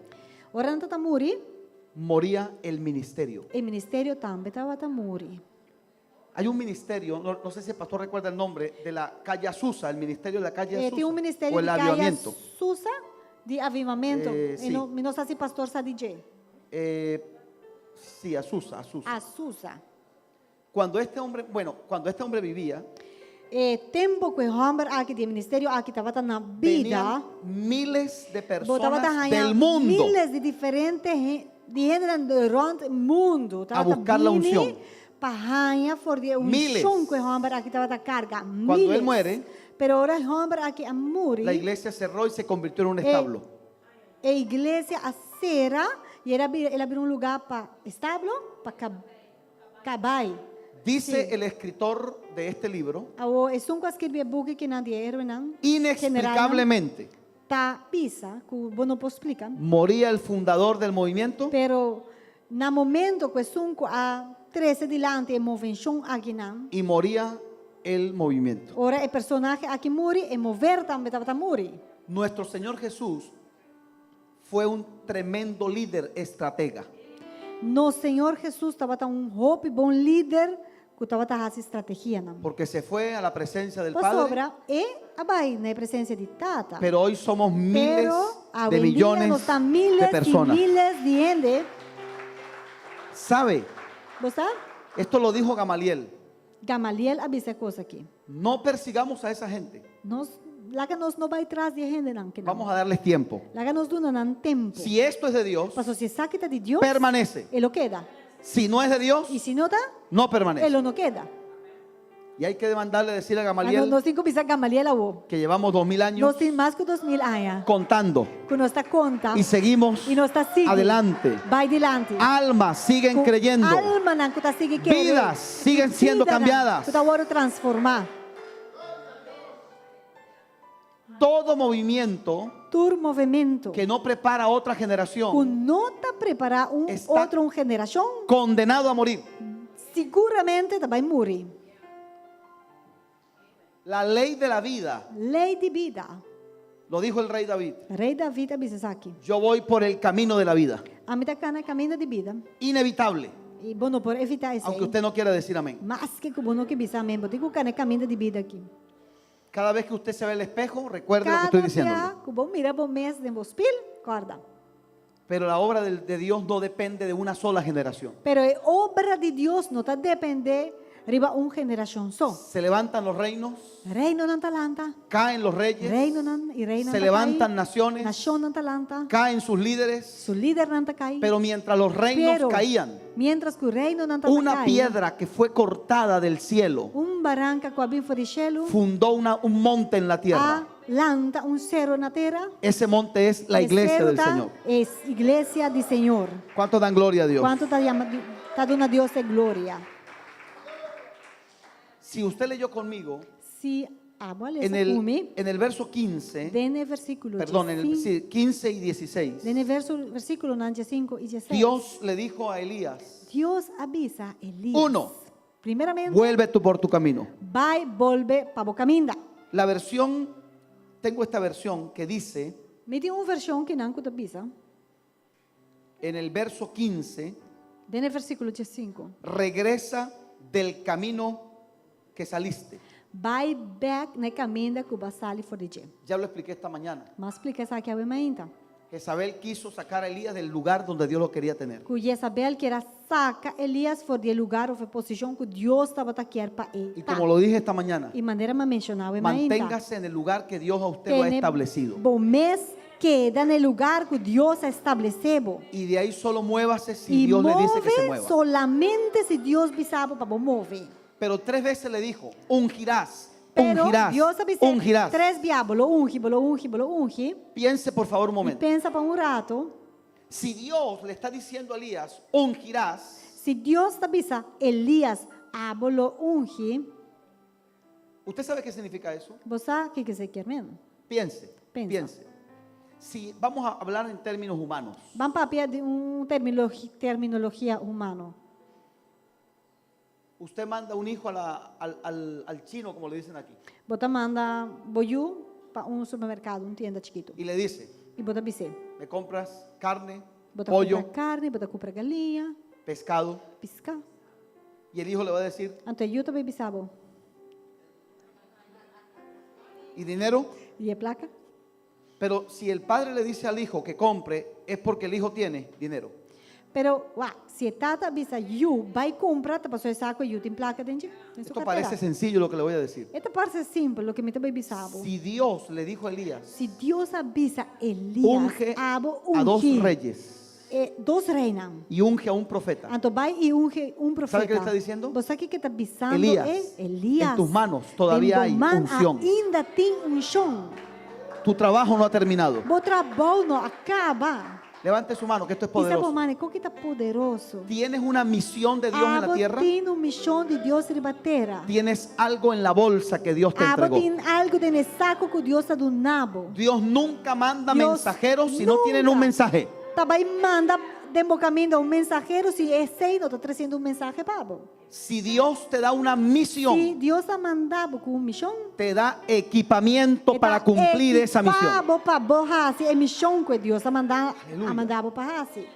Ora não tá muri, moría el ministerio. o ministério também estava a muri. Hay un ministerio, no sé si el pastor recuerda el nombre, de la calle Azusa, el ministerio de la calle Azusa, Tem ministério o el de Caia avivamiento. Susa de avivamento. Sí. E não sei se pastor sabe DJ. Sí, Azusa. A Susa. Cuando este hombre vivía, Tempo que o homem aqui de ministério aqui estava na venían vida, miles de botava personas del mundo miles de diferentes de gente do mundo. a buscar la unción. Para ganhar for de Miles. unção que o homem aqui estava a carga. Cuando él muere, Pero ahora el hombre aquí a morir. la iglesia cerró y se convirtió en un establo. A igreja a cera e ele abriu lugar para estábulo, para cabai. Dice el escritor de este libro, Es un escrever book que nadie era, não? inexplicablemente Tá pisa, que vos não posso explicar. moría el fundador del movimiento Pero no momento que sunco a 13 dilante e movenção aqui não. y moría el movimiento. Ora o personagem aqui morre e mover também estava a morrer. Nuestro Señor Jesús fue un tremendo líder estratega. No Senhor Jesus estava bom líder kutava tahasi estrategia nam. porque se fue a la presencia del Pa Padre. sobra abai na presença de tata. Pero hoy somos miles Pero de hoy en día millones nos están de miles y personas. miles de gente. ¿Sabe? Você? Esto lo dijo Gamaliel. Gamaliel avisa coisa aqui. No persigamos a esa gente. Laga nós não vai atrás de gente não. Que não. Vamos a darles tiempo. Laga nós duna não tempo. Si esto es de Dios, Paso se sabe que está de Deus, permanece. ele queda. Si no es de Dios, E se não está, no permanece. ele não queda. Y hay que demandarle decir a Mas Gamaliel nós temos que pensar Gamaliel avô. que llevamos 2000 años Nós temos mais que 2000 anos. contando Que nós está conta. y seguimos E nós está seguindo. adelante. Vai delante. Almas siguen Com creyendo. Alma não que está seguindo. Vidas siguen siendo cambiadas. Que está agora transformar. Todo movimiento Todo movimento. que no prepara a otra Que generación não está preparar Está- outra geração, condenado a morir. seguramente vai morrer. La ley de la vida, Lei de vida. lo dijo el rey David. Rei David avisa aqui. Yo voy por el camino de la vida. A mim está caminho de vida. Inevitable, E bom, por evitar isso. aunque usted no quiera decir amén. Mas que bom não que bisa amém. Digo que caminho de vida aqui. Cada vez que usted se ve al espejo, recuerde lo que Cada estoy diciendo. dia que bom mira bom mês de bospil, corda. Pero la obra de Dios no depende de una sola generación. Pero a obra de Deus não está depender riba geração só. Se levantan los reinos, Reino não talanta. caen los reyes, Reino não e reino se levantan naciones, Nação não talanta. caen sus líderes. Su líder não cai. Pero mientras los reinos Pero caían, mientras que o reino não una cai, piedra que fue cortada del cielo barranca com a bifa de cielo, fundó un monte en la tierra. lanta cerro na terra. Ese monte es la iglesia del Señor. É igreja do Senhor. ¿Cuántos dan gloria a Dios? Quanto está dando a Deus de glória. Si usted leyó conmigo Se vale en el verso 15, dene versículo perdón, en el, sí, 15 y 16, dene versículo 5 e 16. Dios le dijo a Elías, Deus avisa a Elias. Uno, primeiramente, vuelve tú por tu camino. vai volver para o caminho. La versión, tengo esta versión que dice, Me tem uma versão que não que avisa. en el verso 15, Dene versículo 5. regresa del camino que saliste. Vai back na caminho que vai sair for de dia. Ya lo expliqué esta mañana. Mas explica isso aqui ainda. Jezabel quiso sacar a Elías del lugar donde Dios lo quería tener. Que Jezabel queira sacar Elias for de lugar ou posição que Deus estava quer para ele. Y como lo dije esta mañana, E maneira me mencionava ainda. manténgase en el lugar que Dios a usted lo ha establecido. Bom mês queda no lugar que Deus estabeleceu. Y de ahí solo muévase si E Dios le dice que se move mueva. solamente se Deus bisaba para mover. Pero 3 veces le dijo, ungirás, Pero ungirás, Deus avisou ungirás. 3 diabos, unge. Piense por favor un E momento. pensa para rato. Si Dios le está diciendo a Elías, ungirás, Se Deus avisa Elias, abolo unge, ¿usted sabe qué significa eso? você o que você quer mesmo? Piense, Pensa. piense. Si vamos a hablar en términos humanos, Vamos para de terminologia humana. usted manda un hijo al chino, como le dicen aquí, Você manda boiú para supermercado, tienda chiquito. y le dice, E você dice, me compras carne, você pollo, compra carne, você compra galinha, pescado, pisca. y el hijo le va a decir, Então eu também bisabo. ¿y dinero? E a placa? Pero si el padre le dice al hijo que compre, es porque el hijo tiene dinero. Pero, se tata avisa you, vai comprar, tá passou saco you tem placa dentro. Esto parece sencillo lo que le voy a decir. Esta parte é simples, o que me também bisabo. Si Dios le dijo a Elías, Se Deus avisa Elias, unge abo a 2 unge, reyes dos reinam. y unge a un profeta, Então vai e unge profeta. ¿sabe qué le está diciendo? Você que está avisando Elías, Elias. en tus manos todavía hay unción. Ainda tem unção. Tu trabajo no ha terminado. O trabalho não acaba. Levante su mano, que esto es E sabe, poderoso. mano, qual que está poderoso? ¿Tienes una misión de Dios en la tierra? Tem uma missão de Deus na terra. ¿Tienes algo en la bolsa que Dios te entregó? Tem algo de saco que Deus está dando. Dios nunca manda Dios mensajeros si no nunca. tienen un mensaje. Também manda desembocamento um mensageiro se esse não está trazendo mensaje para você. Si Dios te da una Se misión, Deus está mandando com missão, te da equipamiento para cumplir esa misión. Para borrar a missão que Deus está mandando Aleluia. a mandar para fazer.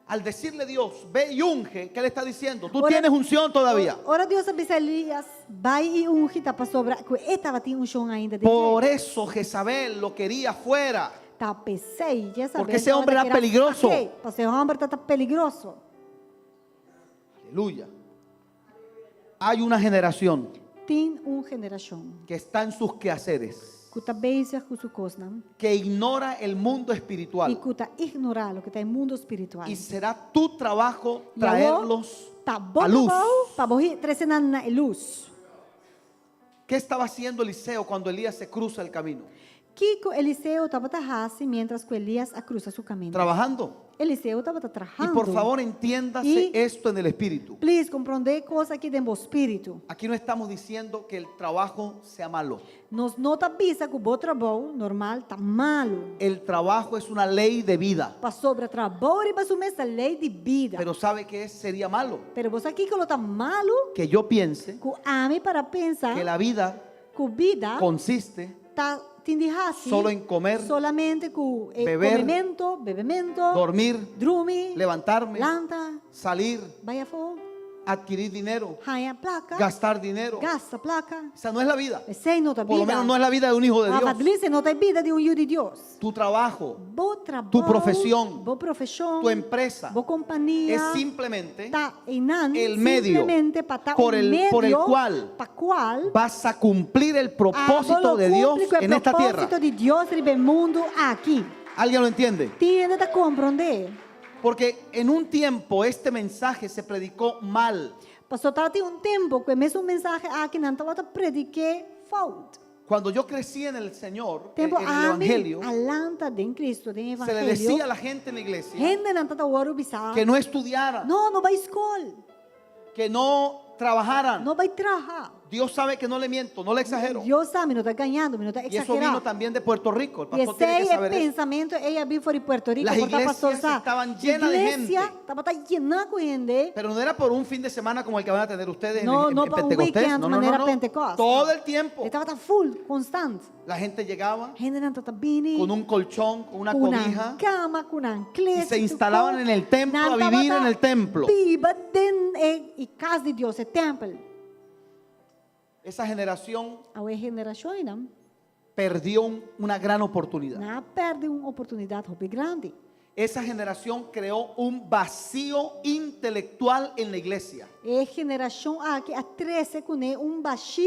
Al decirle Dios, ve y unge, ¿qué le está diciendo? Tú Ora- tienes unción todavía. Ora Deus avisa Elias, vai e unge tá para sobra, que estava tinha unção ainda de Por eso Jezabel lo quería fuera. tá pensei, já sabe. Porque ese hombre era peligroso. Para esse homem tá peligroso. Aleluya. Hay una generación Tem geração que está en sus quehaceres, que está bezig com sua coisa que ignora el mundo e espiritual. que está ignorando o que está no mundo espiritual. Y será tu trabajo E traerlos tá bom, a luz. para morrer trazendo na luz. ¿Qué estaba haciendo Eliseo cuando Elías se cruza el camino? Que Eliseu estava tarrase mientras que Elias cruza seu caminho. Trabajando. Eliseu estava Y trabalhando. por favor entiéndase Y- esto en el espíritu. Please, compreender coisa aqui dentro do espírito. Aquí no estamos diciendo que el trabajo sea malo. Nós não tá visa que o bom trabalho normal tá malo. El trabajo es una ley de vida. Para sobre trabalho e para assumir essa lei de vida. Pero ¿sabe qué sería malo? Pero você aqui que lo tá malo, Que yo piense que ame para pensar que la vida que vida consiste tá tindihasi solo en comer, solamente com beber, bebimento, dormir, dormir, levantarme, lanta, salir, vai a fogo, adquirir dinero, raia placa, gastar dinero. gasta placa. Esa no es la vida. Essa não tá Por lo vida. menos no es la vida de un hijo de A Dios. vadlice não tá vida de filho de Deus. Tu trabajo, Bom trabalho, Tu profesión, boa profissão, tu empresa boa companhia, es simplemente tá enando el medio simplesmente para tá por el medio cual para qual vas a cumplir el propósito de Dios en esta tierra. propósito de Deus no mundo aqui. ¿Alguien lo entiende? Tiene que comprender. Porque en un tiempo este mensaje se predicó mal. Pastor, tem tempo que mesmo mensagem aqui não estava predique falta. Cuando yo crecí en el Señor, Tempo en el Evangelio, alanta de Cristo, de se le decía a Evangelho. la gente en la iglesia Gente não está ouro bisar. que no estudiaran, Não vai escola. que no trabajaran. Não vai trabalhar. Dios sabe que no le miento, no le exagero. Deus sabe, não está ganhando, não está Y eso vino exagerando. también de Puerto Rico. El E pastor tiene que esse é saber eso. pensamento, ela vem fora de Puerto Rico. Las porque o pastor iglesias sabe. estaban llenas de gente. Iglesia estava llena com gente. Pero no era por un fin de semana como el que van a tener ustedes No, en no para un Pentecostés. weekend de manera Pentecostés. Todo el tiempo. Estava full, constante. La gente llegaba Gente não está vindo. con un colchón, con una com cobija. uma cama, com uma anclete. Y se instalaban en el templo a vivir en el templo. Viva e casa de Deus, é templo. Esa generación A geração não, perdió una gran oportunidad. não perde uma oportunidade muito grande. Esa generación creó un vacío intelectual en la iglesia. É geração que atrece com baixo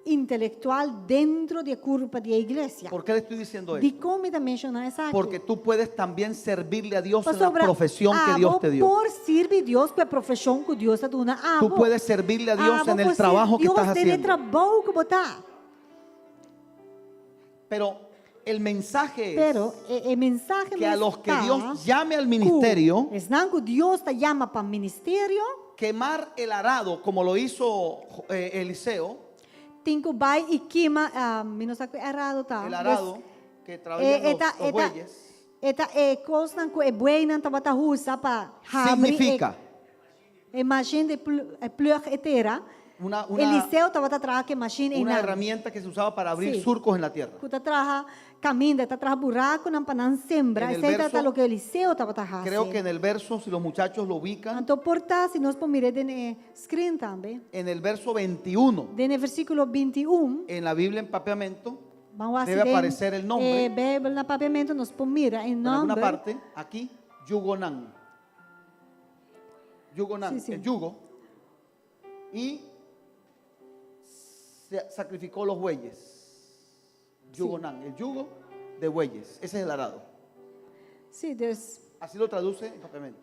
intelectual dentro da curva da igreja. ¿Por qué le estoy diciendo De esto? como está mencionando essa aqui. Porque tú puedes también servirle a Dios en la Pastor, profesión que Dios te dio. por servir Deus com a profissão que Deus está dando. Tú puedes servirle a Dios en el trabajo que estás Deus tem haciendo. trabalho que botar. Pero el mensaje es Pero o mensaje que a los que Dios llame al ministerio, es não que Deus te llama para ministério, quemar el arado como lo hizo Eliseo, tem que vai e queima, não sei errado tá. el arado que traían los bueyes, Eta é coisa que é boa não estava tá usa para significa imagine de plug etera. una Eliseu estava atrás que machine una não. herramienta que se usaba para abrir Sí. surcos en la tierra. Que atrás caminho, está atrás buraco não para não sembrar. En el Esse verso- é o que Eliseu estava atrás. Creo que en el verso, si los muchachos lo ubican, Então portar, se nós podemos ver no screen também, en el verso 21, no versículo 21, en la Biblia en papiamento, vamos a debe aparecer el nombre. Bíblia no papiamento, nós podemos mirar em en alguna nome. parte, aquí, Yugonan. Yugonan, Sí, sí. el yugo. Y se sacrificó los bueyes. Yugonan, el yugo de bueyes. Ese es el arado. Sim, Deus. Así lo traduce en papiamento.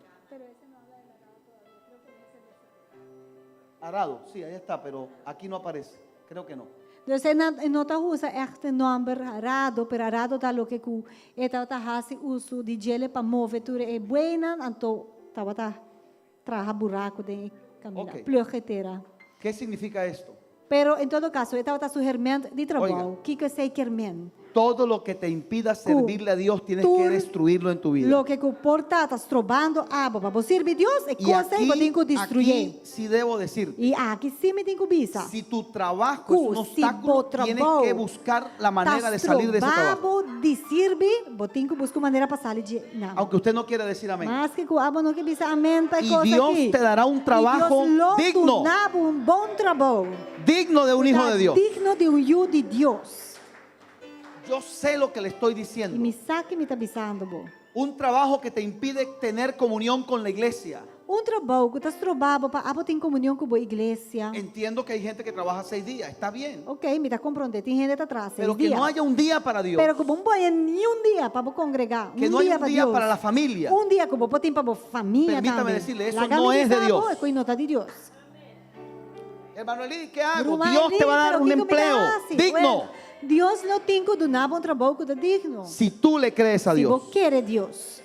Arado, sí, ahí está, pero aquí no aparece. Creo que no. Deus não está usa este nome arado, pero arado está lo que ku eta tá hasi uso de gele para mover tudo é buena, então estava tá traja buraco de caminhar, Ok. pleugetera. ¿Qué significa esto? Pero em todo caso, estava tá sugerindo de trabalho, Oiga. que sei que Todo lo que te impida servirle a Dios tienes que destruirlo en tu vida. Lo que comporta, estás trobando abo para servir Deus e Y coisa que tem que destruir. aquí sí debo decir, E aqui sim me tem que bisa. si tu trabajo es un Si obstáculo, bo tienes trabalho que buscar la manera de salir de ese trabajo. de servir, bo tem que buscar maneira para sair de não. Aunque usted no quiere decir amén. Mas que o abo não que bisa amém tá Y coisa Dios aqui. te dará un trabajo E Deus digno, un bom trabalho. digno de un hijo de Dios. Digno de hijo de Deus. Yo sé lo que le estoy E diciendo. me saque me tá bisando, bo. Un trabajo que te impide tener comunión con la iglesia. Trabalho que estás trobando para abo tem comunhão com a igreja. Entiendo que hay gente que trabaja 6 días, está bien. Ok, me está compreendendo, tem gente atrás, Pero que no haya un día para Dios. Pero que não ponha nenhum dia para congregar. Que no haya un para día Deus. para la familia. Un día como tem para a família Permítame também. decirle, eso La no es de galería Dios. é coisa não está de Deus. Hermano Eli, ¿qué hago? Irmã Dios Eli, te va a dar pero un que empleo combinasse? digno. Well, Deus não tem que dar um trabalho que é digno. Si tú le crees a Se Dios. você quer Deus.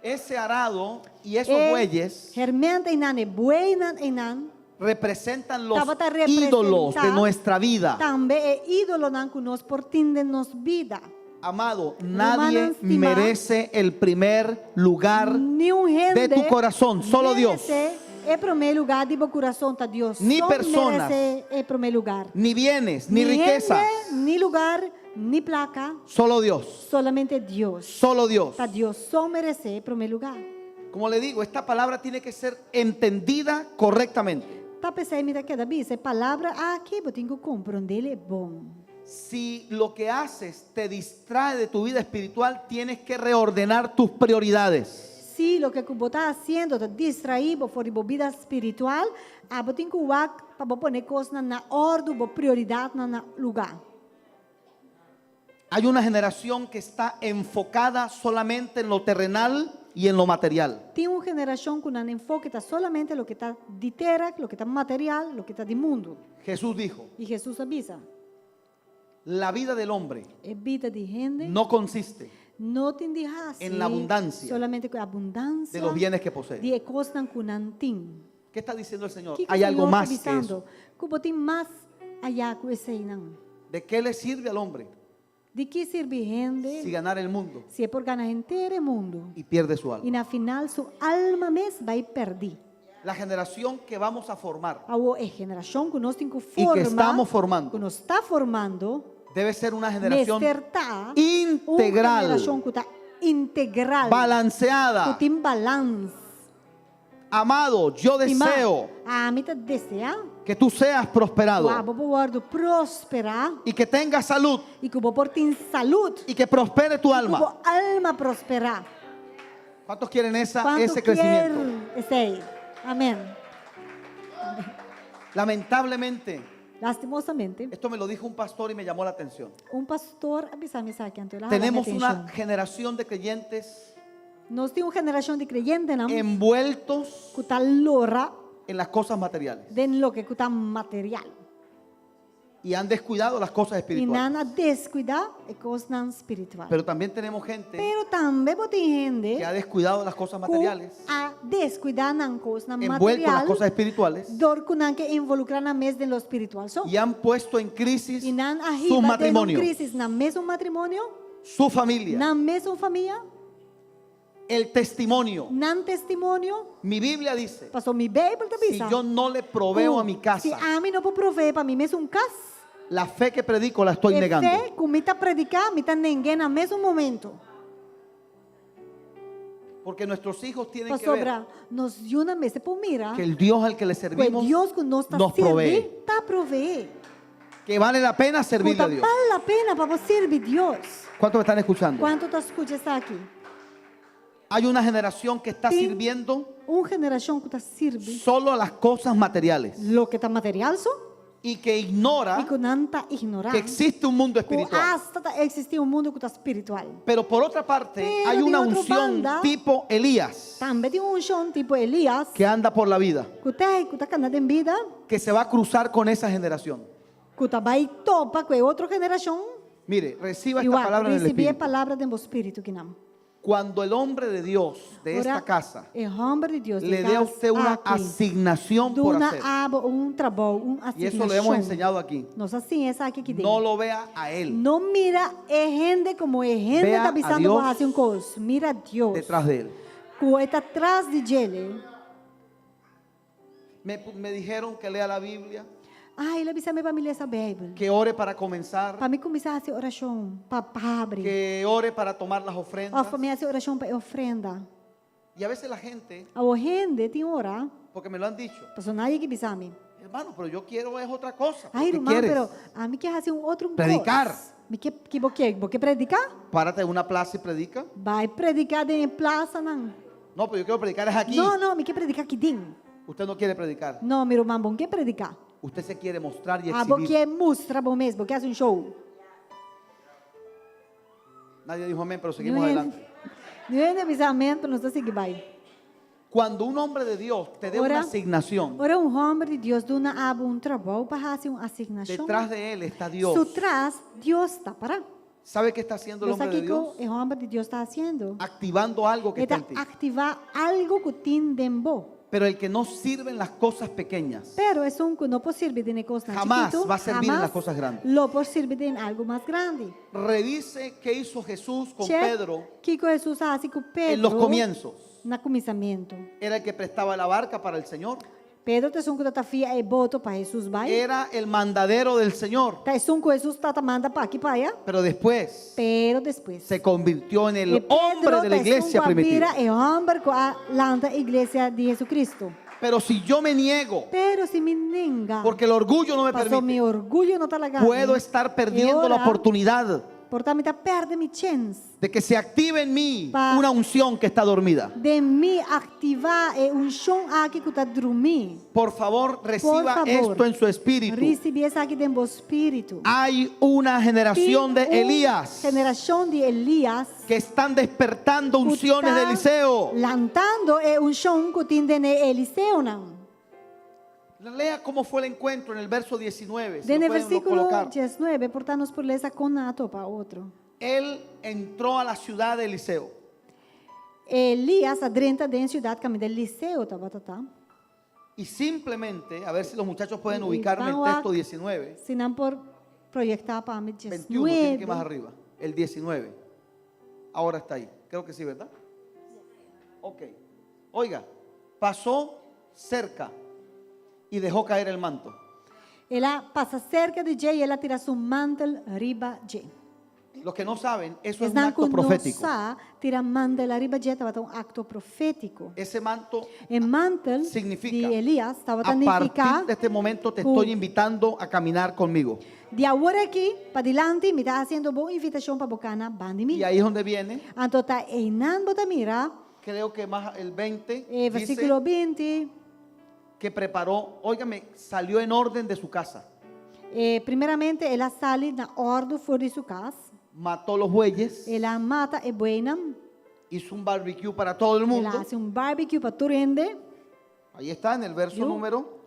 Ese arado y esos bueyes Realmente é boi não representan los Estaba a ídolos de representar nuestra vida. também é ídolo não que nos portinde nos vida. Amado, nadie estimado, merece el primer lugar Nenhum de tu corazón, solo Dios. É primeiro lugar de meu coração tá Deus. Ni Só personas. merece é primeiro lugar. Ni bienes, ni riquezas, gente, ni lugar, ni placa, solo Dios, solamente Dios. solo Dios. Tá Deus só merece primeiro lugar. Como le digo, esta palabra tiene que ser entendida correctamente. Tá pensando me daquela vez, é palavra aqui, eu tenho que compreender é bom. Si lo que haces te distrae de tu vida espiritual, tienes que reordenar tus prioridades. Se o que você está fazendo te distrair por vida espiritual, você tem que usar para pôr coisas na ordem, prioridade no lugar. Hay una generación que está enfocada solamente en lo terrenal y en lo material. Tem uma geração que não enfoca está solamente no que está de terra, no que está material, no que está de mundo. Jesús dijo, E Jesus avisa, la vida del hombre é vida de gente, no consiste não tem de raça, en la abundancia solamente com a abundância de los bienes que posee. de coisas que não tem. ¿Qué está diciendo el Señor? Que Hay o algo Senhor más está que avisando? eso. Que você tem mais allá que esse não. ¿De qué le sirve al hombre De que serve gente si ganar el mundo se é por ganhar inteiro o mundo? y pierde su E alma? na final, sua alma mesmo vai perder. La generación que vamos a formar A geração que nós temos que y formar, que estamos que formando nós está formando, debe ser una generación uma integral, geração que está integral, que balanceada. tem balanço. Amado, yo deseo A mim está desejar que tú seas prosperado o guardo prosperar y que tengas salud e que o por tem saúde, y que prospere tu que alma. o alma prosperar. ¿Cuántos quieren ese Quanto crecimiento? quer esse aí? Amém. Lamentablemente, Lastimosamente, esto me lo dijo un pastor y me llamó la atención. pastor avisou-me isso aqui antes. Tenemos una generación de creyentes Nós temos uma geração de crentes não? envueltos Que está lora en las cosas materiales de lo que está material. y han descuidado las cosas E espirituales. não descuidar é coisa não espiritual. Pero también tenemos gente Pero também tem gente que ha descuidado las cosas materiales, que a descuidar não coisa envuelto en las material, cosas espirituales dor que não que involucrar na mesa de lo espiritual. So, y han puesto en crisis e não su arriba de uma matrimonio, crise na mesmo matrimônio, su familia, na mesma família, el testimonio. não testemunho. Mi Biblia dice, Passou me bem por si yo no le proveo a mi Se casa, a mim não vou prover para mim mesmo casa, la fe que predico la estoy é negando. fé que me está predicar, me está ninguém no mesmo momento. Porque nuestros hijos tienen Para que ver sobrar, nos dio uma mesa por mirar. que el Dios al que le Que servimos Deus que nos está nos provee. está proveer. Que vale la pena servirle a Dios. Vale a pena para você servir Deus. ¿Cuántos me están escuchando? Quanto tu escutas aqui? Hay una generación que está Sí. sirviendo Uma geração que está servindo solo a las cosas materiales lo que está material só y que ignora e que não está ignorando. que existe un mundo Que espiritual. hasta existe um mundo que está espiritual. Pero por otra parte, Pero hay de una otra unción banda, tipo Elías Também tem um chão tipo Elias que anda por la vida, que está canando em vida, que se va a cruzar con esa generación. que vai topa com outra geração Mire, reciba e esta palabra en el receber a Espíritu. palavra do Espírito que não. Cuando el hombre de Dios de esta Ora, casa o homem de Deus le de dé a casa usted una aqui, asignación por duna hacer, abo trabalho, y eso lo hemos enseñado aquí, Nós assim essa aqui que no lo vea a él Não mira gente como gente Vea está a pensando Dios por fazer coisa. Mira Deus. detrás de él. Que está atrás de ele. Me dijeron que lea la Biblia, Ah, ele avisa para me ler essa Bíblia. que ore para comenzar, Para mim começar a fazer oração, para abre. que ore para tomar las ofrendas. Para mim fazer oração para ofrenda. Y a veces la gente, A gente tem orar. porque me lo han dicho, Personagem que bisa me. hermano, pero yo quiero es otra cosa. Ai, ¿Qué irmão, quieres? pero a mim quer fazer outro Predicar. Me que você predicar? Párate en una plaza y predica. Vai predicar em praça não. No, pero yo quiero predicar es aquí. Não, me quer predicar aqui dentro. Usted no quiere predicar. Não, meu irmão, bom quer predicar. Usted se quiere mostrar y Ah, bom exhibir. quer mostrar bom mesmo, quer fazer show. Nadie dijo amén, pero seguimos adelante. Não é avisamento, não está seguindo vai. Cuando un hombre de Dios te dé Ora- una asignación, Ora homem de Deus dona abo trabalho para fazer uma asignação. detrás de él está Dios. Sutras, Deus está para. ¿Sabe qué está haciendo el Deus hombre de aqui Dios? que o homem de Deus está fazendo. Activando algo que está Está en ti. ativar algo que tem dentro. Pero el que no sirve en las cosas pequeñas, Pero é que não pode servir de coisa Jamás chiquito, va a servir en jamás las cosas grandes. Lo pode servir de algo mais grande. revise qué hizo Jesús con Che, Pedro que Jesus faz com Pedro en los comienzos. no começamento. Era el que prestaba la barca para el Señor. Pedro te que tafia e boto para Jesus vai. Era el mandadero del Señor. Tá que Jesus tá manda para aqui para allá. Pero después Pero depois se convirtió en E el hombre de la iglesia primitiva. É homem com a landa igreja de Jesucristo. Pero si yo me niego, Pero se me nega, porque el orgullo no me passou permite, meu orgulho não tá legal. puedo estar perdiendo la oportunidad Portanto, tá perde mi chance de que se active en mí Pa- una unción que está dormida. de me activar um chão aqui que tá dormir. Por favor, reciba favor, esto en su espíritu. Recebi essa aqui dentro do espírito. Hay una generación de Elías Generação de Elias. que están despertando unciones de Eliseo. Lantando é chão que tem de Eliseu não. Lea cómo fue el encuentro en el verso 19. Si lo Dentro pueden versículo colocar. 19, portanto, nos por ler essa conato para outro. Él entró a la ciudad de Eliseo. Elias adentra dentro da cidade caminho de Eliseu, tá? Y simplemente, a ver si los muchachos pueden Y ubicarme el vamos a- texto 19. Se não por projetar para mim 21, tiene que ir más 19. arriba. El 19. Ahora está ahí. Creo que sí, ¿verdad? Ok. Oiga, pasó cerca y dejó caer el manto. Ela passa cerca de Jay e ela tira seu mantel riba Jay. Los que no saben, eso es un Não acto profético. tira mantel riba Jay, estava um acto profético. Ese manto, E mantel Significa, de Elias estava a partir significar de este momento te Cu- estoy invitando a caminar conmigo. de agora aqui para diante me está fazendo boa invitação para bocana bande mim. Y ahí es donde viene, Então tá einan bota mira, creo que más el 20, versículo dice 20. que preparó, óigame, salió en orden de su casa. Primeiramente, ela sai na ordem fora de sua casa. Mató los bueyes, Ela mata e buena. hizo un barbecue para todo el mundo. Ela faz barbecue para todo mundo. Ahí está en el verso Yo- número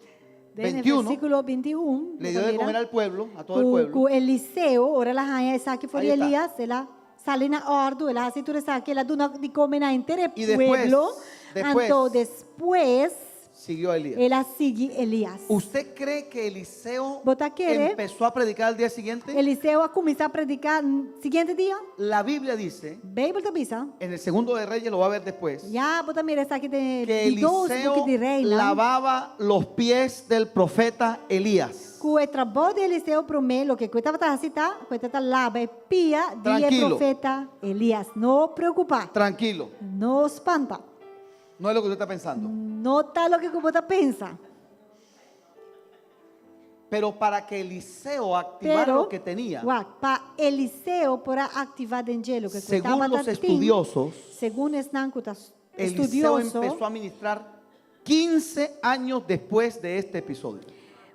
Desde 21. versículo 21. Le dio de comer al pueblo, a todo el pueblo. Com Eliseu, ora ela rainha essa aqui fora Ahí está. Elias, ela sai na ordem, ela faz tudo isso aqui, ela dona de comer na inteira E depois- pueblo. depois- Então, depois, Siguió Elías. ela sigue Elias. ¿Usted cree que Eliseo Bota querer. empezó a predicar al día siguiente? Eliseu a começar a predicar no seguinte dia. La Biblia dice, Bíblia da Bisa. en el segundo de Reyes, lo va a ver después, Já, bota mira essa aqui que de 12 Eliseo book de rei, não? lavaba los pies del profeta Elías. Com o trabalho de Eliseu promelo que coitava tá cita, coitava lava e pia de Tranquilo. profeta Elias. Não preocupa, Tranquilo, não espanta. no es lo que usted está pensando. Não tá lo que você pensa. Pero para que Eliseo activara Pero, lo que tenía, para Eliseu para ativar dentro lo que según coitava los estudiosos, segundo estão Eliseo estudioso, empezó a ministrar 15 años después de este episodio.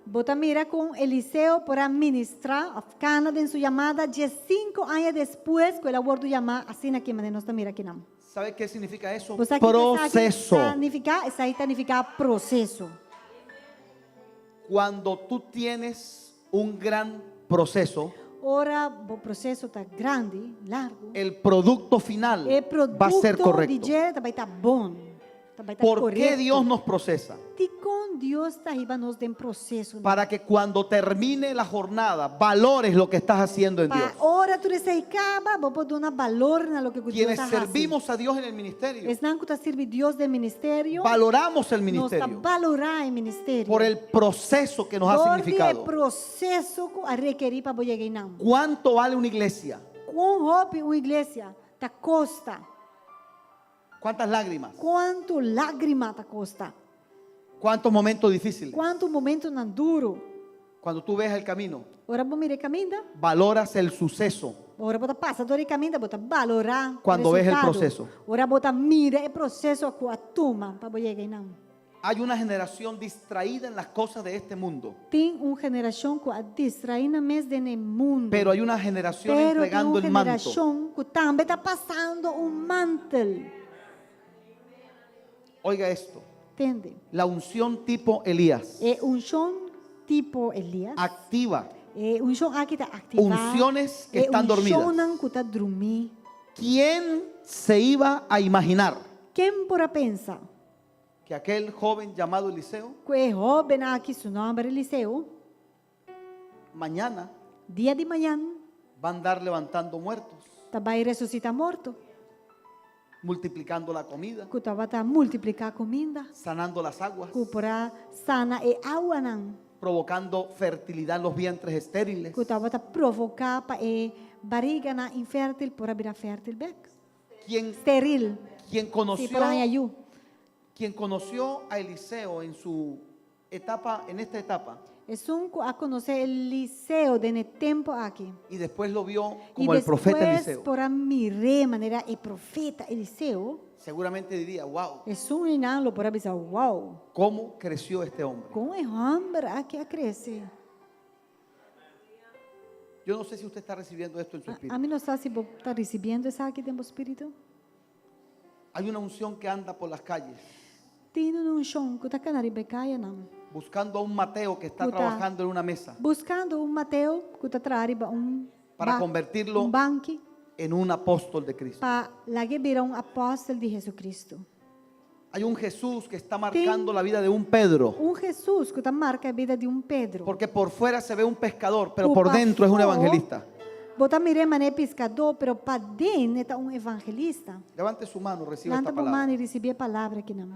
bota mira com Eliseu para ministrar a cana em sua chamada 15 anos depois que ela voltou chamar assim aqui, mas nós mira aqui não. ¿Sabe qué significa eso? Você aqui Proceso. significa processo. Cuando tú tienes un gran proceso, ora o processo está grande, largo, el producto final e va a ser produto correcto. de jeito vai estar bom, vai estar ¿Por correto. qué Dios nos procesa? E com Deus está arriba nos tem processo. Para que cuando termine la jornada valores lo que estás haciendo en Dios. Para ora tu acaba, vou poder dar valor na lo que Deus Quienes está fazendo. servimos a Dios en el ministerio, Es não que está servindo Deus do ministério, valoramos el nos está ministerio valorar o ministério. por el proceso que nos ha Por o significado. processo a requerir para chegar não. ¿Cuánto vale una iglesia? Com roupa uma igreja tá costa. ¿Cuántas lágrimas? Quanto lágrima tá costa. ¿Cuántos momentos difíciles? Quanto momento não duro. Cuando tú ves el camino, Ora vou mirar caminho. valoras el suceso. Ora bota passa dor e caminho, bota valorar. Quando ves el resultado. proceso. Ora bota mira o processo a toma para chegar não. Hay una generación distraída en las cosas de este mundo, Tem uma geração que a distrair na mes de mundo. pero hay una generación Pero tem entregando uma el manto. geração que também está passando mantel. Oiga esto, Entende? la unción tipo Elías É chão tipo Elias. activa É chão aqui está ativado. unciones que están dormidas. Chão que está dormir. ¿Quién se iba a imaginar Quem por pensa? que aquel joven llamado Eliseo Que é jovem aqui, seu nome é Eliseu. mañana Dia de manhã, va a andar levantando muertos, vai ressuscitar morto. multiplicando la comida, Que vai multiplicar a comida. sanando las aguas, Que porá sana e água não. provocando fertilidad en los vientres estériles? Que vai provocar para barriga na infértil para virar fértil back. ¿Quién, Esteril. quien Se conoció, para ayu. quien conoció a Eliseo en su etapa, en esta etapa, É a conhecer Eliseu de tempo aqui. y después lo vio E como el depois, profeta Eliseo, para mirar maneira e profeta Eliseu, seguramente diría, wow, é inalo para pensar, wow, ¿cómo creció este hombre? como é homem aqui a crescer. Yo no sé si usted está recibiendo esto en su A espíritu. mim não está se está recebendo isso aqui dentro do Espírito. Hay una unción que anda por las calles Tem chão que está canaribecaia não. buscando a un Mateo que está Puta. trabajando en una mesa Buscando Mateo que está trariba para convertirlo banque en un apóstol de Cristo. para lá que virar apóstolo de Jesucristo. Hay un Jesús que está marcando la vida de un Pedro, Jesus que está marca a vida de Pedro. porque por fuera se ve un pescador, pero O por dentro es un pastor, evangelista. Bota mire mané pescador, pero para dentro está evangelista. Levante su mano, reciba esta Lanta por palabra. mano e receber a palavra aqui não.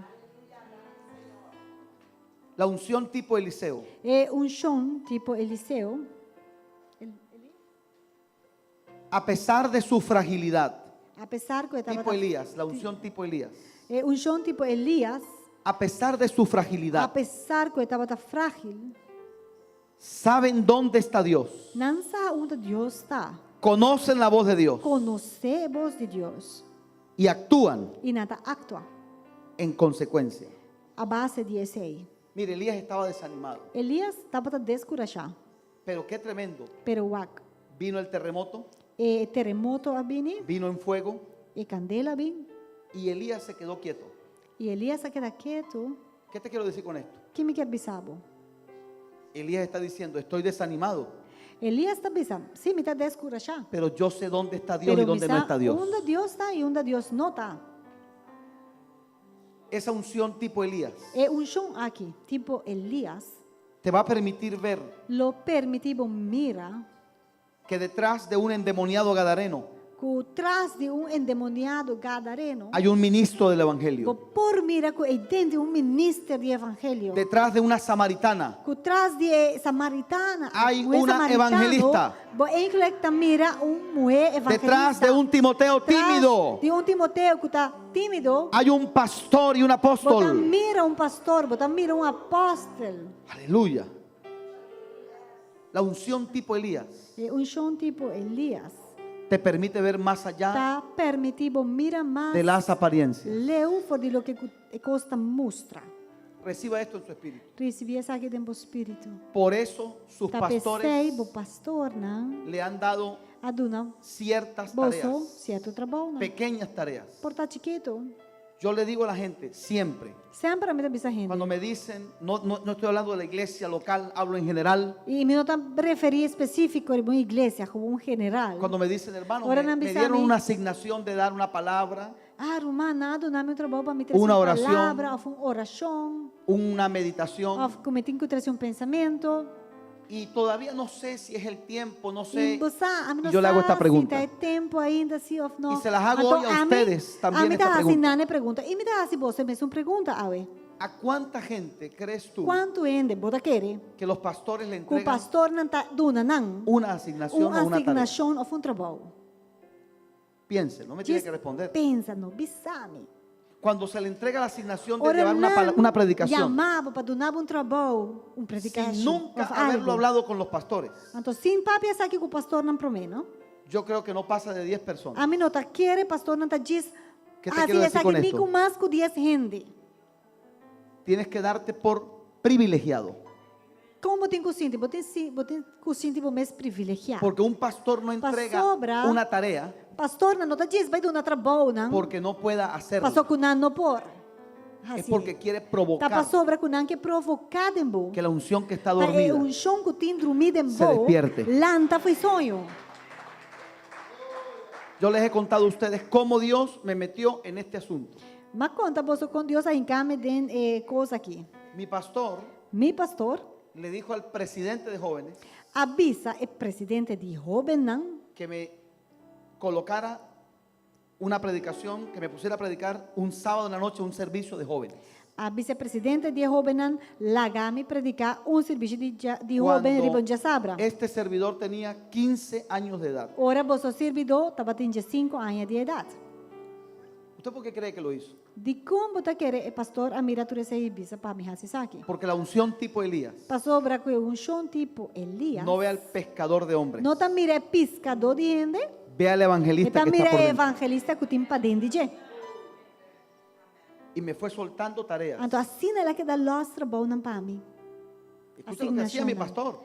La unción tipo Eliseo É chão tipo Eliseu. a pesar de su fragilidad, Apesar que estava tipo Elías, la unción tipo Elías, é chão tipo Elias. a pesar de su fragilidad, Apesar que estava frágil, saben dónde está Dios, não sabe onde Deus está. conocen la voz de Dios Conhecer a voz de Deus y actúan e nada actua. en consecuencia. A base de esse aí. Mire, Elías estaba desanimado, Elias estava descorajado, pero qué tremendo. pero o Vino el terremoto, terremoto a vir, vino en fuego e candela vir, y Elías se quedó quieto. e Elias se queda quieto. ¿Qué te quiero decir con esto? Que me quer bisabo? Elías está diciendo, estoy desanimado, Elias está pensando, sim, me está descorajado. pero yo sé dónde está Dios y Pero dónde no está Dios. onde Deus está e onde Deus não está. Esa unción tipo Elías É chão aqui, tipo Elias, te va a permitir ver lo permitivo mira que detrás de un endemoniado gadareno que traz de endemoniado gadareno, hay un ministro del evangelio. por mira que é dentro de ministro de evangelho, Detrás de una samaritana que traz de samaritana, hay mulher una samaritano, evangelista. bo encleta mira mulher evangelista. Detrás de un Timoteo Traz tímido de Timoteo que está tímido, hay un pastor y un bota apóstol. mira pastor, bota mira apóstolo. Aleluya. La unción tipo Elías É chão tipo Elias. te permite ver más allá Está permitido mira mais de las apariencias. leu for de lo que costa mostra. Reciba esto en su espíritu. Recebi essa aqui dentro do espírito. Por eso sus Tá pastores pensei, bo pastor, não? le han dado Aduna, ciertas bolso, tareas, certo trabalho, não? pequeñas tareas, Porta chiquito, Yo le digo a la gente siempre, Sempre mi bisa hindi. cuando me dicen, no estoy hablando de la iglesia local, hablo en general. E mi nota referir específico a uma igreja como um general. Cuando me dicen, hermano, Ora me não bisa dieron mi. una asignación de dar una palabra, Ah, Romana, do nome trabalho para me trazer Uma uma oração. palavra, ou uma oração, una meditación, ou como tenho que trazer um pensamento. y todavía no sé si es el tiempo, no E sé. você, a mim não Y yo le hago esta sabe pregunta. se tem tempo ainda, se ou não. Y se las hago hoy a ustedes también A mim esta dá assim, pregunta. Nane pergunta. E me dá assim, você mesmo pergunta, Awe. ¿A cuánta gente crees tú Quanto ende, bota querer? que los pastores le Que o entregan pastor não está dando não una asignación uma o una tarea? asignação ou um trabalho? Piense, no me tiene que responder. Pensa, no, bisame. Cuando se le entrega la asignación de Ora llevar una predicación, chamava para dar um trabalho, predicação. sin nunca of haberlo algo. hablado con los pastores, Então, sem papi essa aqui que o pastor não promete, não? yo creo que no pasa de 10 personas. A mim não tá querer, pastor não tá diz. ¿Qué te Ah, quiero sim, decir essa con aqui esto? com mais que 10 gente. Tienes que darte por privilegiado, Como tem que sentir? Você tem que sentir por mais privilegiado. porque un pastor no entrega sobra. una tarea Pastor não tá diz, vai dar um trabalho, não? porque no pueda hacerlo. Pastor que não por. Es porque quiere Tá provocar para sobra que não quer provocar de boa. que la unción que está É dormida um chão que tem dormido em se boa. despierte. Lanta foi sonho. Yo les he contado a ustedes cómo Dios me metió en este asunto. Mas conta você com Deus aí encame de coisa aqui. Mi pastor Mi pastor le dijo al presidente de jóvenes avisa o presidente de jovem não que me colocara una predicación, que me pusiera a predicar un sábado en la noche un servicio de jóvenes. a vice-presidente de jovem não lagame predicar serviço de jovem Cuando ribon de sabra. este servidor tenía 15 años de edad. Ora você servidor estava tendo 5 anos de idade. ¿Usted por qué cree que lo hizo? De como tá querer o pastor a mira tu esse ibisa para me hacer aqui. Porque la unción tipo Elías Passou para que um chão tipo Elias. no ve al pescador de hombres, Não tá mira pescador de gente. ve al evangelista Está que está mira por dentro. evangelista que tem para dentro de. Y me fue soltando tareas. Então assim ela que dá los trabalho para mim. Escucha lo que hacía mi asignación. pastor.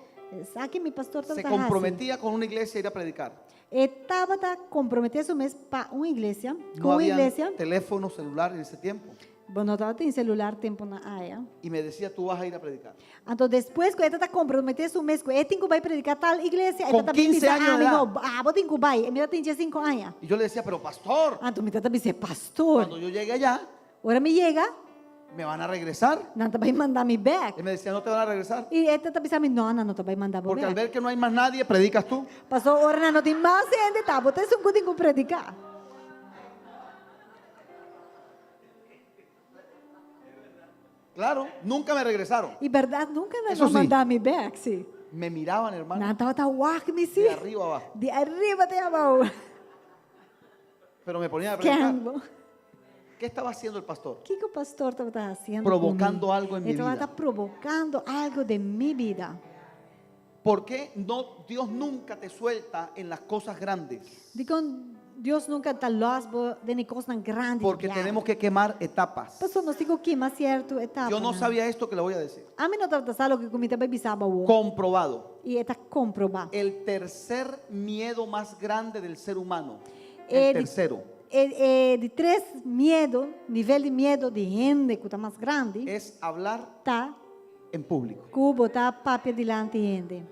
Aqui meu pastor Se estava comprometía con una iglesia a ir a predicar. Estava comprometido mesmo para uma igreja, No com uma había igreja. teléfono celular en ese tiempo. Bom, não estava tendo celular tempo na área. Y me decía, tú vas a ir a predicar. Então, depois que ele está comprometido um mês, que ele tem que vai predicar tal igreja, Com ele está 15 anos de edad. vou ter que vai, ele tem 5 anos. Y yo le decía, pero pastor, Então, me está dizendo, pastor, cuando yo llegue allá, agora me chega, me van a regresar. não está vai mandar me back. Él me decía, no te van a regresar. E ele está pensando, não está vai mandar Porque al back. ver que no hay más nadie, predicas tú. Pastor, agora não tem mais gente, tá? Você tem que predicar. Claro, nunca me regresaron. E verdade, nunca Eso vai sí. mandar me back, sim. Me miraban, hermano, Não estava walk me de sim. arriba abajo. De arriba até abaixo. Pero me ponían a predicar. Scandal. ¿Qué estaba haciendo el pastor? O que o pastor estava fazendo? Provocando comigo? algo en mi Ele estava vida. provocando algo de minha vida. ¿Por qué no, Dios nunca te suelta en las cosas grandes? Digo, Deus nunca está los de coisas grandes. Porque tenemos que quemar etapas. Pastor, nós temos que queimar certo etapa. Yo no sabía esto que le voy a decir. A mim não estava sabendo que comida bebê sábado. Comprobado. E está comprovado. El tercer miedo más grande del ser humano. Eh, El de- tercero De 3 medo, nível de medo de gente que está mais grande, es hablar tá en público. que botar papel delante de gente.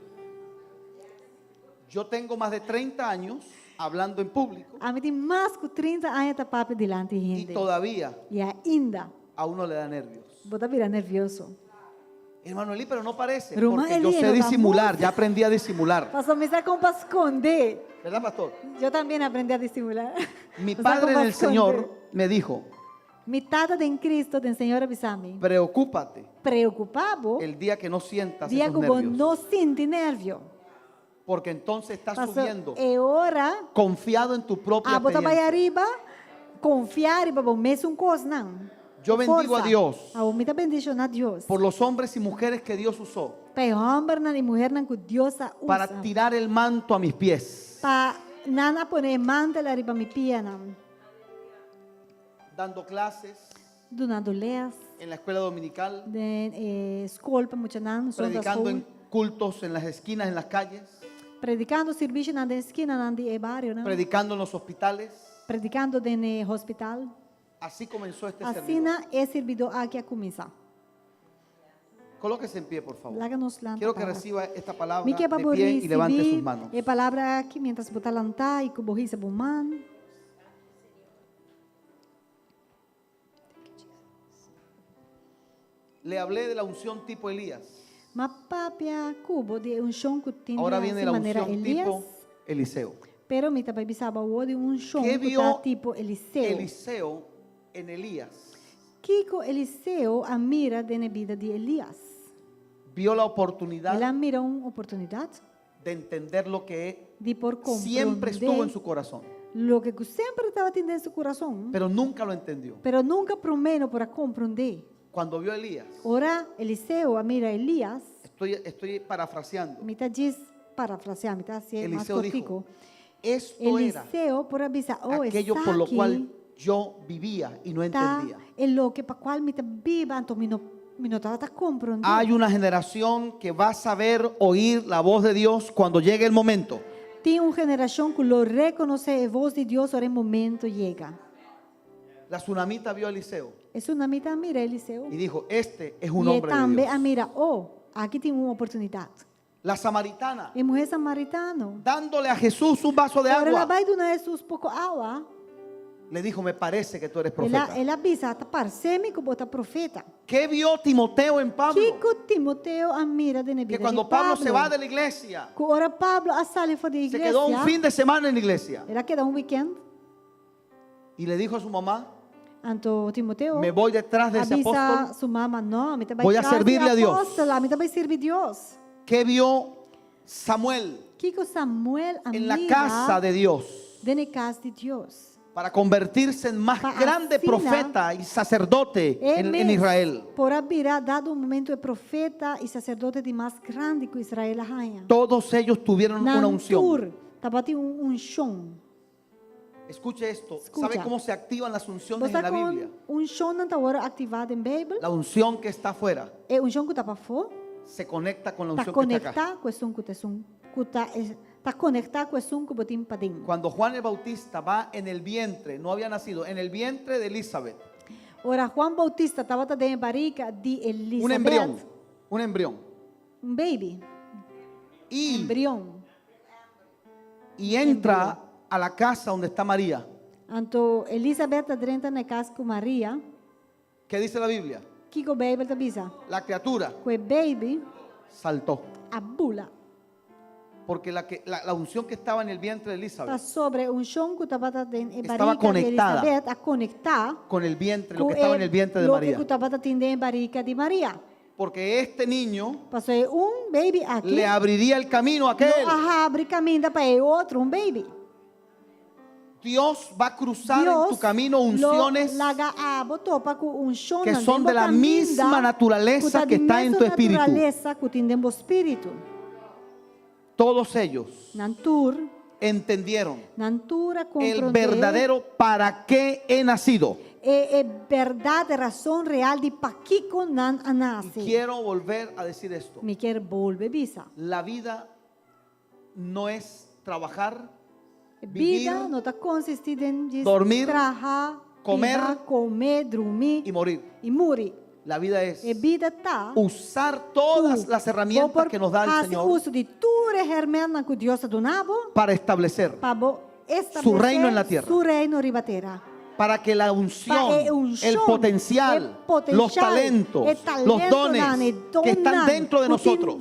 Yo tengo más de 30 años hablando en público A mim tem mais que 30 anos tá papel delante de y gente. todavía E ainda, a uno le da nervios. botar virar nervioso. Hermano Eli, pero no parece. Hermano Porque yo Eli, sé no da disimular, mucho. ya aprendí a disimular. Pastor, me está como para esconder. ¿Verdad, pastor? Eu também aprendi a disimular. Mi Me está padre como en para el Señor esconder. me dijo, Mi tata en Cristo, del Señor avisame. preocúpate Preocupado, el día que no sientas dia esos que vos nervios. não sente nervio. Porque entonces estás Pastor, subiendo é hora confiado en tu propia botar para experiencia. arriba, confiar e para o mesmo coisa, não. Yo bendigo a Dios A mim está bendicionar a Deus. por los hombres y mujeres que Dios usó Para homem e mulher que Deus usa. para tirar el manto a mis pies, Para não poner mantel arriba mi pia, não. dando clases Donando leas, en la escuela dominical, de escola para muita não, predicando en cultos en las esquinas, en las calles, predicando serviço na esquina, na de barrio, não. predicando en los hospitales, Predicando no hospital. Así comenzó este Assim servidor. é servidor aqui a começar. Colóquese en pie, por favor. Láganos lá. Quiero que reciba esta palabra Me de quer para pie y levante sus receber manos. a palavra aqui, mientras botar lantar e que borrisa bom man. Le hablé de la unción tipo Elías. Mas papia cubo de chão que tem Ahora viene de la maneira unción Elias. tipo Eliseo. Pero mi tapa bisaba o de chão ¿Qué que vio tá tipo Eliseu. Eliseo en Elías? Kiko Eliseu a mira de vida de Elias. Vio la oportunidad Ela mira uma oportunidade de entender lo que de por siempre estuvo en compreender su corazón, lo que sempre estava tendo em seu coração, pero nunca lo entendió. pero nunca primero para compreender. Cuando vio a Elías, Ora Eliseu a mira Elias, estoy parafraseando, me tá diz parafrasear, me tá assim mais Eliseo dijo, cortico. esto era Eliseu por avisar, oh, aquello está por lo aqui, cual yo vivía y no tá entendía. é lo que para qual me tá viva, então me não estava compreendendo. Hay una generación que va a saber oír la voz de Dios cuando llegue el momento. Tem uma geração que lo reconoce a voz de Deus ora o momento chega. La tsunamita vio a Eliseo É tsunamita mira Eliseu. y dijo, este es un E hombre de também a Dios. mira, oh, aqui tem uma oportunidade. La samaritana, E mulher samaritana, dándole a Jesús un vaso de ora ela agua, vai donar Jesus pouco água. le dijo, me parece que tú eres Ela profeta. avisa, tá parecendo que bota profeta. ¿Qué vio Timoteo en Pablo? Kiko Timoteo a mira de Que vida cuando de Pablo se va de la iglesia, que ora Pablo a sale fora da se igreja. quedó un fin de semana en la iglesia Ela queda um weekend. y le dijo a su mamá, Anto Timoteo me voy detrás de ese avisa apóstol. sua mamãe, não, me Voy a servirle a Dios. Me vai servir Deus. ¿Qué vio Samuel Kiko Samuel a en la mira casa de Dios? de casa de Deus. Para convertirse en más Para grande así, profeta y sacerdote en Israel. Por haber dado un momento de profeta y sacerdote de más grande que Israel arranha. Todos ellos tuvieron una unción. Estava tendo um chão. Escuche esto. Escucha. ¿Sabe cómo se activan las unciones Você en la Biblia? com um chão na hora ativado em Bíblia. La unción que está afuera É um chão que está para fora. se conecta con la Está unción que está acá. conectado com o som que está conectado com o som que botem para dentro. Cuando Juan el Bautista va en el vientre, no había nacido, en el vientre de Elizabeth, Ora, Juan Bautista estava dentro da barriga de Elizabeth. un embrión, un embrión. Um baby. Y, Embrião. y entra a la casa donde está María. Então, Elizabeth está dentro da casa com Maria. ¿Qué dice la Biblia? Que o baby está bisa. La criatura Com o baby, saltó. a bula. Porque la unción que estaba en el vientre de Está Elizabeth sobre um chão que estava dentro da Estava barriga de conectada. Elizabeth a conectar con el vientre, lo que estaba en el vientre de lo María. que estava dentro da barriga de Maria. Porque este niño Passou um baby aqui. le abriría el camino a aquel. Não abre caminho para outro, um baby. Dios va a cruzar en tu camino unciones que son de la misma naturaleza que está en tu espíritu. Todos ellos entendieron el verdadero para qué he nacido. verdade, razão real de para que Y nasce. quiero volver a decir esto. Me quer volver bisa. La vida no es trabajar, Vida vivir, não está consistida em dormir, trabalhar, comer comer, dormir y morir. e morrer. La vida es A vida está usar todas las herramientas que nos da el Señor uso de todas as ferramentas que Deus donava para establecer, para su reino en la tierra. Su reino en la tierra. para que la unción, el el potencial, potencial, los talentos, el talento, los dones que están dentro de nosotros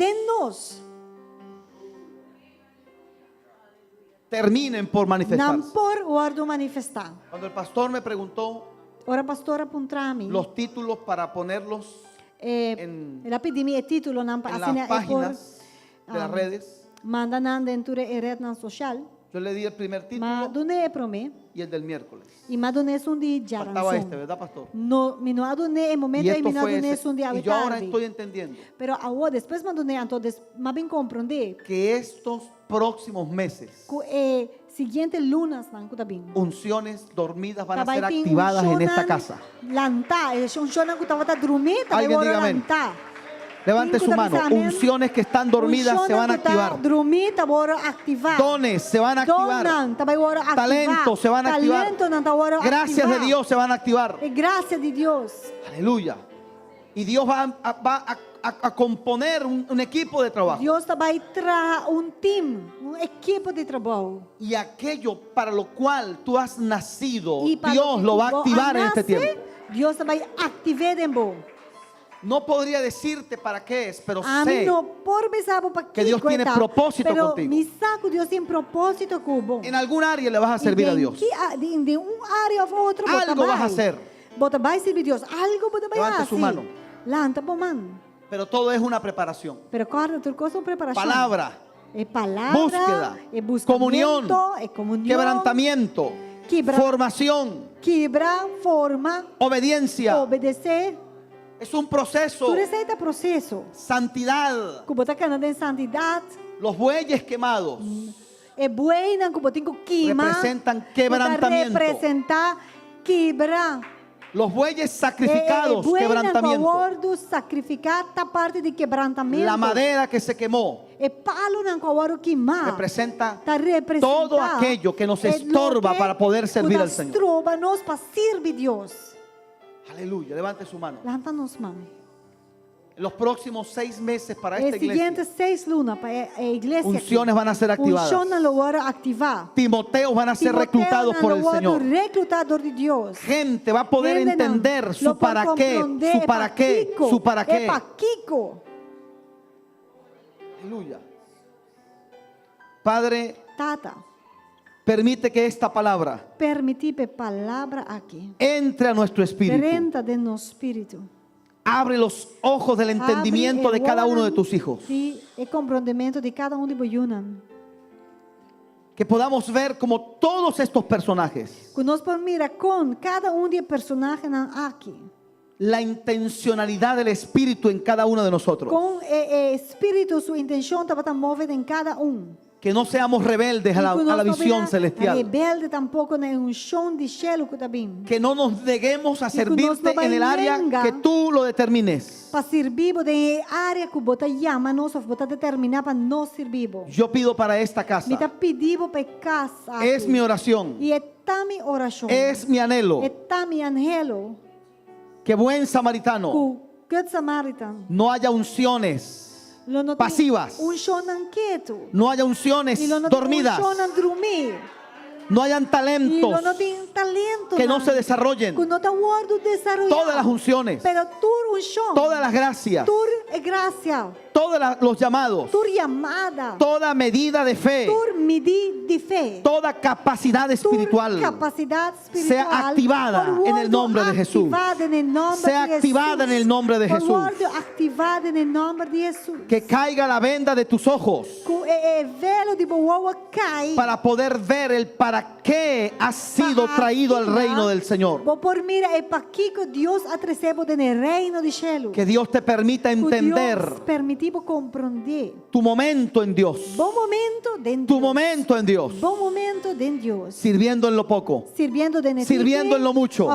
terminen por manifestarse. não por ordem manifestar. Cuando el pastor me preguntó Ora pastora apontrami. los títulos para ponerlos en ela pedi-me o título não para las páginas de las redes, manda nan dentro da rede social. yo le di el primer Ma título donde para mim y el del miércoles. e ma donde um dia Faltaba este, jaranson. ¿verdad, pastor? No, me no adonei o momento Y e esto me no fue adonei ese. um dia Y yo ahora tarde. estoy entendiendo Pero agora depois me adonei então mas bem compreender que estos próximos meses que siguiente lunas não cuida bem. unciones dormidas van a Tabai ser ting activadas en esta shonan casa. Lanta, é um shonan que estava dormindo, Alguien agora diga amén. lanta. Levante su mano. Unciones que están dormidas se van a activar. Dormir, tá bora activar. Dones se van a activar. Donan, tá bora activar. Talentos se van a activar. Talento não tá bora Gracias de activar. Dios se van a activar. É graça de Deus. Aleluya. Y Dios va a componer un equipo de trabajo. Deus vai trazer time, equipo de trabalho. Y aquello para lo cual tú has nacido, E para Dios que lo va a tu activar en este nasce, tiempo. Deus vai ativar em bom. No podría decirte para qué es, pero A mim sé não por me sabe para que Dios tiene propósito pero contigo. me saco Deus tem propósito com bom. en algún área le vas a servir a Dios. De área a outra, Algo vas a hacer. Bota vai servir Deus. Algo bota vai Levante su mano. Lanta bom man. Pero todo es una preparación. Pero corda tudo coisa é preparação. Palabra, É palavra, búsqueda, é comunión, é comunhão, quebrantamiento, formación, quebra, forma, obediencia. obedecer. Es un proceso. Tudo isso é processo. Santidad. Que bota cana de santidade. Los bueyes quemados É buena que botinho queima. representan quebrantamiento. Representar quebra. Los bueyes sacrificados, buena quebrantamiento. que sacrificar esta parte de quebrantamento. La madera que se quemó E palo não que queimar. representa Tá representar todo aquello que nos é estorba lo que para poder servir al nos Señor. estorba nos para servir Deus. Aleluya, levante su mano. Levanta nos mãos. En los próximos 6 meses para É esta iglesia, seguinte 6 lunas para a igreja. unciones van a ser activadas. Funciona lo hora activar. Timoteos van a ser reclutados por el Señor. Reclutador de Dios. Gente va a poder Gente não, entender su lo para pode qué, compreender, su para qué, Kiko, su para qué. para Kiko. Aleluya. Padre, Tata, permite que esta palabra permitir a palavra aqui. entre a nuestro espíritu. Renta de nosso espírito. Abre los ojos del entendimiento Abre de cada el uno de tus hijos. E o compreendimento de cada de Boyunan. Que podamos ver como todos estos personajes, Que nós podemos mirar com cada de personagens aqui. la intencionalidad del espíritu en cada uno de nosotros. Com o espírito, sua intenção estava movida em cada Que no seamos rebeldes a la visión celestial. Rebelde tampoco en chão de cielo que também. Que no nos neguemos a servirte no en el área venga que tú lo determines. Para servir de área que bota llama nós, bota determinar para nós servir. Yo pido para esta casa. Me está pedindo para casa. Es mi oración. E está mi oração. Es mi anhelo. Está mi anhelo. Que buen samaritano Que Good Samaritan. no haya unciones pasivas. Unção quieto. No haya unciones E não dormidas. unção dormir. No hayan E talentos não tem talento. que no se desarrollen. Que não está desarrollado. Todas las unciones, Pero tu unção. todas las gracias, Tu graça. todos los llamados, Tu chamada. toda medida de fe, Tu medir de fé. toda capacidad espiritual Capacidad espiritual sea activada en el nombre de Jesús. Activada en el nombre Sea de activada en el nombre de Por Jesús. word activada en el nombre de Jesús. Que caiga la venda de tus ojos Que el velo de boa cai. para poder ver el para qué has sido traído al reino del Señor. Vou por mira é para que Deus atrecebo no reino de cielo. Que Dios te permita entender Deus permitiu compreender. tu momento en Dios, Bom momento de Deus. tu momento en Dios, Bom momento de Deus. sirviendo en lo poco, Sirviendo de sirviendo en lo mucho,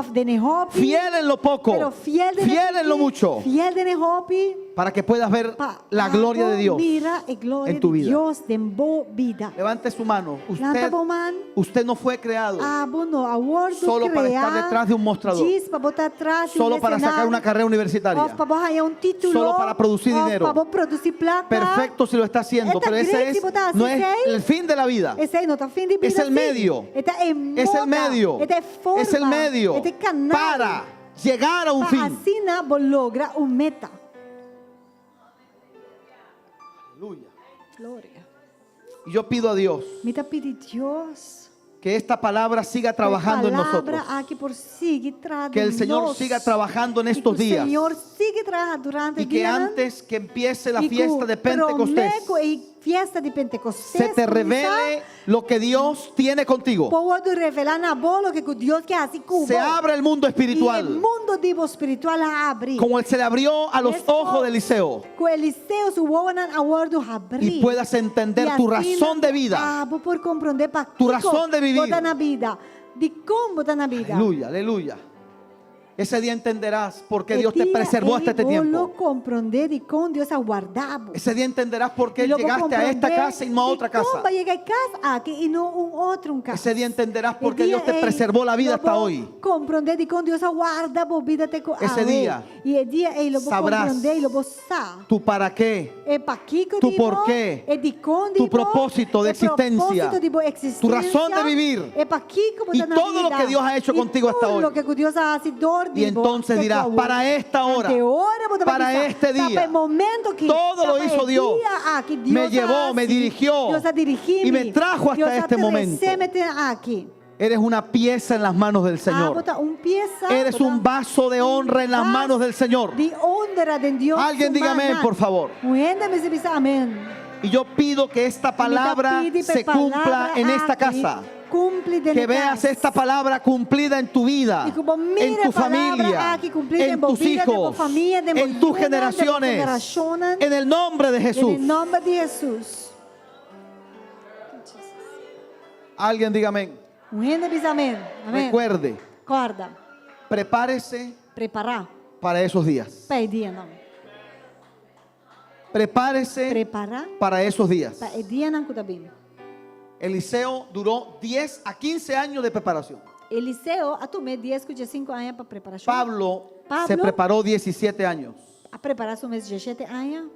fiel en lo poco, pero fiel en lo mucho, Fiel de Nehopi. para que puedas ver la gloria de Dios Mira a gloria en tu de vida. Dios de boa vida. Levante su mano. Lanta boman. Usted no fue creado Abono a word solo para estar detrás de un mostrador, Diz para botar atrás de solo para sacar una carrera universitaria, para ganhar un título. solo para producir dinero. Para produzir plata. Perfecto si lo está haciendo, Esta pero ese great es, si botar no assim, es sei. el fin de la vida. Esse aí não está fim de vida. Es el sim. medio. Esta é moda. Es el medio. Esta é forma. Es el medio Este é canal. para llegar a un Para fin. assim logra meta. Aleluya. Glória. Y yo pido a Dios Me está pedindo Deus. que esta palabra siga trabajando en nosotros. Que el Señor siga trabajando en estos días. Señor sigue trabajando durante Y que antes que empiece la fiesta de Pentecostés, fiesta de Pentecostés se te revele lo que Dios tiene contigo. pode revelar na bola que Deus quer assim com Se abre el mundo E o espiritual mundo divo espiritual abre. como se le abrió a los Esto- ojos de Eliseo, Com Eliseu su wonan awardo abrir. y puedas entender tu razón de vida, vou por compreender para Tu razón de vivir. botar na vida. De como botar na vida. Aleluya, aleluya. Ese día entenderás por qué Dios te preservou hasta este Lo tiempo. compreender e com Deus aguardado. Ese día entenderás por qué E lo vou llegaste a esta compreender casa y no a otra e como casa. vai chegar a casa aqui e não outro casa. Ese día entenderás por E qué dia Dios te ei, preservó la vida lo hasta vou hoy. compreender e com Deus aguarda a vida te Ese dia, e o dia ei lo vou sabrás compreender e lo vou saber. Tu para qué, É para que tu porquê, tu propósito de existencia, tu razón de vivir, é para que como y tá na todo lo vida, que Dios ha hecho e contigo hasta todo hoy. lo que Dios ha sido Y entonces dirás, para esta hora, para este día, todo lo hizo Dios. Me llevó, me dirigió y me trajo hasta este momento. Eres una pieza en las manos del Señor. Eres un vaso de honra en las manos del Señor. Alguien diga amén, por favor. Amén. Y yo pido que esta palabra se cumpla en esta casa. Que veas esta palabra cumplida en tu vida, en tu familia, en tus hijos, en tus generaciones, en el nombre de Jesús. Alguien diga amén. Amén. Recuerde, Acorda. prepárese Preparar. para esos días. Para o dia não. Prepárese Preparar. para esos días. Para o dia não cuida bem. Eliseo duró 10 a 15 años de preparación. Eliseu a tomar 10 a 5 anos para preparação. Pablo Pablo se preparó 17 años. a preparar seu mês 17 anos.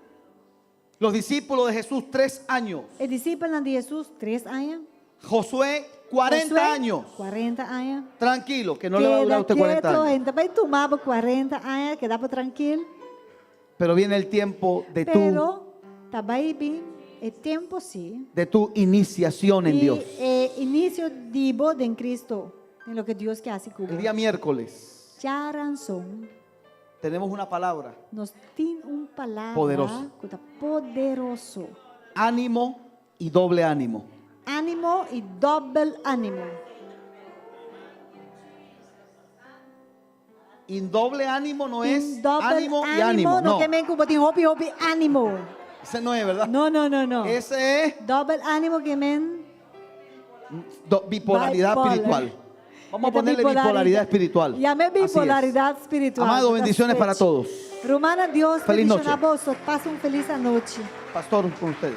Los discípulos de Jesús 3 años. O discípulo de Jesus 3 anos. Josué 40 Josué, años. 40 anos. Tranquilo, que no le va a durar a usted 40 años. Ainda vai tomar 40 anos, quedava tranquilo. Pero viene el tiempo Pero também bem, é tempo sim. de tu iniciación en Dios. Início divo em Cristo, em lo que Deus quer se El día miércoles Já ransom. tenemos una palabra. Nós tem palavra Poderoso. poderoso. Ánimo y doble ánimo. Ánimo e doble ánimo. Y doble ánimo no es Doble ánimo y ánimo. não No, que me cubo tem hopi ánimo. ese no es, ¿verdad? No. Ese es Doble ánimo que men bipolaridad Bipolar. espiritual. Vamos a Esta ponerle bipolaridad espiritual. Llame Así es. bipolaridad espiritual. Amado, bendiciones para todos. Romana, Dios Feliz bendición a noche. vos. Pasa un feliz noche. Pastor, con ustedes.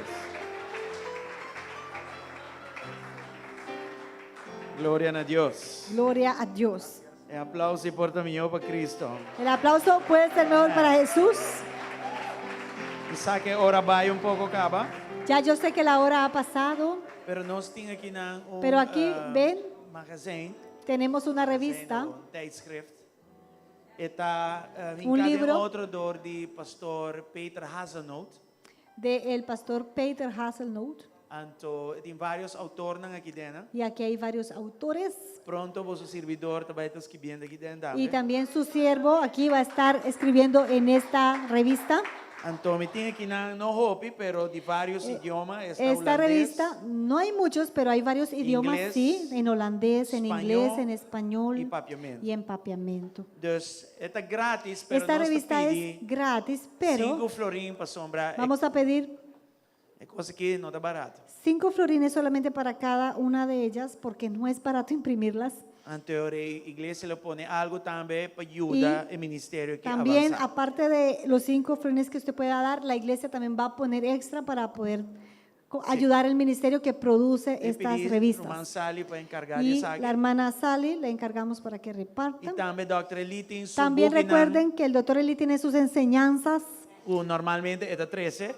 Gloria a Dios. Gloria a Dios. E aplauso y porta mío para Cristo. El aplauso puede ser mejor para Jesús. Y saque ahora vaya un poco acaba. Ya yo sé que la hora ha pasado, Pero nos tiene aquí pero aquí, ven, magazine. tenemos una revista, Un tijdschrift. Está Un libro. otro door de pastor Peter Hazelnoot. del pastor Peter Hasselnout. Anto, tem vários autores aqui dentro. Y aquí hay varios autores. Pronto vos servidor também está escrevendo aqui dentro. Y también su siervo aquí va a estar escribiendo en esta revista. Anto, me tem aqui no hopi, pero de vários idiomas. Está Esta holandês, revista, no hay muchos, pero hay varios idiomas, Inglés, sí, en holandés, en español inglés, en español y papiamento. y en papiamento. Dus, está grátis, pero Esta nós revista pedi es gratis, pero 5 florim para sombra. vamos a pedir É coisa que não está barato. 5 florines solamente para cada una de ellas, porque no es barato imprimirlas. Anto, a igreja le pone algo também para ayudar Y el ministerio que También, avanza. aparte de los 5 florines que usted pueda dar, la iglesia también va a poner extra para poder ayudar al ministerio que produce Eu estas pedi Roman revistas. Sally para encargar Y de la saque. hermana Sally le encargamos para que E repartan. também Dr. Eli tem su También book na- recuerden que el doctor Eli tiene sus enseñanzas. Normalmente está 13.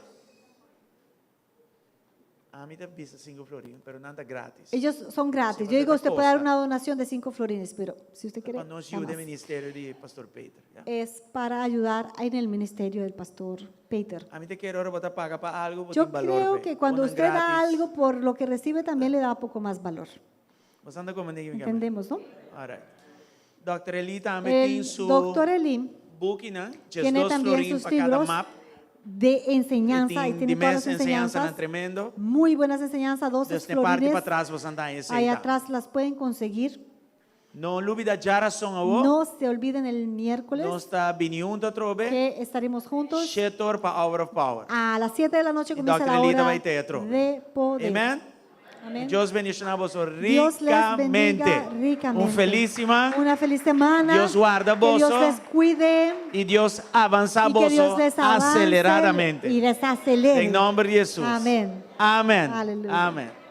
A mí te pisa 5 florines, pero nada gratis. Ellos son gratis. Sí, Yo digo, otra usted puede dar cosa. una donación de 5 florines, pero si usted quiere, Para nos da ayudar más. el ministerio de Pastor Peter. ¿ya? Es para ayudar en el ministerio del pastor Peter. A mí te quiero ahora botar paga para algo, Yo botar valor. creo pe. que cuando Ponen usted da gratis. algo por lo que recibe, también le da poco más valor. Vos anda como digo, ¿Entendemos, no? All right. Dr. Eli también tiene El su doctor Elim book, ¿no? Just tiene 2 también florines sus para cada libros map. de enseñanza y tiene todas las enseñanza enseñanzas. tremendo. Muy buenas enseñanzas, 12 Desde parte florines. para atrás vos andar en Ahí atrás las pueden conseguir. No olvida ya son a vos. No se olviden el miércoles No está viniendo trobe. que estaremos juntos Shetor para Hour of Power. a las 7 de la noche Y comienza Dr. la Elita hora va a ir teatro. de poder. Amen. Amén. Dios bendiga a vos Dios les bendiga ricamente. ricamente. Un feliz semana. Una feliz semana. Dios guarda que vos. Dios les cuide. Y Dios avanza Y que Dios les avance aceleradamente. y les acelere. En nombre de Jesús. Amén. Amén. Aleluya. Amén.